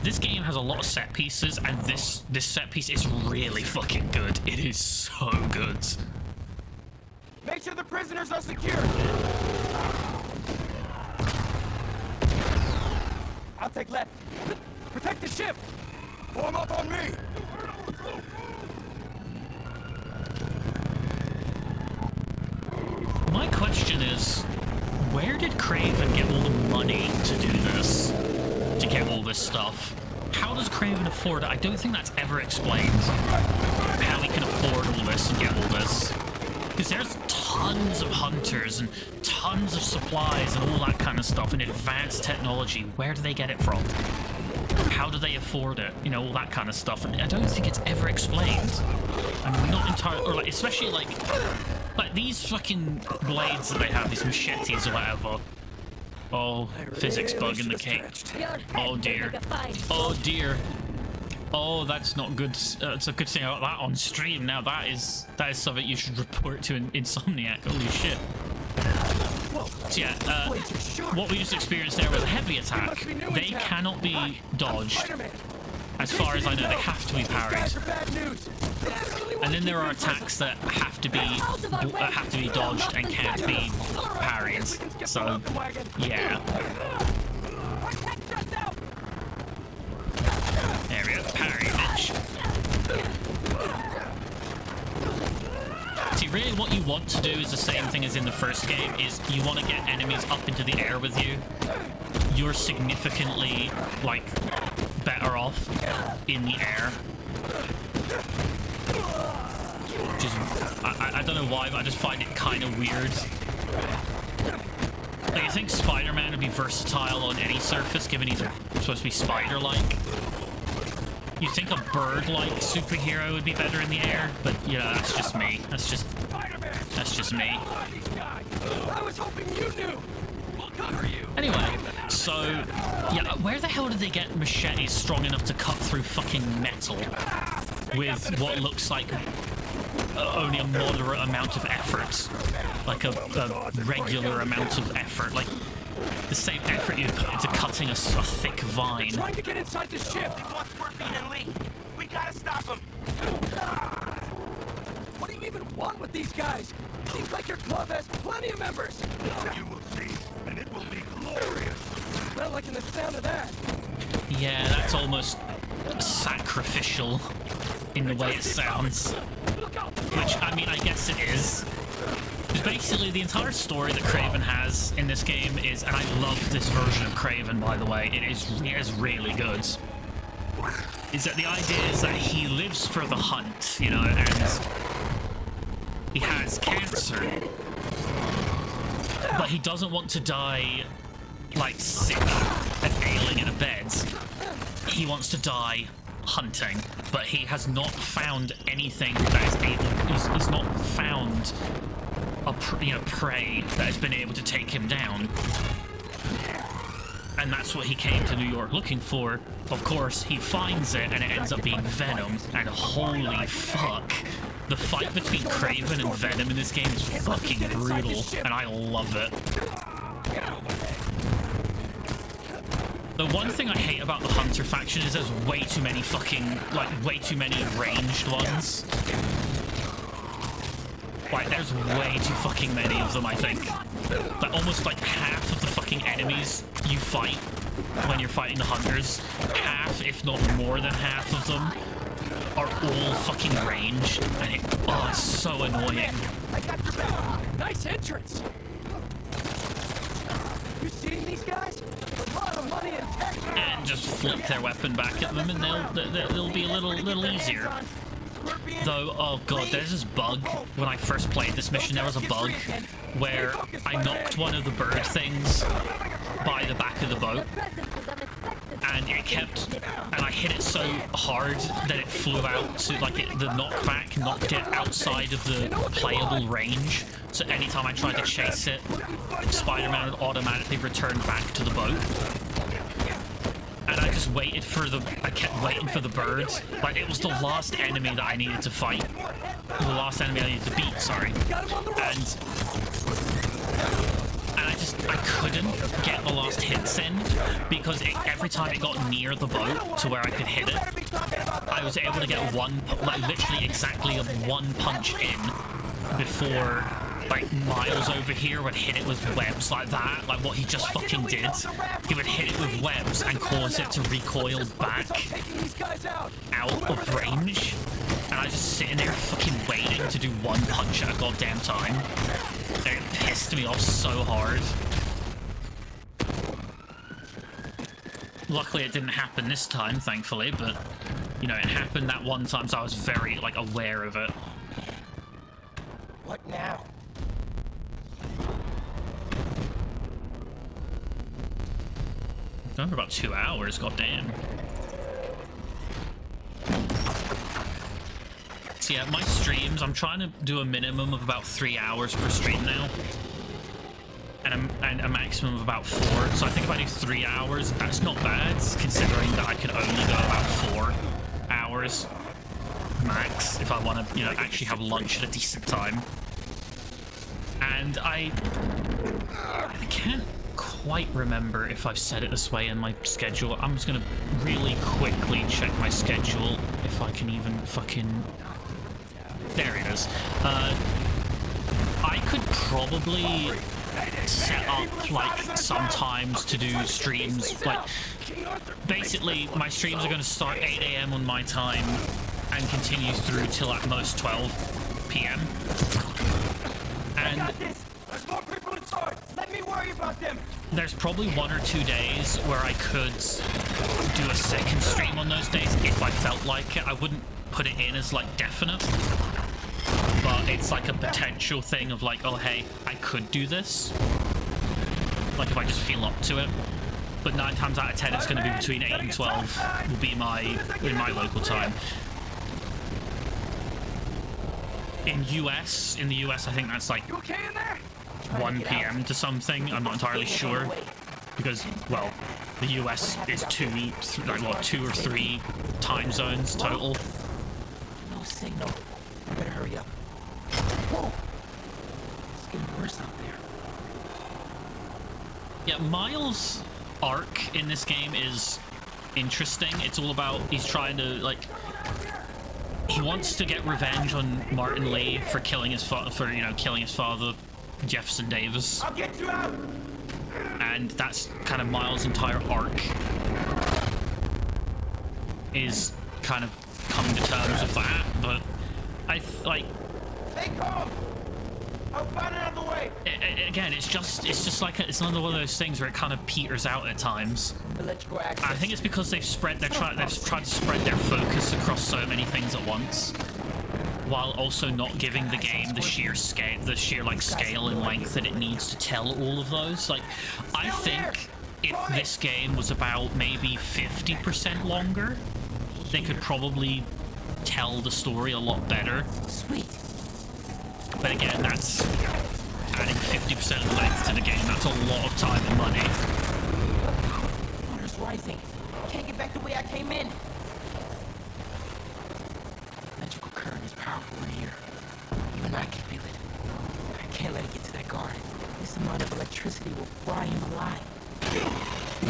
this game has a lot of set pieces, and this set piece is really fucking good. It is so good. Make sure the prisoners are secure. I'll take left. Protect the ship. Form up on me. My question is, where did Kraven get all the money to do this? To get all this stuff? How does Kraven afford it? I don't think that's ever explained. How he can afford all this and get all this. Because there's tons of hunters and tons of supplies and all that kind of stuff and advanced technology. Where do they get it from? How do they afford it? You know, all that kind of stuff. And I don't think it's ever explained. I'm not entirely... Or like, especially like these fucking blades that they have, these machetes or whatever. Oh, physics bug in the cake. Oh dear. Oh dear. Oh, that's not good. It's a good thing about that on stream. Now that is something you should report to Insomniac. Holy shit. So yeah, what we just experienced there was a heavy attack. They cannot be dodged. As far as I know, they have to be parried. And then there are attacks that have to be dodged and can't be parried. So, yeah. There we go, parry, bitch. See, really what you want to do is the same thing as in the first game, is you want to get enemies up into the air with you. You're significantly, like, better off in the air. Which is, I don't know why, but I just find it kind of weird. Like, I think Spider-Man would be versatile on any surface, given he's supposed to be spider-like. You'd think a bird-like superhero would be better in the air, but, you know, that's just me. That's just me. I was hoping you knew. We'll cover you. Anyway, so, yeah, where the hell did they get machetes strong enough to cut through fucking metal with what looks like only a moderate amount of effort? Like a regular amount of effort. Like, the same effort you put into cutting a thick vine. Trying to get inside the ship. He wants Scorpion and Lee. We gotta stop him. even want with these guys? Seems like your club has plenty of members. You will see, and it will be glorious. Not liking the sound of that. Yeah, that's almost sacrificial in the way it sounds. Which, I mean, I guess it is. Because basically, the entire story that Kraven has in this game is, and I love this version of Kraven, by the way, it is really good. Is that the idea is that he lives for the hunt, you know, and he has cancer. But he doesn't want to die, like, sick and ailing in a bed. He wants to die hunting, but he has not found anything that is able. He's not found a prey that has been able to take him down, and that's what he came to New York looking for. Of course, he finds it, and it ends up being Venom. And holy fuck, the fight between Kraven and Venom in this game is fucking brutal, and I love it. The one thing I hate about the Hunter faction is there's way too many fucking, like, way too many ranged ones. Like, there's way too fucking many of them, I think. Like, almost like half of the fucking enemies you fight when you're fighting the Hunters, half, if not more than half of them, are all fucking ranged, and it's so annoying. I got your back. Nice entrance. You seeing these guys? A lot of money and tech. And just flip their weapon back at them, and they'll be a little easier. Though, oh god, there's this bug. When I first played this mission, there was a bug where I knocked one of the bird things by the back of the boat, and it kept, and I hit it so hard that it flew out to, like, the knockback knocked it outside of the playable range. So anytime I tried to chase it, Spider-Man would automatically return back to the boat. And I just waited for I kept waiting for the bird. Like, it was the last enemy that I needed to fight. The last enemy I needed to beat, sorry. And I couldn't get the last hits in, because every time it got near the boat to where I could hit it, I was able to get literally exactly one punch in before, like, Miles over here would hit it with webs like that, like what he just fucking did. He would hit it with webs and cause it to recoil back out of range. And I was just sitting there fucking waiting to do one punch at a goddamn time. And it pissed me off so hard. Luckily it didn't happen this time, thankfully, but, you know, it happened that one time, so I was very, like, aware of it. What now? Done for about 2 hours, goddamn. So yeah, my streams, I'm trying to do a minimum of about 3 hours per stream now. And a maximum of about 4. So I think if I do 3 hours, that's not bad, considering that I can only go about 4 hours max if I want to, you know, actually have lunch at a decent time. And I can't quite remember if I've said it this way in my schedule. I'm just gonna really quickly check my schedule if I can even fucking... There it is. I could probably set up, like, sometimes to do streams, like, basically my streams are going to start 8 AM on my time and continue through till at most 12 PM. And there's probably 1 or 2 days where I could do a second stream on those days if I felt like it. I wouldn't put it in as, like, definite, but it's like a potential thing of, like, oh hey, I could do this, like, if I just feel up to it. But 9 times out of 10 it's going to be between 8 and 12 will be in my local time. In the US I think that's like 1 PM to something. I'm not entirely sure, because, well, the US is 2 or 3 time zones total. No signal. I better hurry up. Whoa! It's getting worse out there. Yeah, Miles' arc in this game is interesting. It's all about, he's trying to, like, he wants to get revenge on Martin Lee for killing his killing his father, Jefferson Davis. I'll get you out. And that's kind of Miles' entire arc, is kind of coming to terms with that. But Stay calm. I'll find another way. Again, it's just like it's another one of those things where it kind of peters out at times. Electrical access. I think it's because they've tried to spread their focus across so many things at once, while also not giving the game the sheer scale and length that it needs to tell all of those. Like, I think if this game was about maybe 50% longer, they could probably tell the story a lot better. Sweet. But again, that's adding 50% of length to the game. That's a lot of time and money. Water's rising. Can't get back the way I came in. Electrical current is powerful in here. Even I can feel it. I can't let it get to that guard. This amount of electricity will fry him alive.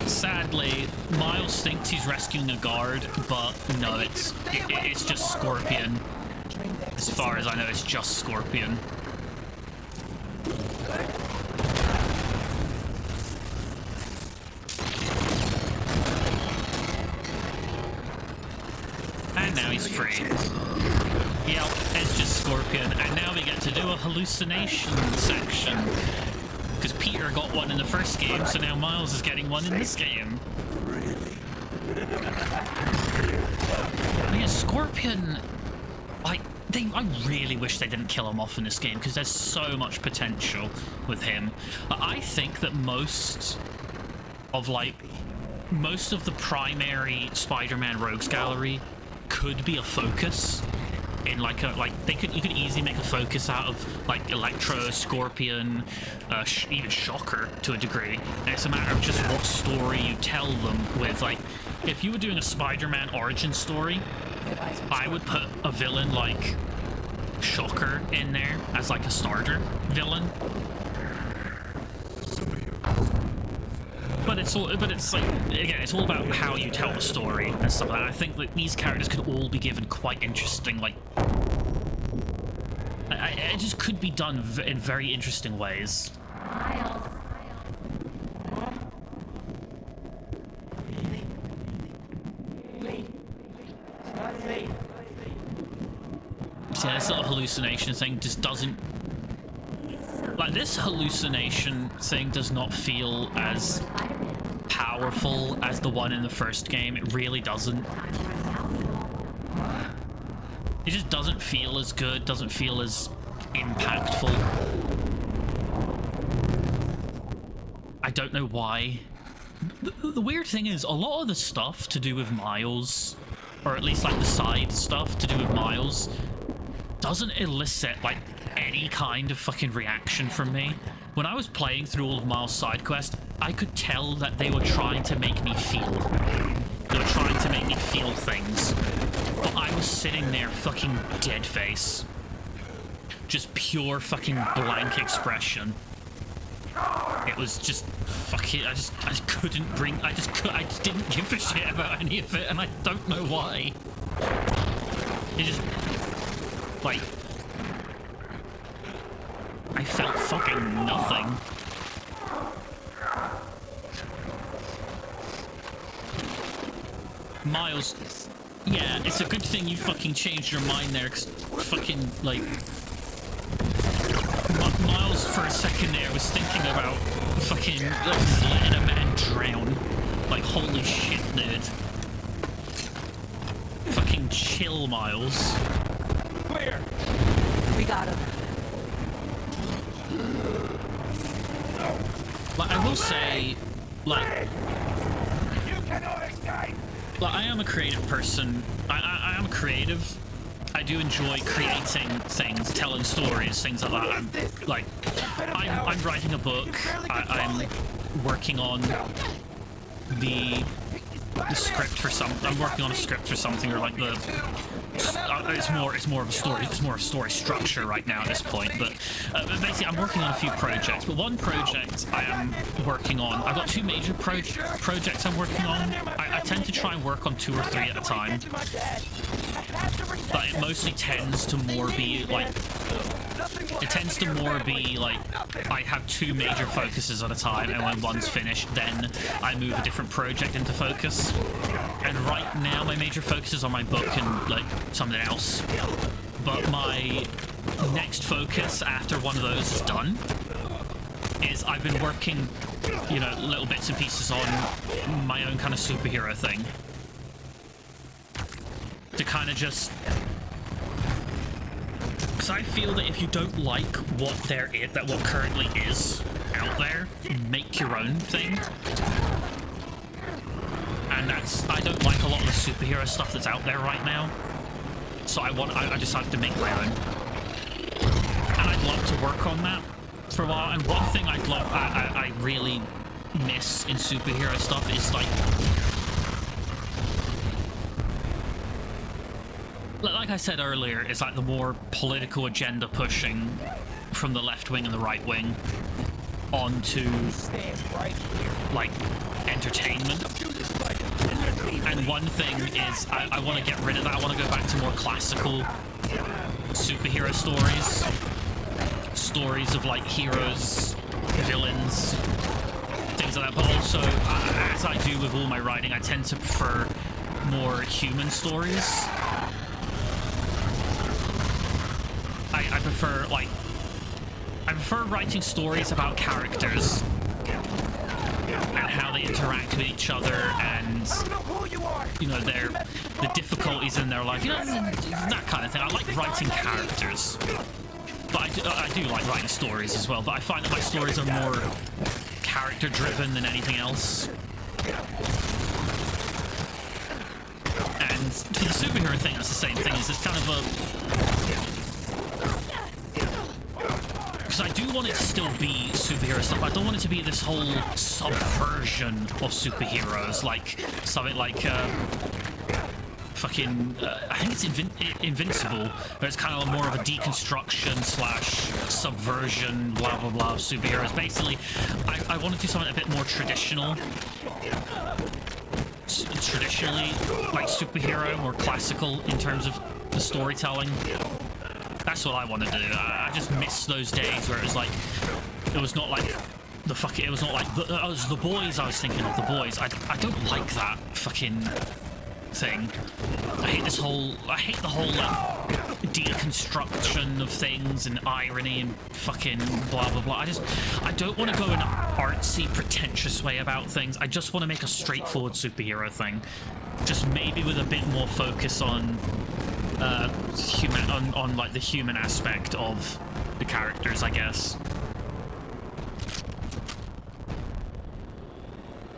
Sadly, Miles thinks he's rescuing a guard, but no, it's just Scorpion. As far as I know, it's just Scorpion. And now he's free. Yep, it's just Scorpion. And now we get to do a hallucination section. Because Peter got one in the first game, so now Miles is getting one in this game. Yeah, Scorpion... I really wish they didn't kill him off in this game, because there's so much potential with him. I think that most of the primary Spider-Man Rogues Gallery could be a focus in you could easily make a focus out of like Electro, Scorpion, even Shocker to a degree. And it's a matter of just what story you tell them with. Like, if you were doing a Spider-Man origin story, I would put a villain like Shocker in there as like a starter villain. But it's like, again, it's all about how you tell the story and stuff like that. I think that these characters could all be given quite interesting, like, it just could be done in very interesting ways. See, this little hallucination thing just doesn't... Like, this hallucination thing does not feel as powerful as the one in the first game. It really doesn't. It just doesn't feel as good, doesn't feel as impactful. I don't know why. The weird thing is, a lot of the stuff to do with Miles, or at least like the side stuff to do with Miles, doesn't elicit like any kind of fucking reaction from me. When I was playing through all of Miles' side quests, I could tell that they were trying to make me feel. They were trying to make me feel things. But I was sitting there fucking dead face. Just pure fucking blank expression. It was just fucking, I just didn't give a shit about any of it, and I don't know why. It just, like, I felt fucking nothing. Miles, yeah, it's a good thing you fucking changed your mind there, because fucking, like, Miles for a second there was thinking about fucking letting a man drown. Like, holy shit, dude. Fucking chill, Miles. Clear. We got him. Like, I will say, like, You cannot escape. I am a creative person. I am creative. I do enjoy creating things, telling stories, things like that. I'm writing a book. I'm working on the script for some. I'm working on a script for something, or like the it's more of a story. It's more a story structure right now at this point. But basically, I'm working on a few projects. But one project I am working on. I've got two major projects I'm working on. I tend to try and work on 2 or 3 at a time. But it mostly tends to more be like. It tends to more be like I have 2 major focuses at a time, and when one's finished, then I move a different project into focus. And right now, my major focus is on my book and like something else. But my next focus after one of those is done is I've been working, you know, little bits and pieces on my own kind of superhero thing to kind of just. Because I feel that if you don't like what there is, that what currently is out there, make your own thing. And I don't like a lot of the superhero stuff that's out there right now. So I decided to make my own. And I'd love to work on that for a while. And one thing I really miss in superhero stuff is like I said earlier, it's like the more political agenda pushing from the left wing and the right wing onto like entertainment. And one thing is I want to get rid of that. I want to go back to more classical superhero stories of like heroes, villains, things like that. But also, as I do with all my writing, I tend to prefer more human stories. I prefer writing stories about characters and how they interact with each other, and you know the difficulties in their life, you know, that kind of thing. I like writing characters, but I do like writing stories as well. But I find that my stories are more character driven than anything else. And for the superhero thing, it's the same thing. It's kind of a. Because I do want it to still be superhero stuff. I don't want it to be this whole subversion of superheroes, like something like fucking. I think it's Invincible, where it's kind of more of a deconstruction / subversion, blah blah blah of superheroes. Basically, I want to do something a bit more traditional. Traditionally, like superhero, more classical in terms of the storytelling. That's what I want to do. I just miss those days where it was like, it was not like the fucking, it was not like, it was The Boys I was thinking of, The Boys. I don't like that fucking thing. I hate the whole like, deconstruction of things and irony and fucking blah blah blah. I don't want to go in an artsy, pretentious way about things. I just want to make a straightforward superhero thing. Just maybe with a bit more focus on on like the human aspect of the characters, I guess.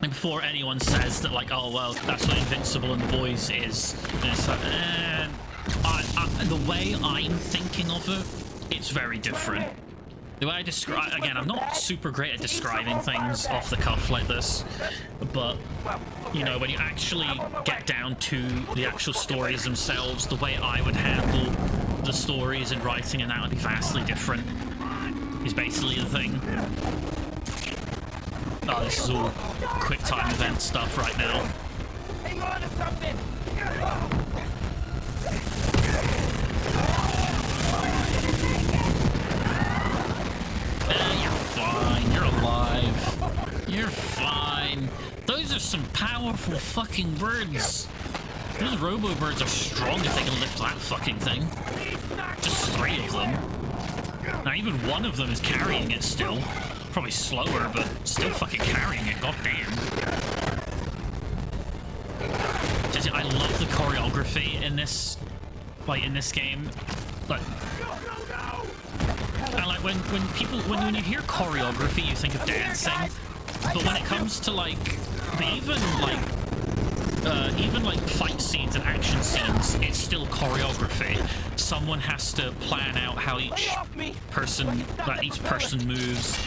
And before anyone says that, like, oh well, that's what Invincible and The Boys is, it's like, the way I'm thinking of it, it's very different. The way I describe, again, I'm not super great at describing things off the cuff like this, but, you know, when you actually get down to the actual stories themselves, the way I would handle the stories and writing and that would be vastly different, is basically the thing. Oh, this is all quick time event stuff right now. Hang on to something! You're fine. You're alive. You're fine. Those are some powerful fucking birds. Those robo-birds are strong if they can lift that fucking thing. Just 3 of them. Now even one of them is carrying it still. Probably slower, but still fucking carrying it. God damn. Just, I love the choreography in this, like in this game. Like, and like when you hear choreography, you think of dancing. But when it comes to like, even like fight scenes and action scenes, it's still choreography. Someone has to plan out how each person moves.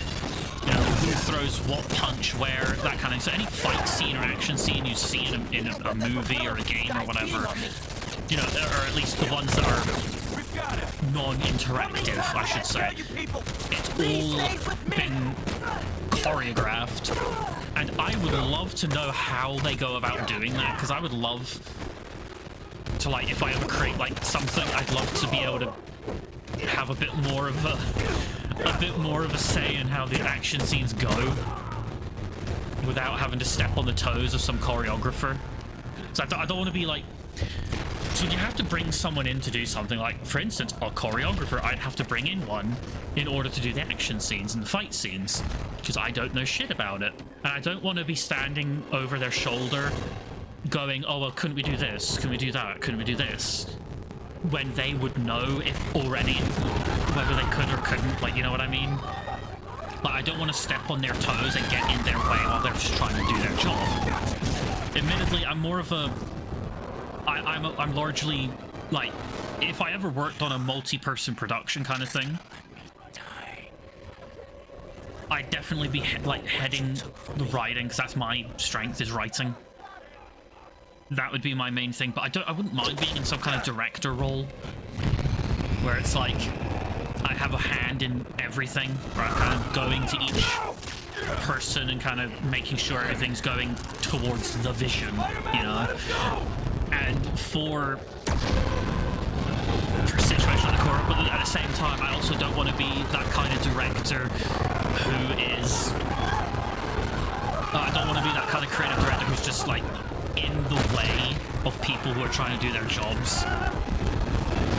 You know, who throws what punch where, that kind of thing. So any fight scene or action scene you see in a movie or a game or whatever, You know, or at least the ones that are non-interactive, I should say. It's all been choreographed, and I would love to know how they go about doing that, because I would love to, like, if I ever create like something, I'd love to be able to have a bit more of a say in how the action scenes go without having to step on the toes of some choreographer. So I don't want to be like, so you have to bring someone in to do something, like, for instance, a choreographer. I'd have to bring in one in order to do the action scenes and the fight scenes, because I don't know shit about it. And I don't want to be standing over their shoulder going, oh, well, couldn't we do this? Couldn't we do that? Couldn't we do this? When they would know if already whether they could or couldn't, like, you know what I mean? Like, I don't want to step on their toes and get in their way while they're just trying to do their job. Admittedly, I'm more of a... I'm largely, like, if I ever worked on a multi-person production kind of thing, I'd definitely be heading the writing, because that's my strength, is writing. That would be my main thing, but I wouldn't mind being in some kind of director role where it's like I have a hand in everything, where I'm kind of going to each person and kind of making sure everything's going towards the vision, you know. And for a situation like the Core, but at the same time, I also don't want to be that kind of director who is... I don't want to be that kind of creative director who's just like in the way of people who are trying to do their jobs.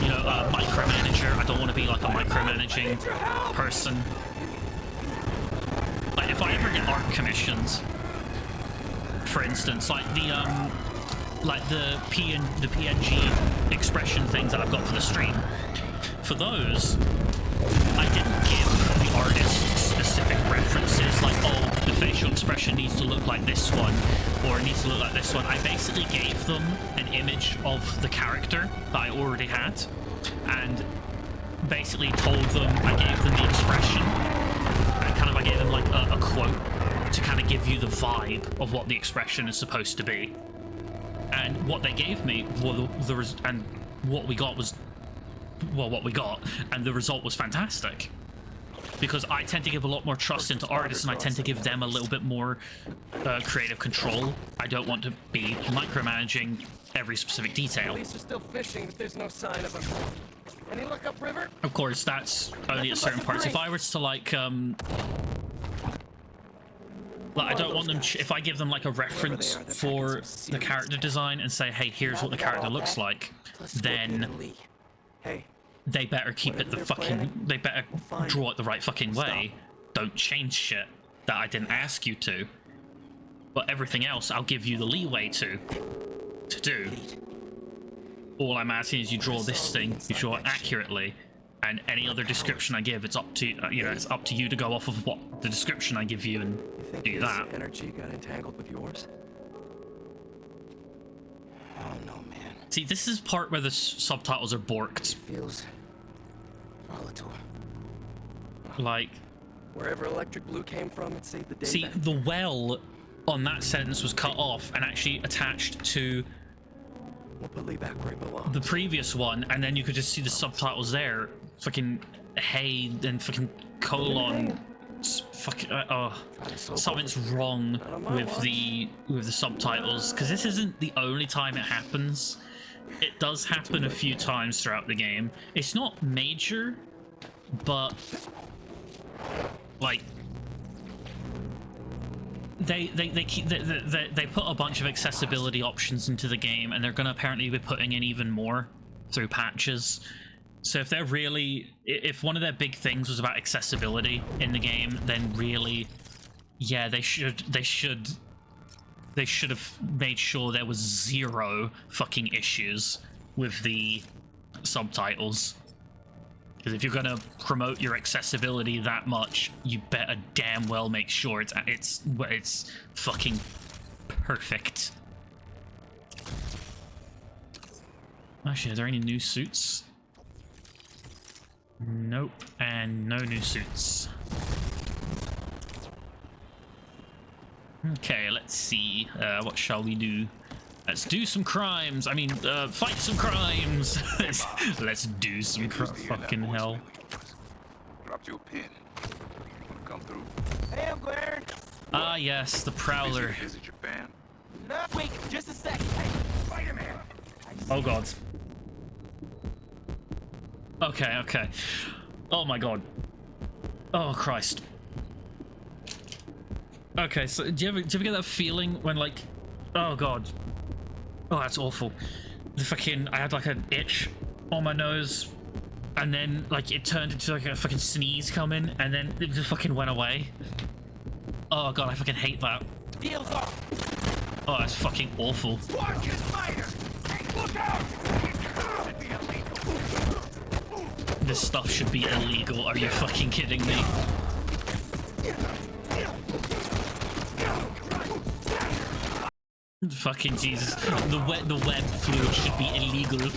You know, micromanager. I don't want to be like a micromanaging person. Like, if I ever get art commissions, for instance, like the PNG expression things that I've got for the stream, for those, I didn't give the artist specific references, like, oh, the facial expression needs to look like this one, or it needs to look like this one. I basically gave them an image of the character that I already had, and basically told them, I gave them the expression, and kind of I gave them like a quote to kind of give you the vibe of what the expression is supposed to be. And what they gave me, and what we got was, well, what we got, and the result was fantastic. Because I tend to give a lot more trust into artists, and I tend to give them a little bit more creative control. I don't want to be micromanaging every specific detail. Police are still fishing, but there's no sign of them. Any look upriver? Of course, that's only at certain parts. If I was to like I don't want them, if I give them like a reference for the character design and say, hey, here's what the character looks like, then they better keep it the fucking, they better draw it the right fucking way. Don't change shit that I didn't ask you to. But everything else, I'll give you the leeway to do. All I'm asking is you draw this thing, you draw it accurately, and any other description I give, it's up to you know, it's up to you to go off of what the description I give you and do that. Energy got entangled with yours. Oh no, man. See, this is part where the subtitles are borked. Feels volatile. Like, wherever electric blue came from, it saved the day. See, back. the well on that sentence was cut off and actually attached to We'll put Lee back where he belongs. the previous one, and then you could just see the subtitles there. Fucking hey, then fucking colon. Fucking something's wrong with the subtitles, because this isn't the only time it happens. It does happen a few times throughout the game. It's not major, but like they put a bunch of accessibility options into the game, and they're going to apparently be putting in even more through patches. So if they're really, if one of their big things was about accessibility in the game, then really, yeah, they should have made sure there was zero fucking issues with the subtitles. Because if you're gonna promote your accessibility that much, you better damn well make sure it's fucking perfect. Actually, are there any new suits? Nope, and no new suits. Okay, let's see. What shall we do? Let's do some crimes. I mean, fight some crimes. Let's do some fucking hell. Dropped you a pin. Wanna come through? Hey, I'm Glenn. Ah, yes, the Prowler. Visit Japan. No, wait, just a sec. Hey, Spider-Man. Oh god. Okay, okay. Oh my god. Oh Christ. Okay, so do you ever get that feeling when like, oh god, oh that's awful. The fucking, I had like an itch on my nose, and then like it turned into like a fucking sneeze coming, and then it just fucking went away. Oh god, I fucking hate that. deal's off. Oh, that's fucking awful. Watch his spider. Look out! This stuff should be illegal. Are you fucking kidding me? Fucking Jesus. The web fluid should be illegal.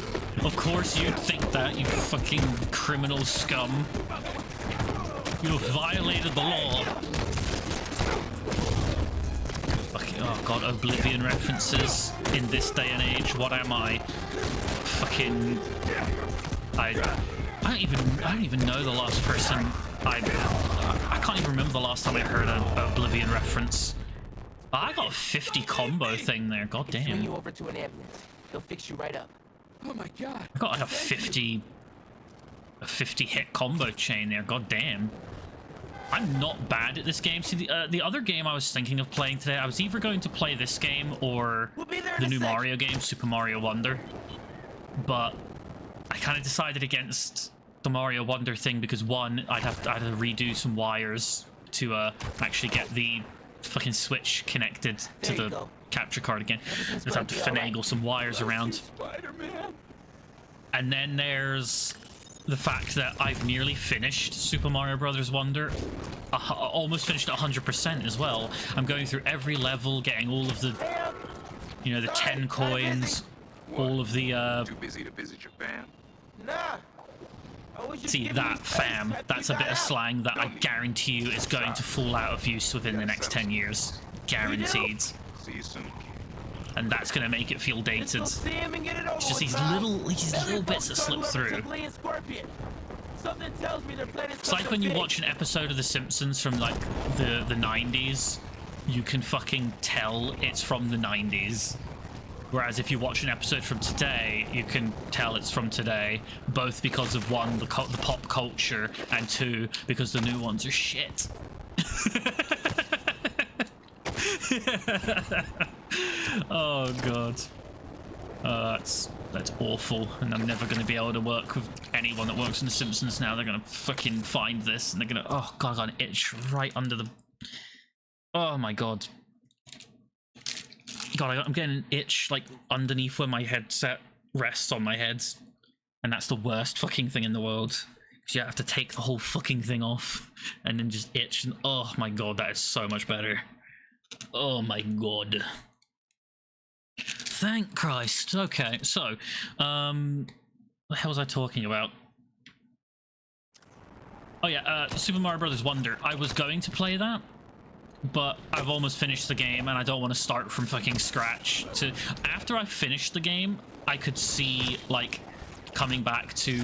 Of course you'd think that, you fucking criminal scum. You have violated the law. Fucking, oh god, Oblivion references in this day and age. What am I? Fucking... I don't even know the last person I can't even remember the last time I heard an Oblivion reference. I got a 50 combo thing there, god Swing damn. you over to an ambulance. He'll fix you right up. Oh my god. I got like a 50 hit combo chain there, god damn. I'm not bad at this game. See, the other game I was thinking of playing today, I was either going to play this game or the new Mario game, Super Mario Wonder. But I kind of decided against the Mario Wonder thing because one, I'd have to redo some wires to actually get the fucking Switch connected to the capture card again. Just have to finagle some wires around. And then there's the fact that I've nearly finished Super Mario Brothers Wonder. Almost finished at 100% as well. I'm going through every level, getting all of the, you know, the 10 coins, all of the Too busy to visit Japan. Nah. See, that, fam, that's a bit of slang that I guarantee you is going to fall out of use within the next 10 years. Guaranteed. See you soon, kid. And that's going to make it feel dated. It's just these little bits that slip through. It's like when you watch an episode of The Simpsons from, like, the 90s, you can fucking tell it's from the 90s. Whereas if you watch an episode from today, you can tell it's from today, both because of one, the pop culture, and two, because the new ones are shit. Oh god. That's awful, and I'm never going to be able to work with anyone that works in The Simpsons now. They're going to fucking find this, and they're going to, oh god, I got an itch right under the, oh my god. God, I'm getting an itch, like, underneath where my headset rests on my head. And that's the worst fucking thing in the world. Because you have to take the whole fucking thing off. And then just itch. And oh my god, that is so much better. Oh my god. Thank Christ. Okay, so, what the hell was I talking about? Oh yeah, Super Mario Brothers Wonder. I was going to play that, but I've almost finished the game and I don't want to start from fucking scratch. After I finished the game, I could see, like, coming back to,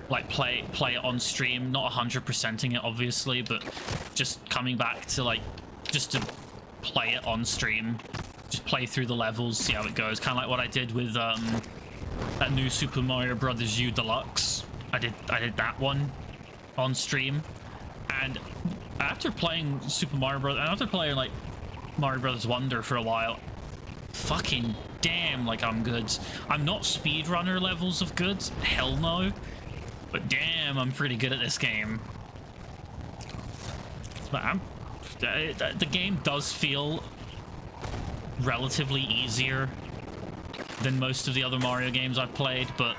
like, play it on stream, not 100%ing it obviously, but just coming back to, like, just to play it on stream, just play through the levels, see how it goes. Kind of like what I did with that new Super Mario Brothers U Deluxe. I did that one on stream, and after playing Super Mario Bros. And after playing, like, Mario Brothers Wonder for a while, fucking damn, like, I'm good. I'm not speedrunner levels of good, hell no, but damn, I'm pretty good at this game. But the game does feel relatively easier than most of the other Mario games I've played, but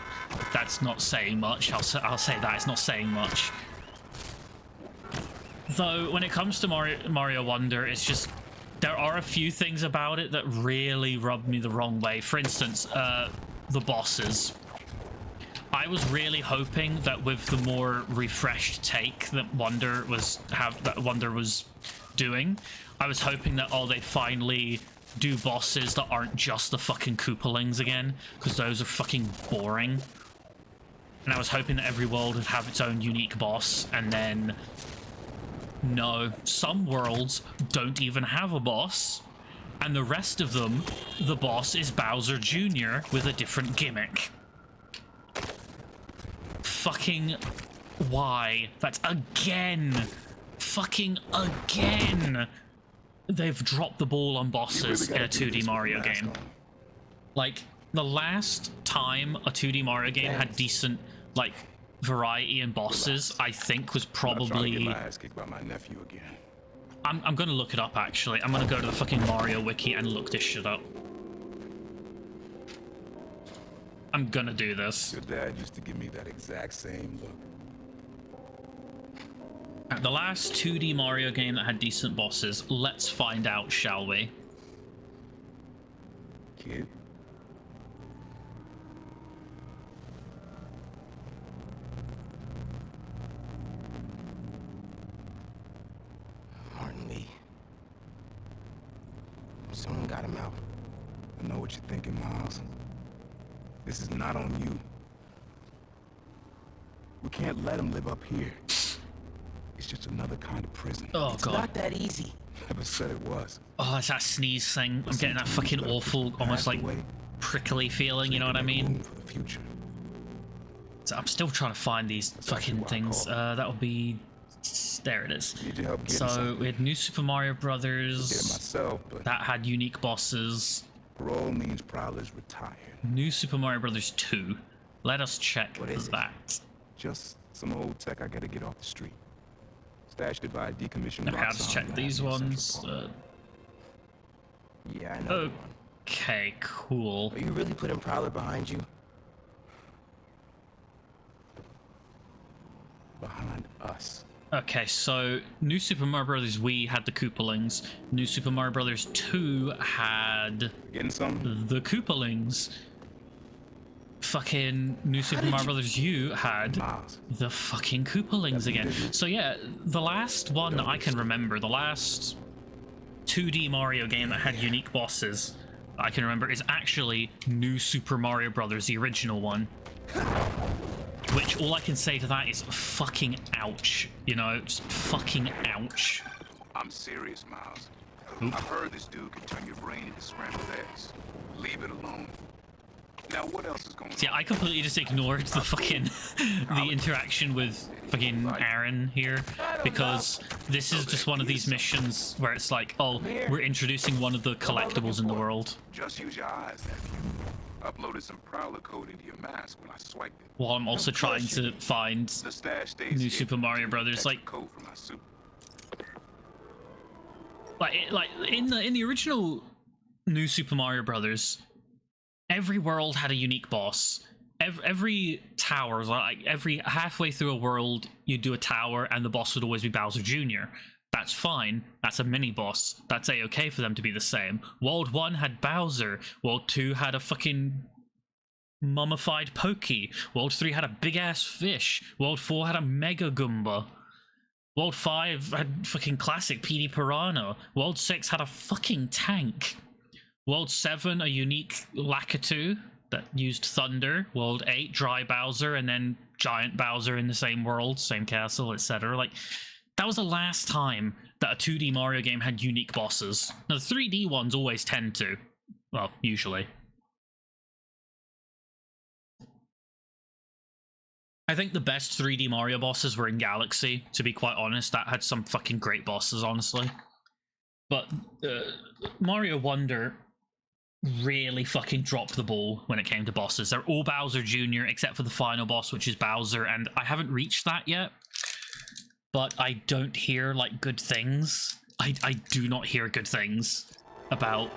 that's not saying much. I'll say that, it's not saying much. Though, when it comes to Mario Wonder, it's just, there are a few things about it that really rub me the wrong way. For instance, the bosses. I was really hoping that with the more refreshed take that Wonder was doing, I was hoping that, oh, they'd finally do bosses that aren't just the fucking Koopalings again, because those are fucking boring. And I was hoping that every world would have its own unique boss, and then no, some worlds don't even have a boss, and the rest of them, the boss is Bowser Jr. with a different gimmick. Fucking why? That's again, fucking again. They've dropped the ball on bosses in a 2D Mario game. Like, the last time a 2D Mario game had decent, like, variety in bosses, I think was probably... I'm gonna look it up, actually. I'm gonna go to the fucking Mario wiki and look this shit up. I'm gonna do this. Your dad used to give me that exact same look. The last 2D Mario game that had decent bosses. Let's find out, shall we? Kid. Martin Lee. Someone got him out. I know what you're thinking, Miles. This is not on you. We can't let him live up here. It's just another kind of prison. Oh, it's God. Not that easy. Never said it was. Oh, it's that sneeze thing. I'm getting that fucking awful, almost like prickly feeling, you know what I mean? For the future. So I'm still trying to find these fucking things. That'll be... There it is. So we had New Super Mario Brothers. Myself, but that had unique bosses. Parole means Prowler's retired. New Super Mario Brothers 2. Let us check that. Just some old tech I gotta get off the street. Stashed it by a decommissioned Okay, let's check these ones. Yeah, I know. Okay, cool. Are you really putting Prowler behind you? Behind us. Okay, so New Super Mario Bros. Wii had the Koopalings. New Super Mario Bros. 2 had the Koopalings. Fucking New Super Mario Bros. U had the fucking Koopalings again. So yeah, the last one that I can remember, the last 2D Mario game that had unique bosses I can remember is actually New Super Mario Bros., the original one. Which, all I can say to that is fucking ouch. You know, just fucking ouch. I'm serious, Miles. I've heard this dude can turn your brain into scrambled eggs. Leave it alone. Now, what else is going on? See, I completely just ignored the fucking the interaction with fucking Aaron here, because this is just one of these missions where it's like, oh, we're introducing one of the collectibles in the world. Just use your eyes, nephew. Uploaded some Prowler code into your mask when I swiped it. While I'm also trying to find New Super Mario Brothers, like in the original New Super Mario Brothers, every world had a unique boss. Every tower, like every halfway through a world, you'd do a tower and the boss would always be Bowser Jr. That's fine. That's a mini-boss. That's a-okay for them to be the same. World 1 had Bowser. World 2 had a fucking mummified Pokey. World 3 had a big-ass fish. World 4 had a Mega Goomba. World 5 had fucking classic Petey Piranha. World 6 had a fucking tank. World 7, a unique Lakitu that used thunder. World 8, Dry Bowser, and then Giant Bowser in the same world, same castle, etc. Like, that was the last time that a 2D Mario game had unique bosses. Now, the 3D ones always tend to. Well, usually. I think the best 3D Mario bosses were in Galaxy, to be quite honest. That had some fucking great bosses, honestly. But Mario Wonder really fucking dropped the ball when it came to bosses. They're all Bowser Jr. except for the final boss, which is Bowser, and I haven't reached that yet. But I don't hear, like, good things. I do not hear good things about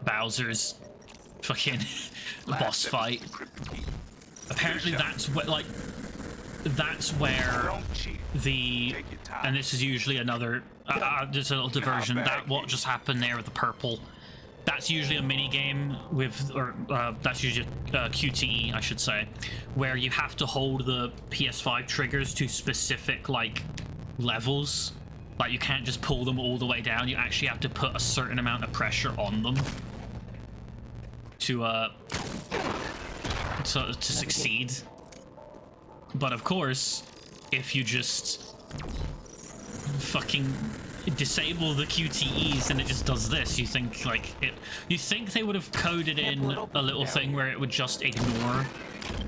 Bowser's fucking boss fight. Apparently that's what, like, that's where the, and this is usually another, just a little diversion, that what just happened there with the purple, that's usually a mini game with, or that's usually QTE, I should say, where you have to hold the PS5 triggers to specific, like, levels Like, you can't just pull them all the way down. You actually have to put a certain amount of pressure on them to succeed. But of course, if you just fucking disable the QTEs and it just does this, you think like it. You think they would have coded in a little thing where it would just ignore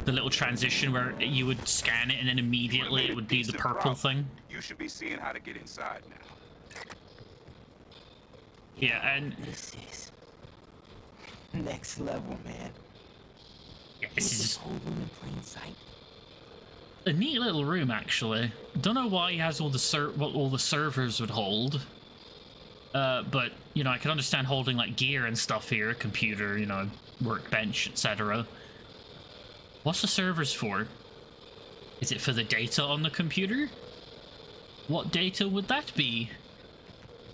the little transition where you would scan it and then immediately it would be the purple thing. You should be seeing how to get inside now. Yeah, and This is next level, man. yeah, this is Whole room in plain sight. a neat little room, actually. Don't know why he has all the what all the servers would hold. But you know, I can understand holding like gear and stuff here, a computer, you know, workbench, etc. What's the servers for? Is it for the data on the computer? What data would that be?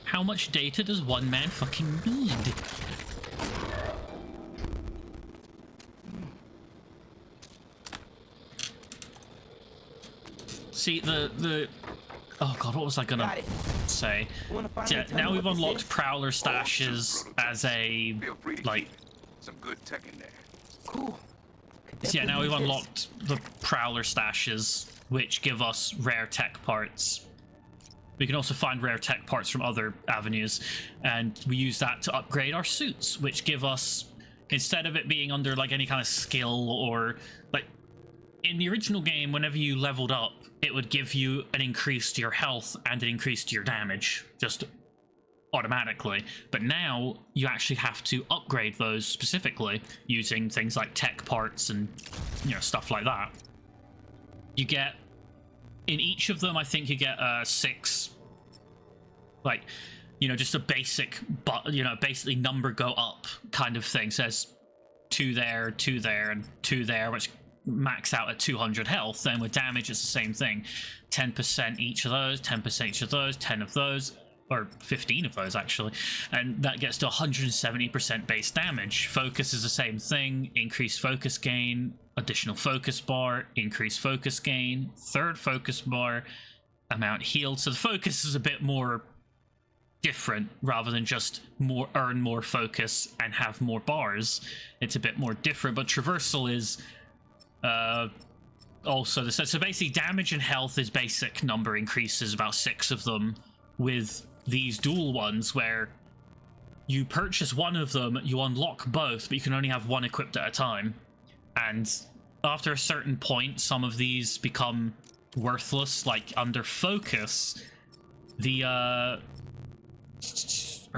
How much data does one man fucking need? See, the oh god, what was I gonna say? Yeah, now we've unlocked Prowler stashes as a, like, Some good tech in there. Cool. so yeah, now we've unlocked the Prowler stashes, which give us rare tech parts. We can also find rare tech parts from other avenues, and we use that to upgrade our suits, which give us, instead of it being under like any kind of skill or like in the original game, whenever you leveled up, it would give you an increase to your health and an increase to your damage, just automatically. But now you actually have to upgrade those specifically using things like tech parts and, you know, stuff like that. You get, in each of them, I think you get 6, like, you know, just a basic, but, you know, basically number go up kind of thing. Says 2 there, 2 there, and 2 there, which max out at 200 health. Then with damage, it's the same thing. 10% each of those, 10% each of those, 10 of those, or 15 of those actually, and that gets to 170% base damage. Focus is the same thing. Increased focus gain, additional focus bar, increased focus gain, third focus bar, amount healed. So the focus is a bit more different, rather than just earn more focus and have more bars. It's a bit more different. But traversal is also the so basically damage and health is basic number increases, about 6 of them, with these dual ones where you purchase one of them, you unlock both, but you can only have one equipped at a time. And after a certain point, some of these become worthless. Like under focus, the or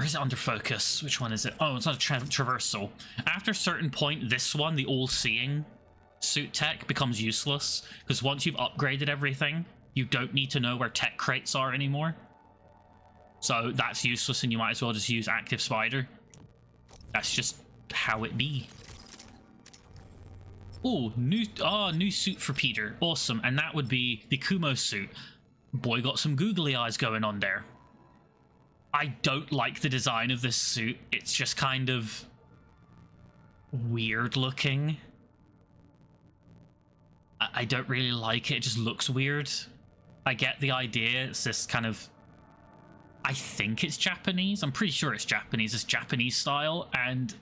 is it under focus? Which one is it? Oh, it's not a traversal. After a certain point, this one, the all-seeing suit tech, becomes useless, because once you've upgraded everything, you don't need to know where tech crates are anymore. So that's useless, and you might as well just use Active Spider. That's just how it be. Oh, new suit for Peter. Awesome. And that would be the Kumo suit. Boy got some googly eyes going on there. I don't like the design of this suit. It's just kind of weird looking. I don't really like it. It just looks weird. I get the idea. It's this kind of, I think it's Japanese. I'm pretty sure it's Japanese. It's Japanese style, and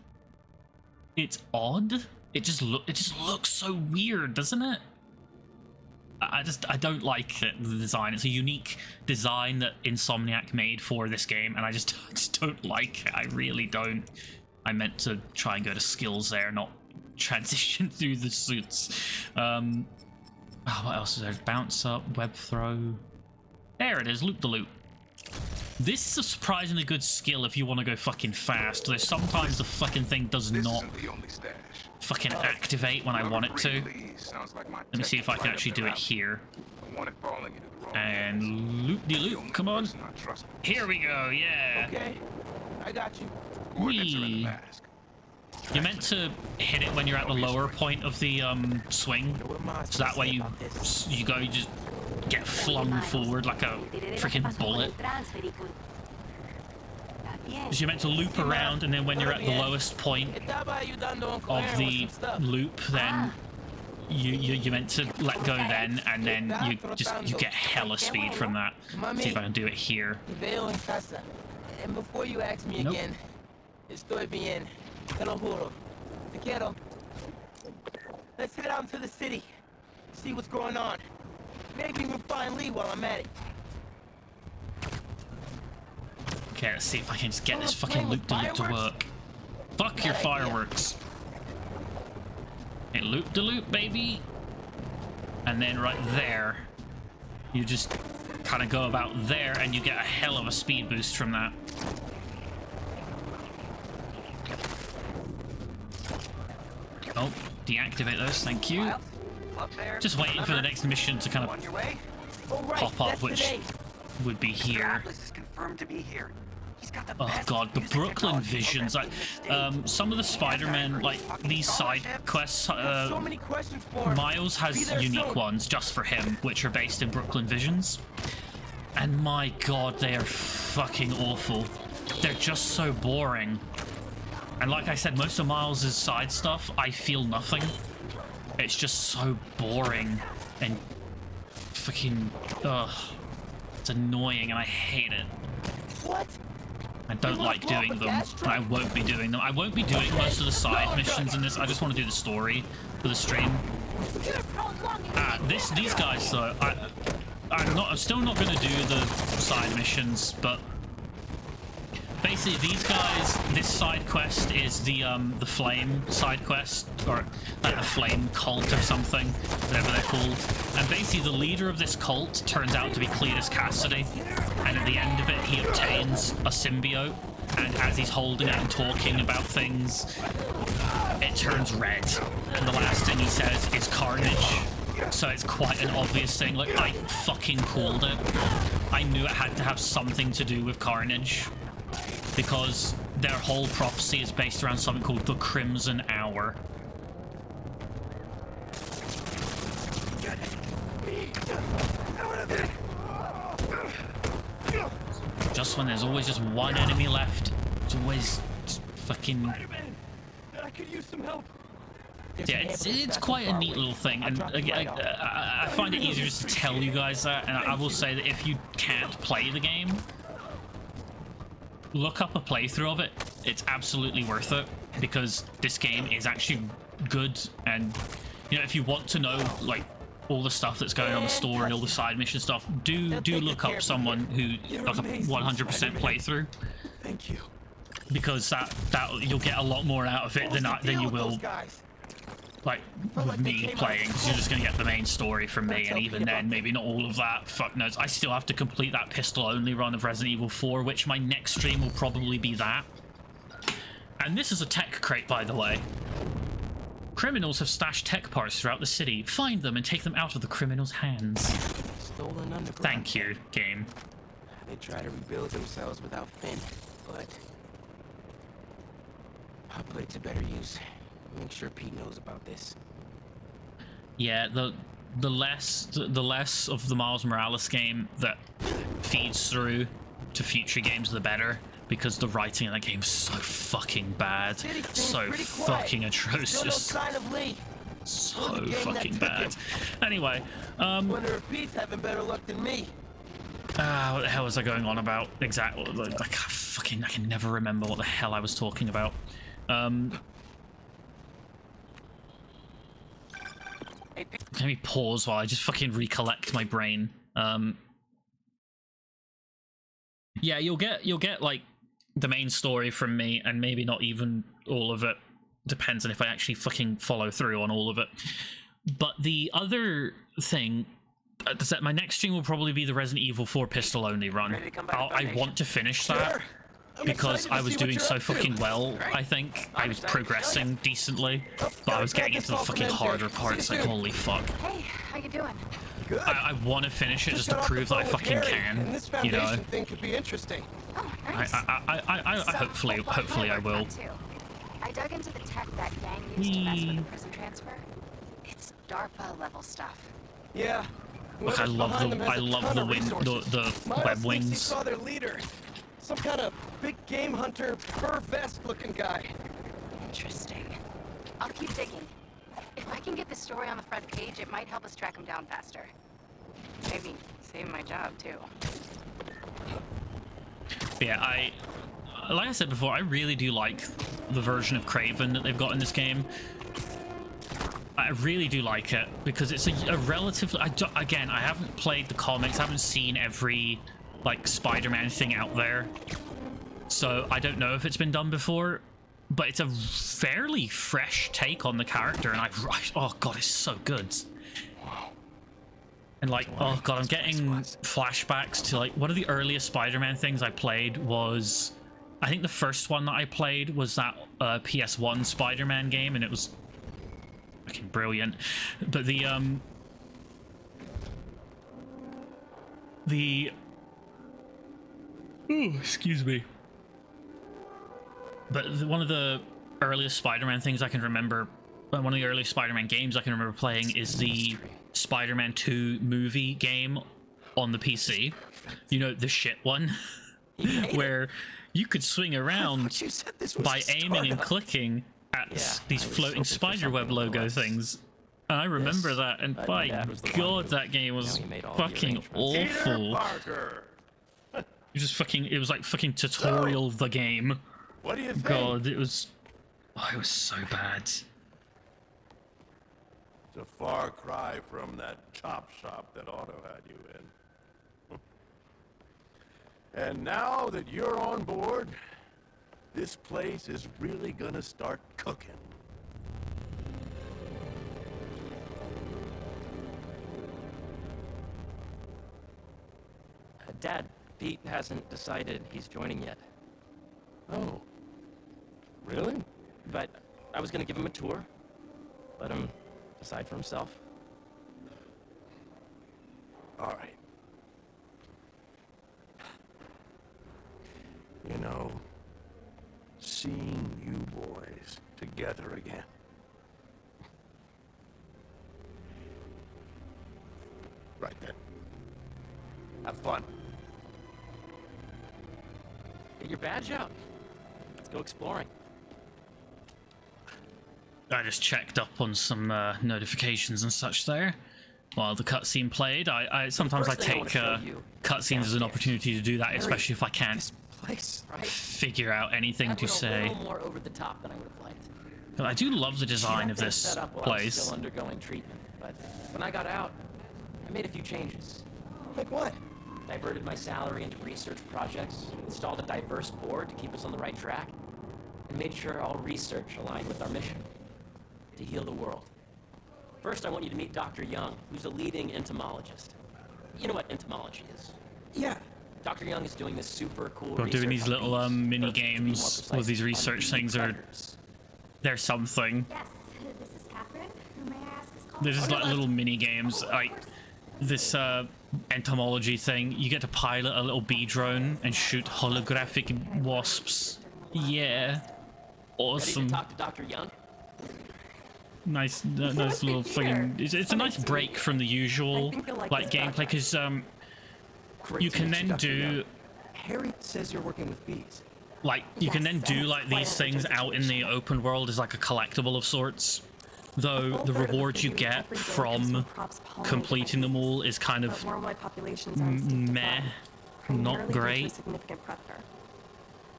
it's odd. It just looks so weird, doesn't it? I don't like it, the design. It's a unique design that Insomniac made for this game, and I just don't like it. I really don't. I meant to try and go to skills there, not transition through the suits. What else is there? Bounce up, web throw. There it is, loop the loop. This is a surprisingly good skill if you want to go fucking fast. Though sometimes the fucking thing does not fucking activate when I want it to. Let me see if I can actually do it here. And loop-de-loop, come on. Here we go, yeah. Okay, I got you. Whee. You're meant to hit it when you're at the lower point of the swing, so that way you just get flung forward like a freaking bullet. So you're meant to loop around, and then when you're at the lowest point of the loop, then you're meant to let go then, and then you get hella speed from that. See if I can do it here. And before you ask me again, estoy bien. Te lo juro. Te quiero. Let's head out into the city. See what's going on. Maybe even find Lee while I'm at it. Okay, let's see if I can just get this fucking loop-de-loop to work. Fuck your fireworks. Okay, loop-de-loop, baby. And then right there, you just kind of go about there, and you get a hell of a speed boost from that. Oh, deactivate those, thank you. Just waiting for the next mission to kind of pop up, which would be here. Oh god, the Brooklyn Visions. Some of the Spider-Man, like these side quests, Miles has unique ones just for him, which are based in Brooklyn Visions. And my god, they are fucking awful. They're just so boring. And like I said, most of Miles' side stuff, I feel nothing. It's just so boring and fucking, ugh. It's annoying and I hate it. What? I don't like doing them, and I won't be doing them. I won't be doing most of the side missions in this. I just want to do the story for the stream. These guys though, I'm still not going to do the side missions, but basically these guys, this side quest is the flame side quest, or like the flame cult or something, whatever they're called. And basically the leader of this cult turns out to be Cletus Cassidy, and at the end of it he obtains a symbiote, and as he's holding it and talking about things, it turns red, and the last thing he says is Carnage. So it's quite an obvious thing. Like, I fucking called it. I knew it had to have something to do with Carnage, because their whole prophecy is based around something called the Crimson Hour. Just when there's always just one enemy left, it's always just fucking... I could use some help. Yeah, it's quite a neat little thing, and I find it easier just to tell you guys that, and I will say that if you can't play the game, look up a playthrough of it. It's absolutely worth it, because this game is actually good, and you know, if you want to know like all the stuff that's going on in the story, all the side mission stuff, do look up someone who like a 100% playthrough. Thank you. Because that you'll get a lot more out of it than you will like with me playing, because you're just gonna get the main story from me, and even then maybe not all of that. Fuck knows. I still have to complete that pistol only run of Resident Evil 4, which my next stream will probably be that. And this is a tech crate, by the way. Criminals have stashed tech parts throughout the city. Find them and take them out of the criminals' hands. Stolen underground. Thank you, game. They try to rebuild themselves without Finn, but I'll put it to better use. Make sure Pete knows about this. Yeah, the less of the Miles Morales game that feeds through to future games, the better, because the writing in that game is so fucking bad, so fucking atrocious, so fucking bad. Anyway, Wonder if Pete's having better luck than me. what the hell was I going on about exactly? I can never remember what the hell I was talking about. Let me pause while I just fucking recollect my brain. Yeah, you'll get like the main story from me, and maybe not even all of it. Depends on if I actually fucking follow through on all of it. But the other thing, my next stream will probably be the Resident Evil 4 pistol only run. I want to finish that, because I was doing so fucking well. I think I was progressing decently, but I was getting into the fucking harder parts. Like, holy fuck. Hey, how you doing? I want to finish it just to prove that I fucking can, you know. Thing could be interesting. Oh, nice. Hopefully I will. I dug into the tech that gang used to mess with the prison transfer. It's DARPA level stuff. Yeah. Look, I love the web wings. Saw their leader. Some kind of big game hunter, fur vest looking guy. Interesting. I'll keep digging. If I I can get the story on the front page, it might help us track him down faster. Maybe save my job, too. Yeah, like I said before, I really do like the version of Kraven that they've got in this game. I really do like it because it's a relatively... Again, I haven't played the comics, I haven't seen every like Spider-Man thing out there, so I don't know if it's been done before, but it's a fairly fresh take on the character, and oh god, it's so good. And like, oh god, I'm getting flashbacks to like one of the earliest Spider-Man things I played was, I think the first one that I played was that PS1 Spider-Man game, and it was fucking brilliant. But ooh, excuse me. But one of the earliest Spider-Man things I can remember, one of the earliest Spider-Man games I can remember playing is the Spider-Man 2 movie game on the PC. You know, the shit one, where you could swing around by aiming and clicking at these floating spiderweb logo things. And I remember that, and by god, that game was fucking awful. It just fucking, it was like fucking tutorial the game. What do you think? God, it was so bad. It's a far cry from that chop shop that Otto had you in. And now that you're on board, this place is really gonna start cooking. Dad, Pete hasn't decided he's joining yet. Oh. Really? But I was gonna give him a tour. Let him decide for himself. All right. You know, seeing you boys together again. Right then. Have fun. Get your badge out. Let's go exploring. I just checked up on some notifications and such there while the cutscene played. I sometimes I take cutscenes as an opportunity to do that, especially if I can't figure out anything to say. A little more over the top than I would have liked. But I do love the design of this Set up while I was place. still undergoing treatment, but when I got out, I made a few changes. Like what? Diverted my salary into research projects, installed a diverse board to keep us on the right track, and made sure all research aligned with our mission, to heal the world. First, I want you to meet Dr. Young, who's a leading entomologist. You know what entomology is? Yeah. Dr. Young is doing this super cool Well, doing research these on little bees, mini or to be more games precise, with these on research bee things are predators. they're something. Yes, this is Catherine. Who may I ask is calling? There's just like little mini games like this entomology thing. You get to pilot a little bee drone and shoot holographic wasps. Yeah, awesome. Ready to talk to Dr. Young? Nice little fucking. It's a nice break from the usual like gameplay because you can then do. Harry says you're working with bees. Like you can then do like these things out in the open world as like a collectible of sorts. Though the reward you get from completing them all is kind of meh, not great.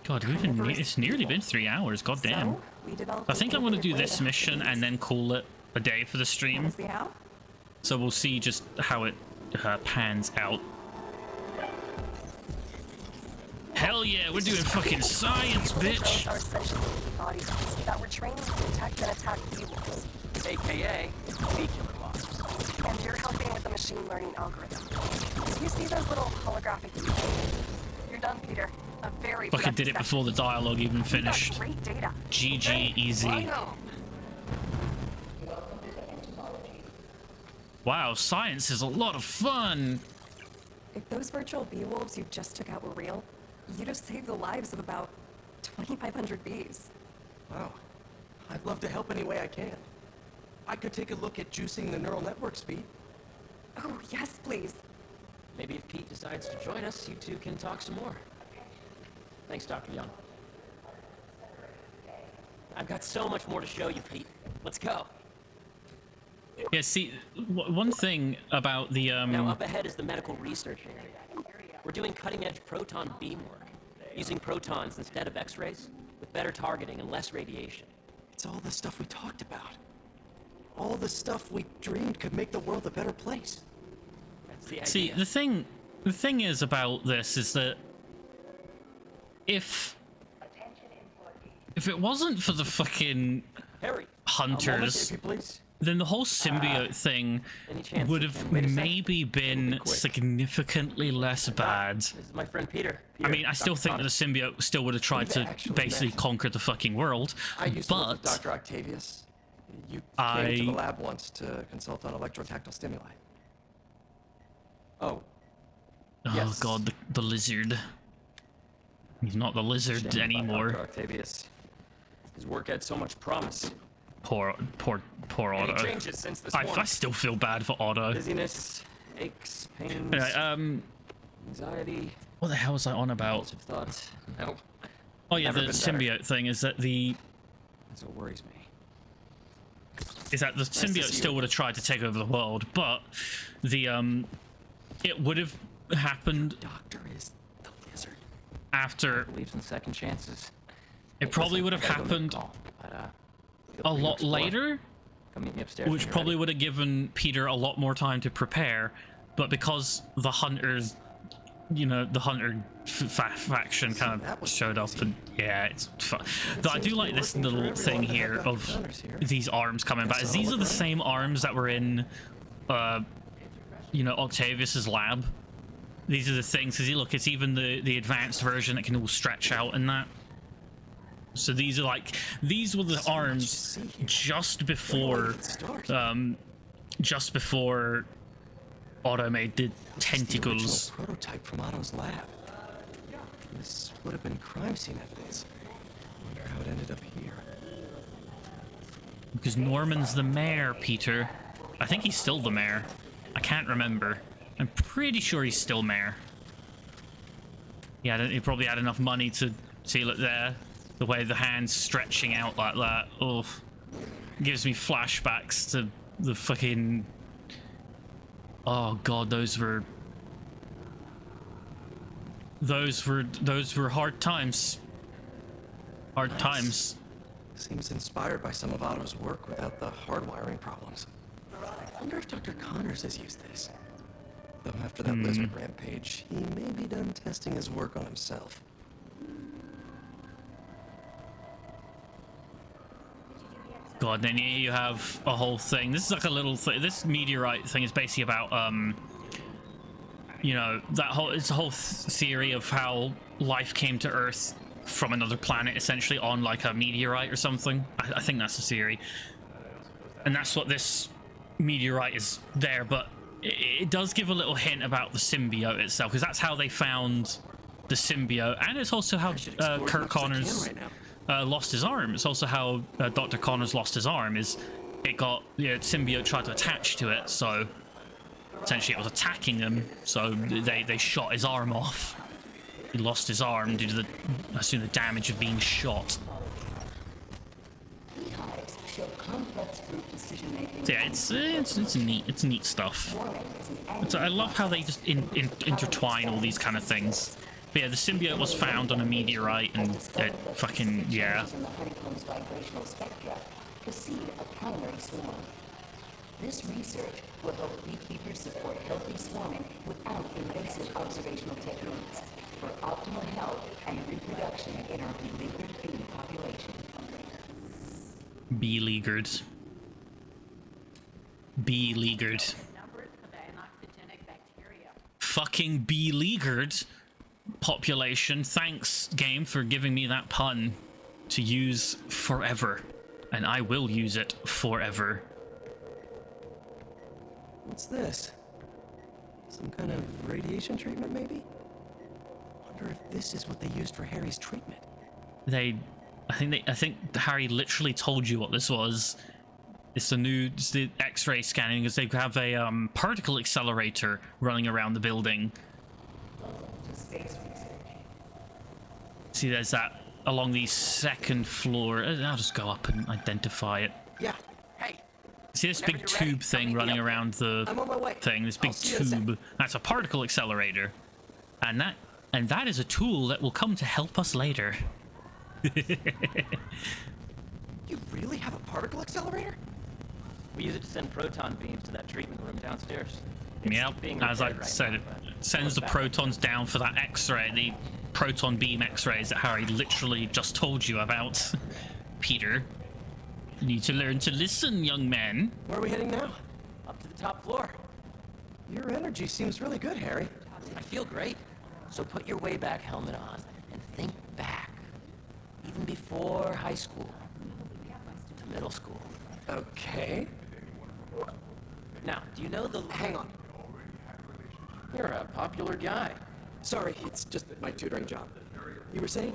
God, it's nearly been 3 hours. God damn. I think I'm gonna do this mission and then call it a day for the stream. So we'll see just how it pans out. Hell yeah, we're doing fucking science, bitch. Bodies that were trained to detect and attack evils. AKA bee killer wasps. And you're helping with the machine learning algorithm. You see those little holographic evils? You're done, Peter. A very Fucking did it before the dialogue even finished. Great data. GG easy. Wow, science is a lot of fun. If those virtual bee wolves you just took out were real, you'd have saved the lives of about 2,500 bees. Wow. I'd love to help any way I can. I could take a look at juicing the neural network speed. Oh, yes, please. Maybe if Pete decides to join us, you two can talk some more. Thanks, Dr. Young. I've got so much more to show you, Pete. Let's go. Yeah, see, one thing about the Now up ahead is the medical research area. We're doing cutting-edge proton beam work, using protons instead of X-rays, with better targeting and less radiation. It's all the stuff we talked about. All the stuff we dreamed could make the world a better place. That's the idea. See, the thing is about this is that if it wasn't for the fucking Harry, hunters, then the whole symbiote thing would have maybe been significantly less bad. This is my friend Peter. I mean, I still think that the symbiote still would have tried to basically conquer the fucking world, I used to work with but Dr. Octavius. You came to the lab once to consult on electrotactile stimuli. Oh. Oh Yes. god, the lizard. He's not the lizard Dr. anymore. Octavius. His work had so much promise. Poor Any Otto. changes since this I morning? still feel bad for Otto. Dizziness, aches, pains, Anyway, anxiety. what the hell was I on about? Impulsive thoughts. No. Oh yeah, Never the been better. symbiote thing is that That's what worries me. the to see symbiote you. still would have tried to take over the world, but it would have happened Doctor is the lizard. after. Believes in second chances. It probably would have happened a lot later, Come meet me upstairs. which probably would have given Peter a lot more time to prepare, but because the hunters, the hunter faction kind of showed up, and yeah, it's fun. Though I do like this little thing here of these arms coming back. These are the same arms that were in Octavius's lab. These are the things, because look, it's even the advanced version that can all stretch out and that. So these were the arms just before Otto made the tentacles. The prototype from Otto's lab. This would have been crime scene evidence. Wonder how it ended up here. Because Norman's the mayor, Peter. I think he's still the mayor. I can't remember. I'm pretty sure he's still mayor. Yeah, he probably had enough money to seal it there. The way the hand's stretching out like that, gives me flashbacks to the fucking. Oh god, those were hard times. Hard times. Seems inspired by some of Otto's work without the hardwiring problems. I wonder if Dr. Connors has used this. Though after that lizard rampage, he may be done testing his work on himself. God, then you have a whole thing. This is like a little thing. This meteorite thing is basically about, it's a whole theory of how life came to Earth from another planet, essentially on like a meteorite or something. I think that's the theory. And that's what this meteorite is there, but it does give a little hint about the symbiote itself, because that's how they found the symbiote, and it's also how Kurt Connors lost his arm. It's also how Dr. Connors lost his arm. Is it got symbiote tried to attach to it, so essentially it was attacking him. So they shot his arm off. He lost his arm due to the damage of being shot. So yeah, it's neat stuff. I love how they just intertwine all these kind of things. But yeah, the symbiote was found on a meteorite, and it fucking, yeah. This research will help beekeepers support healthy swarming without invasive observational techniques for optimal health and reproduction in our beleaguered bee population. Beleaguered. Beleaguered. Fucking beleaguered population. Thanks, game, for giving me that pun to use forever. And I will use it forever. What's this? Some kind of radiation treatment, maybe? Wonder if this is what they used for Harry's treatment. I think Harry literally told you what this was. It's the X-ray scanning, because they have a particle accelerator running around the building. See, there's that along the second floor. I'll just go up and identify it. Yeah. Hey, See this big tube thing running around the thing, this big tube, that's a particle accelerator. And that is a tool that will come to help us later. You really have a particle accelerator? We use it to send proton beams to that treatment room downstairs. Yep, as I said, it sends the protons down for that X-ray, the proton beam X-rays that Harry literally just told you about. Peter, you need to learn to listen, young man. Where are we heading now? Up to the top floor. Your energy seems really good, Harry. I feel great. So put your way-back helmet on and think back. Even before high school. To middle school. Okay. Now, do you know the... Hang on. You're a popular guy. Sorry, it's just my tutoring job. You were saying?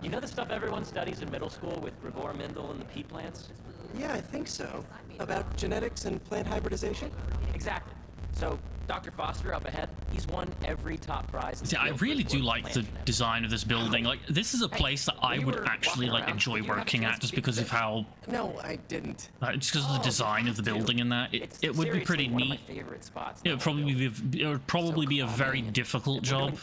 You know the stuff everyone studies in middle school with Gregor Mendel and the pea plants? Yeah, I think so. About genetics and plant hybridization? Exactly. So, Dr. Foster up ahead, he's won every top prize. See, I really do like the design of this building. Like, this is a place that I would actually like enjoy working at, just because of how. No, I didn't. Just because of the design of the building and that, it would be pretty neat. It would probably be a very difficult job.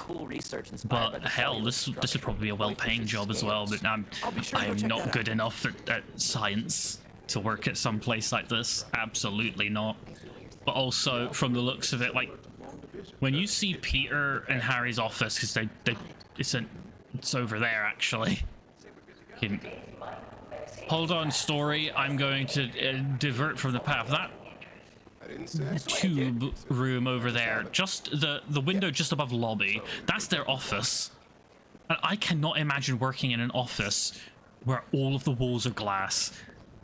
But hell, this would probably be a well-paying job as well. But I am not good enough at science to work at some place like this. Absolutely not. But also, from the looks of it, like, when you see Peter and Harry's office, because it's over there, actually. Hold on, story. I'm going to divert from the path. That tube room over there, just the window just above lobby, that's their office. And I cannot imagine working in an office where all of the walls are glass.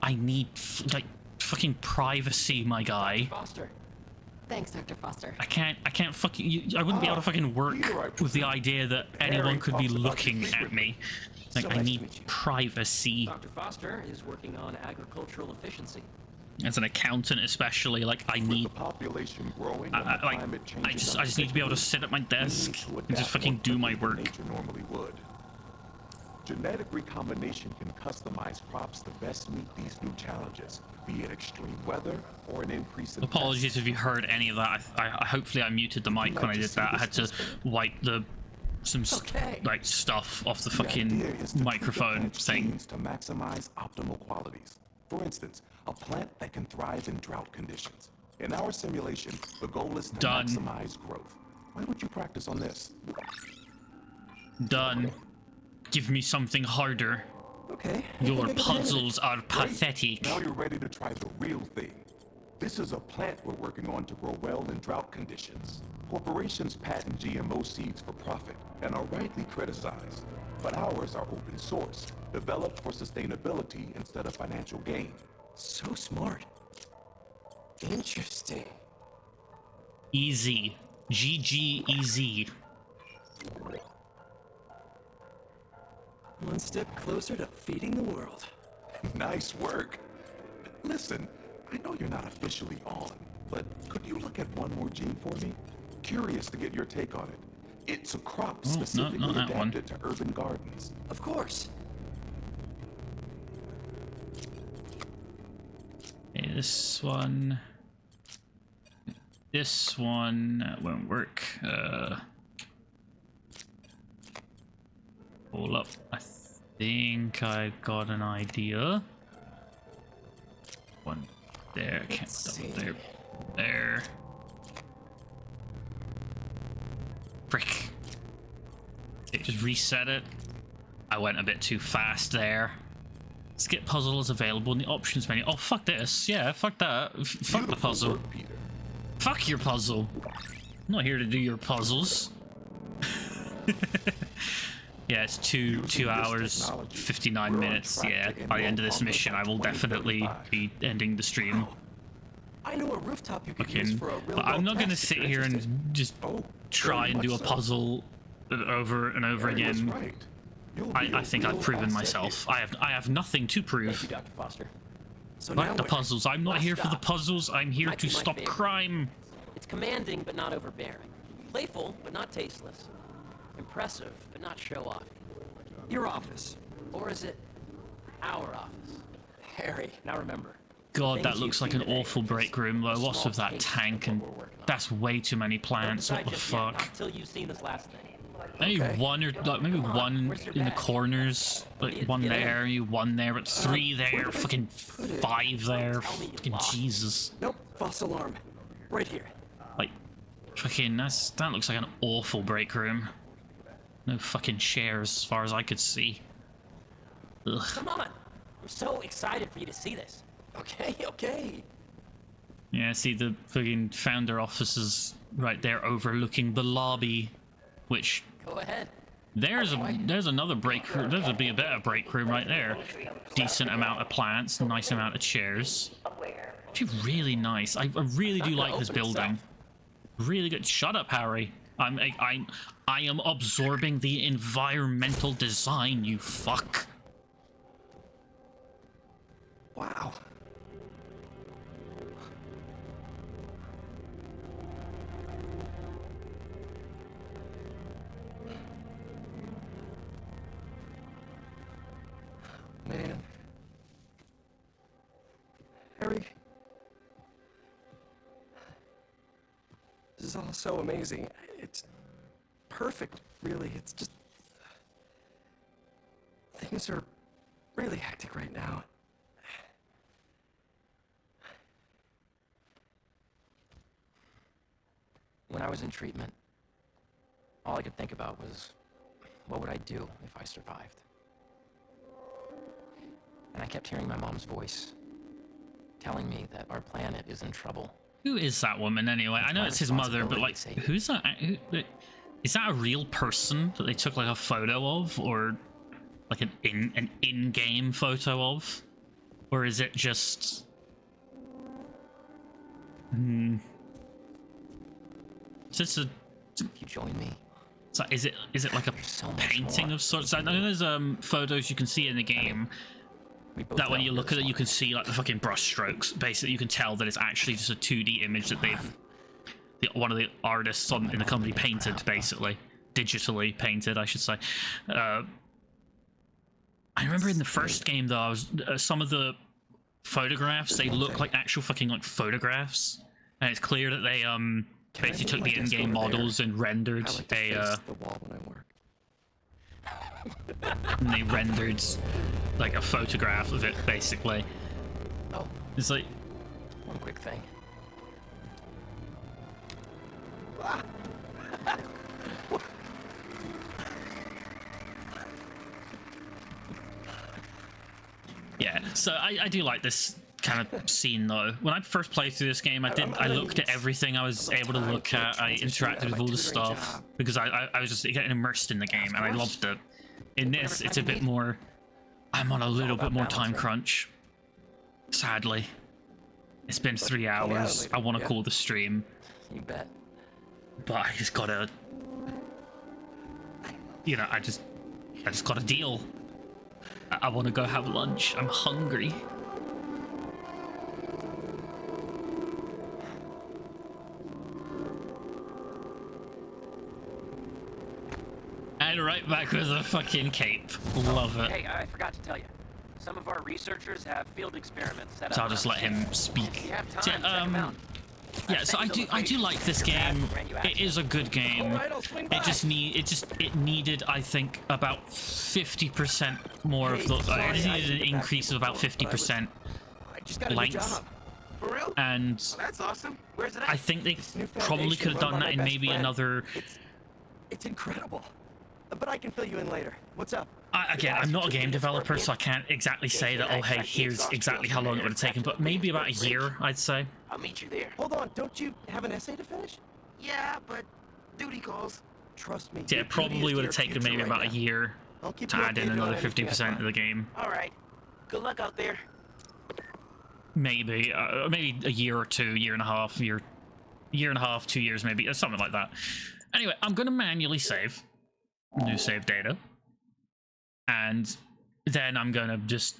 I need, like, fucking privacy, my guy. Foster. Thanks, Dr. Foster. I can't fucking, I wouldn't be able to fucking work with the idea that anyone could be looking at me. Like, I need privacy. Dr. Foster is working on agricultural efficiency. As an accountant, especially, like, I need population growing I just need to be able to sit at my desk and just fucking do my work. Normally would. Genetic recombination can customize crops to best meet these new challenges, be it extreme weather or an increase in Apologies if you heard any of that. I hopefully I muted the mic when I did that. I had to wipe some like stuff off the fucking microphone thing. To maximize optimal qualities. For instance, a plant that can thrive in drought conditions. In our simulation, the goal is to maximize growth. Why don't you practice on this? Done. Give me something harder. Okay. Your puzzles are pathetic. Now you're ready to try the real thing. This is a plant we're working on to grow well in drought conditions. Corporations patent GMO seeds for profit and are rightly criticized. But ours are open source, developed for sustainability instead of financial gain. So smart. Interesting. Easy. GG easy. One step closer to feeding the world. Nice work. Listen, I know you're not officially on, but could you look at one more gene for me? Curious to get your take on it. It's a crop specifically adapted to urban gardens. Of course. Okay, this one won't work. Hold up. I think I got an idea. One there. Can't double there. Frick. Okay, just reset it. I went a bit too fast there. Skip puzzle is available in the options menu. Oh, fuck this. Yeah, fuck that. Fuck the puzzle. Fuck your puzzle. I'm not here to do your puzzles. Yeah, it's 2 hours, 59 minutes. Yeah, by the end of this mission, I will definitely be ending the stream. I know a rooftop you could use for a real. But I'm not gonna sit here and just try and do a puzzle over and over again. I think I've proven myself. I have nothing to prove. Thank you, Dr. Foster. So Fuck the puzzles. I'm not here for the puzzles. I'm here to stop crime. It's commanding but not overbearing. Playful but not tasteless. Impressive but not show-off. Your office. Or is it our office? Harry. Now remember, god, Things that you looks like see an today, awful just break room though. a What's small with that taste tank? of And what we're working on. that's way too many plants. What Don't the decide just yet, fuck? not until you've seen this last thing. Maybe Okay. one or like maybe Come on, one where's your in the bag? corners, like one Get in. there, maybe one there, but three there, fucking five there, fucking Jesus. Nope, false alarm. Right here. Like, fucking that looks like an awful break room. No fucking chairs as far as I could see. Ugh. Come on! I'm so excited for you to see this. Okay, okay. Yeah, see the fucking founder offices right there overlooking the lobby, which Go ahead. there's another break room. There's a better break room right there. Decent amount of plants, nice amount of chairs. Actually, really nice. I really do like this building. Really good. Shut up, Harry. I am absorbing the environmental design. You fuck. Wow. Man. Harry. This is all so amazing. It's perfect, really. It's just... Things are really hectic right now. When I was in treatment, all I could think about was, what would I do if I survived? And I kept hearing my mom's voice, telling me that our planet is in trouble. Who is that woman anyway? I know it's his mother, but like, who's that? Is that a real person that they took like a photo of, or like an in-game photo of, or is it just? Is this a? If you join me. So is it like a painting of sorts? I know there's photos you can see in the game. That when you look at it, you can see like the fucking brush strokes. Basically, you can tell that it's actually just a 2D image that one of the artists in the company painted, basically digitally painted, I should say. I remember in the first game though, some of the photographs, they look like actual fucking like photographs, and it's clear that they basically took the in-game models and rendered a and they rendered like a photograph of it, basically. Oh, it's like one quick thing. Yeah, so I do like this kind of scene though. When I first played through this game, I looked at everything I was able to look at. I interacted with all the stuff because I was just getting immersed in the game, and I loved it. In this, it's a bit more. I'm on a little bit more time crunch. Sadly, it's been 3 hours. I want to call the stream. You bet. But I just gotta. You know, I just gotta deal. I want to go have lunch. I'm hungry. And right back with a fucking cape. Love it. Hey, I forgot to tell you. Some of our researchers have field experiments set up. So I'll just let him speak. If you have time, check them out. Yeah, so I do like this game. It is a good game. It needed, I think, about 50% more of the. It just needed an increase of about 50% length. And That's awesome. Where's it at? I think they probably could have done that in maybe another. It's incredible. But I can fill you in later. What's up? Again, I'm not a game developer, so I can't exactly say that, oh, hey, here's exactly how long it would have taken, but maybe about a year, I'd say. I'll meet you there. Hold on, don't you have an essay to finish? Yeah, but duty calls. Trust me. Yeah, it probably would have taken maybe about a year to add in another 50% of the game. All right. Good luck out there. Maybe a year or two, year and a half, 2 years maybe, or something like that. Anyway, I'm gonna manually save new save data, and then I'm gonna just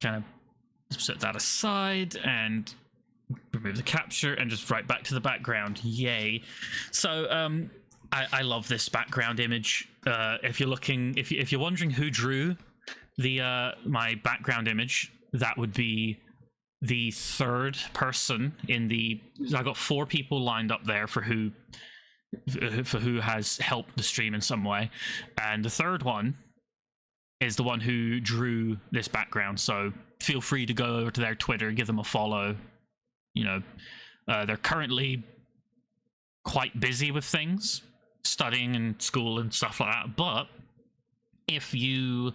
kind of set that aside and remove the capture and just right back to the background. Yay! So I love this background image. If you're wondering who drew the my background image, that would be the third person in the... I got 4 people lined up there for who has helped the stream in some way, and the third one is the one who drew this background. So feel free to go over to their Twitter, give them a follow. You know, they're currently quite busy with things, studying and school and stuff like that, but if you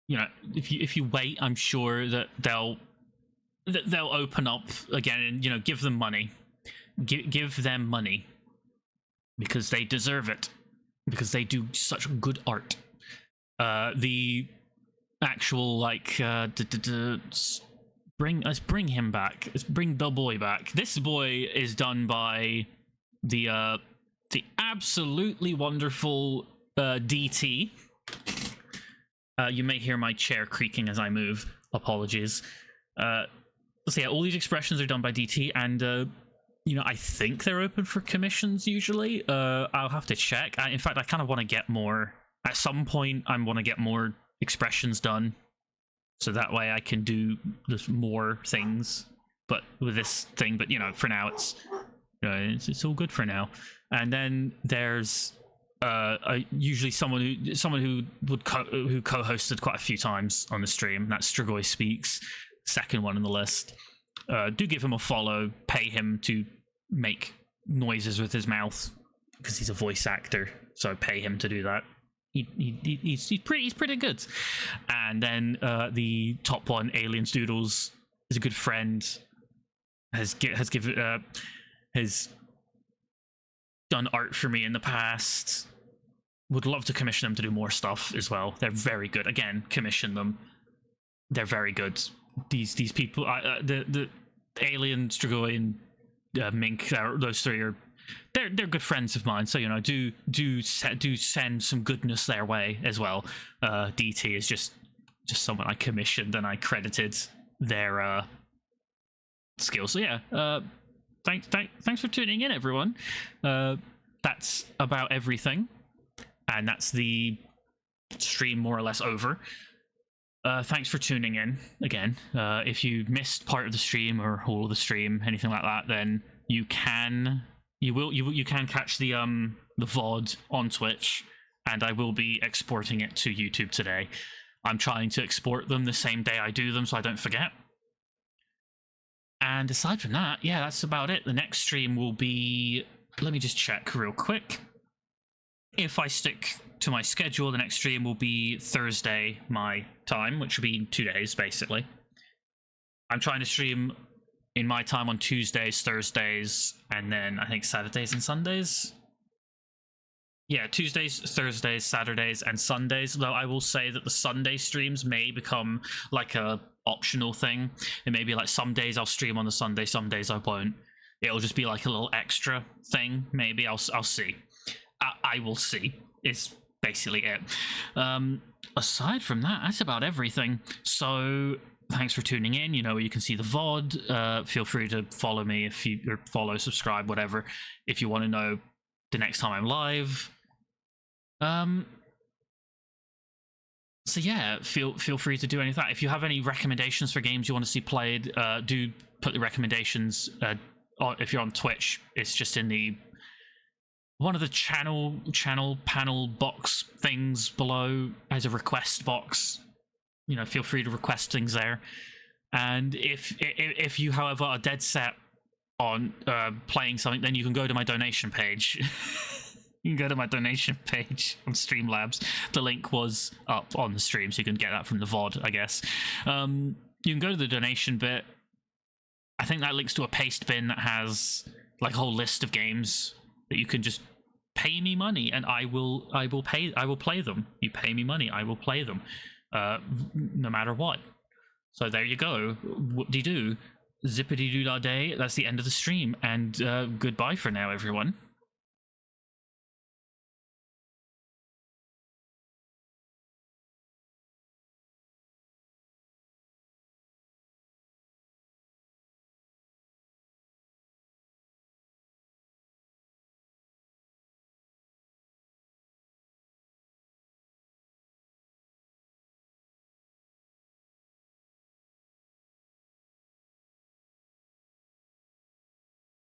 wait, I'm sure that they'll open up again, and, you know, give them money. Give them money, because they deserve it, because they do such good art. The actual, like, let's bring him back. Let's bring the boy back. This boy is done by the absolutely wonderful DT. You may hear my chair creaking as I move. Apologies. So yeah, all these expressions are done by DT, and you know, I think they're open for commissions usually. I'll have to check. In fact, I kind of want to get more. At some point, I want to get more expressions done, so that way I can do more things. But with this thing, but you know, for now it's it's all good for now. And then there's usually someone who co-hosted quite a few times on the stream. That's Strigoi Speaks, second one on the list. Do give him a follow. Pay him to make noises with his mouth, because he's a voice actor. So pay him to do that. He's pretty good. And then the top one, Aliens Doodles, is a good friend. Has done art for me in the past. Would love to commission them to do more stuff as well. They're very good. Again, commission them. They're very good. These people, the Alien, Strigoi, and Mink, those 3 are they're good friends of mine. So, you know, do send some goodness their way as well. DT is just someone I commissioned and I credited their skills. So yeah, thanks for tuning in, everyone. That's about everything, and that's the stream more or less over. Thanks for tuning in again. If you missed part of the stream or all of the stream, anything like that, then you can catch the VOD on Twitch, and I will be exporting it to YouTube today. I'm trying to export them the same day I do them, so I don't forget. And aside from that, yeah, that's about it. The next stream will be... Let me just check real quick. If I stick to my schedule, the next stream will be Thursday, my time, which will be in 2 days, basically. I'm trying to stream in my time on Tuesdays, Thursdays, and then I think Saturdays and Sundays. Yeah, Tuesdays, Thursdays, Saturdays, and Sundays. Though I will say that the Sunday streams may become like a optional thing. It may be like some days I'll stream on the Sunday, some days I won't. It'll just be like a little extra thing. Maybe I'll see. I will see. Is basically it. Aside from that, that's about everything. So thanks for tuning in. You know, you can see the VOD. Feel free to follow me or follow, subscribe, whatever, if you want to know the next time I'm live. So yeah, feel free to do any of that. If you have any recommendations for games you want to see played, do put the recommendations. If you're on Twitch, it's just in the one of the channel panel box things below as a request box. You know, feel free to request things there. And if you, however, are dead set on playing something, then you can go to my donation page. You can go to my donation page on Streamlabs. The link was up on the stream, so you can get that from the VOD, I guess. You can go to the donation bit. I think that links to a paste bin that has like a whole list of games that you can just pay me money, and I will play them. You pay me money, I will play them, no matter what. So there you go. Whoop-de-doo. Zippity-doo-dah-day. That's the end of the stream, and goodbye for now, everyone.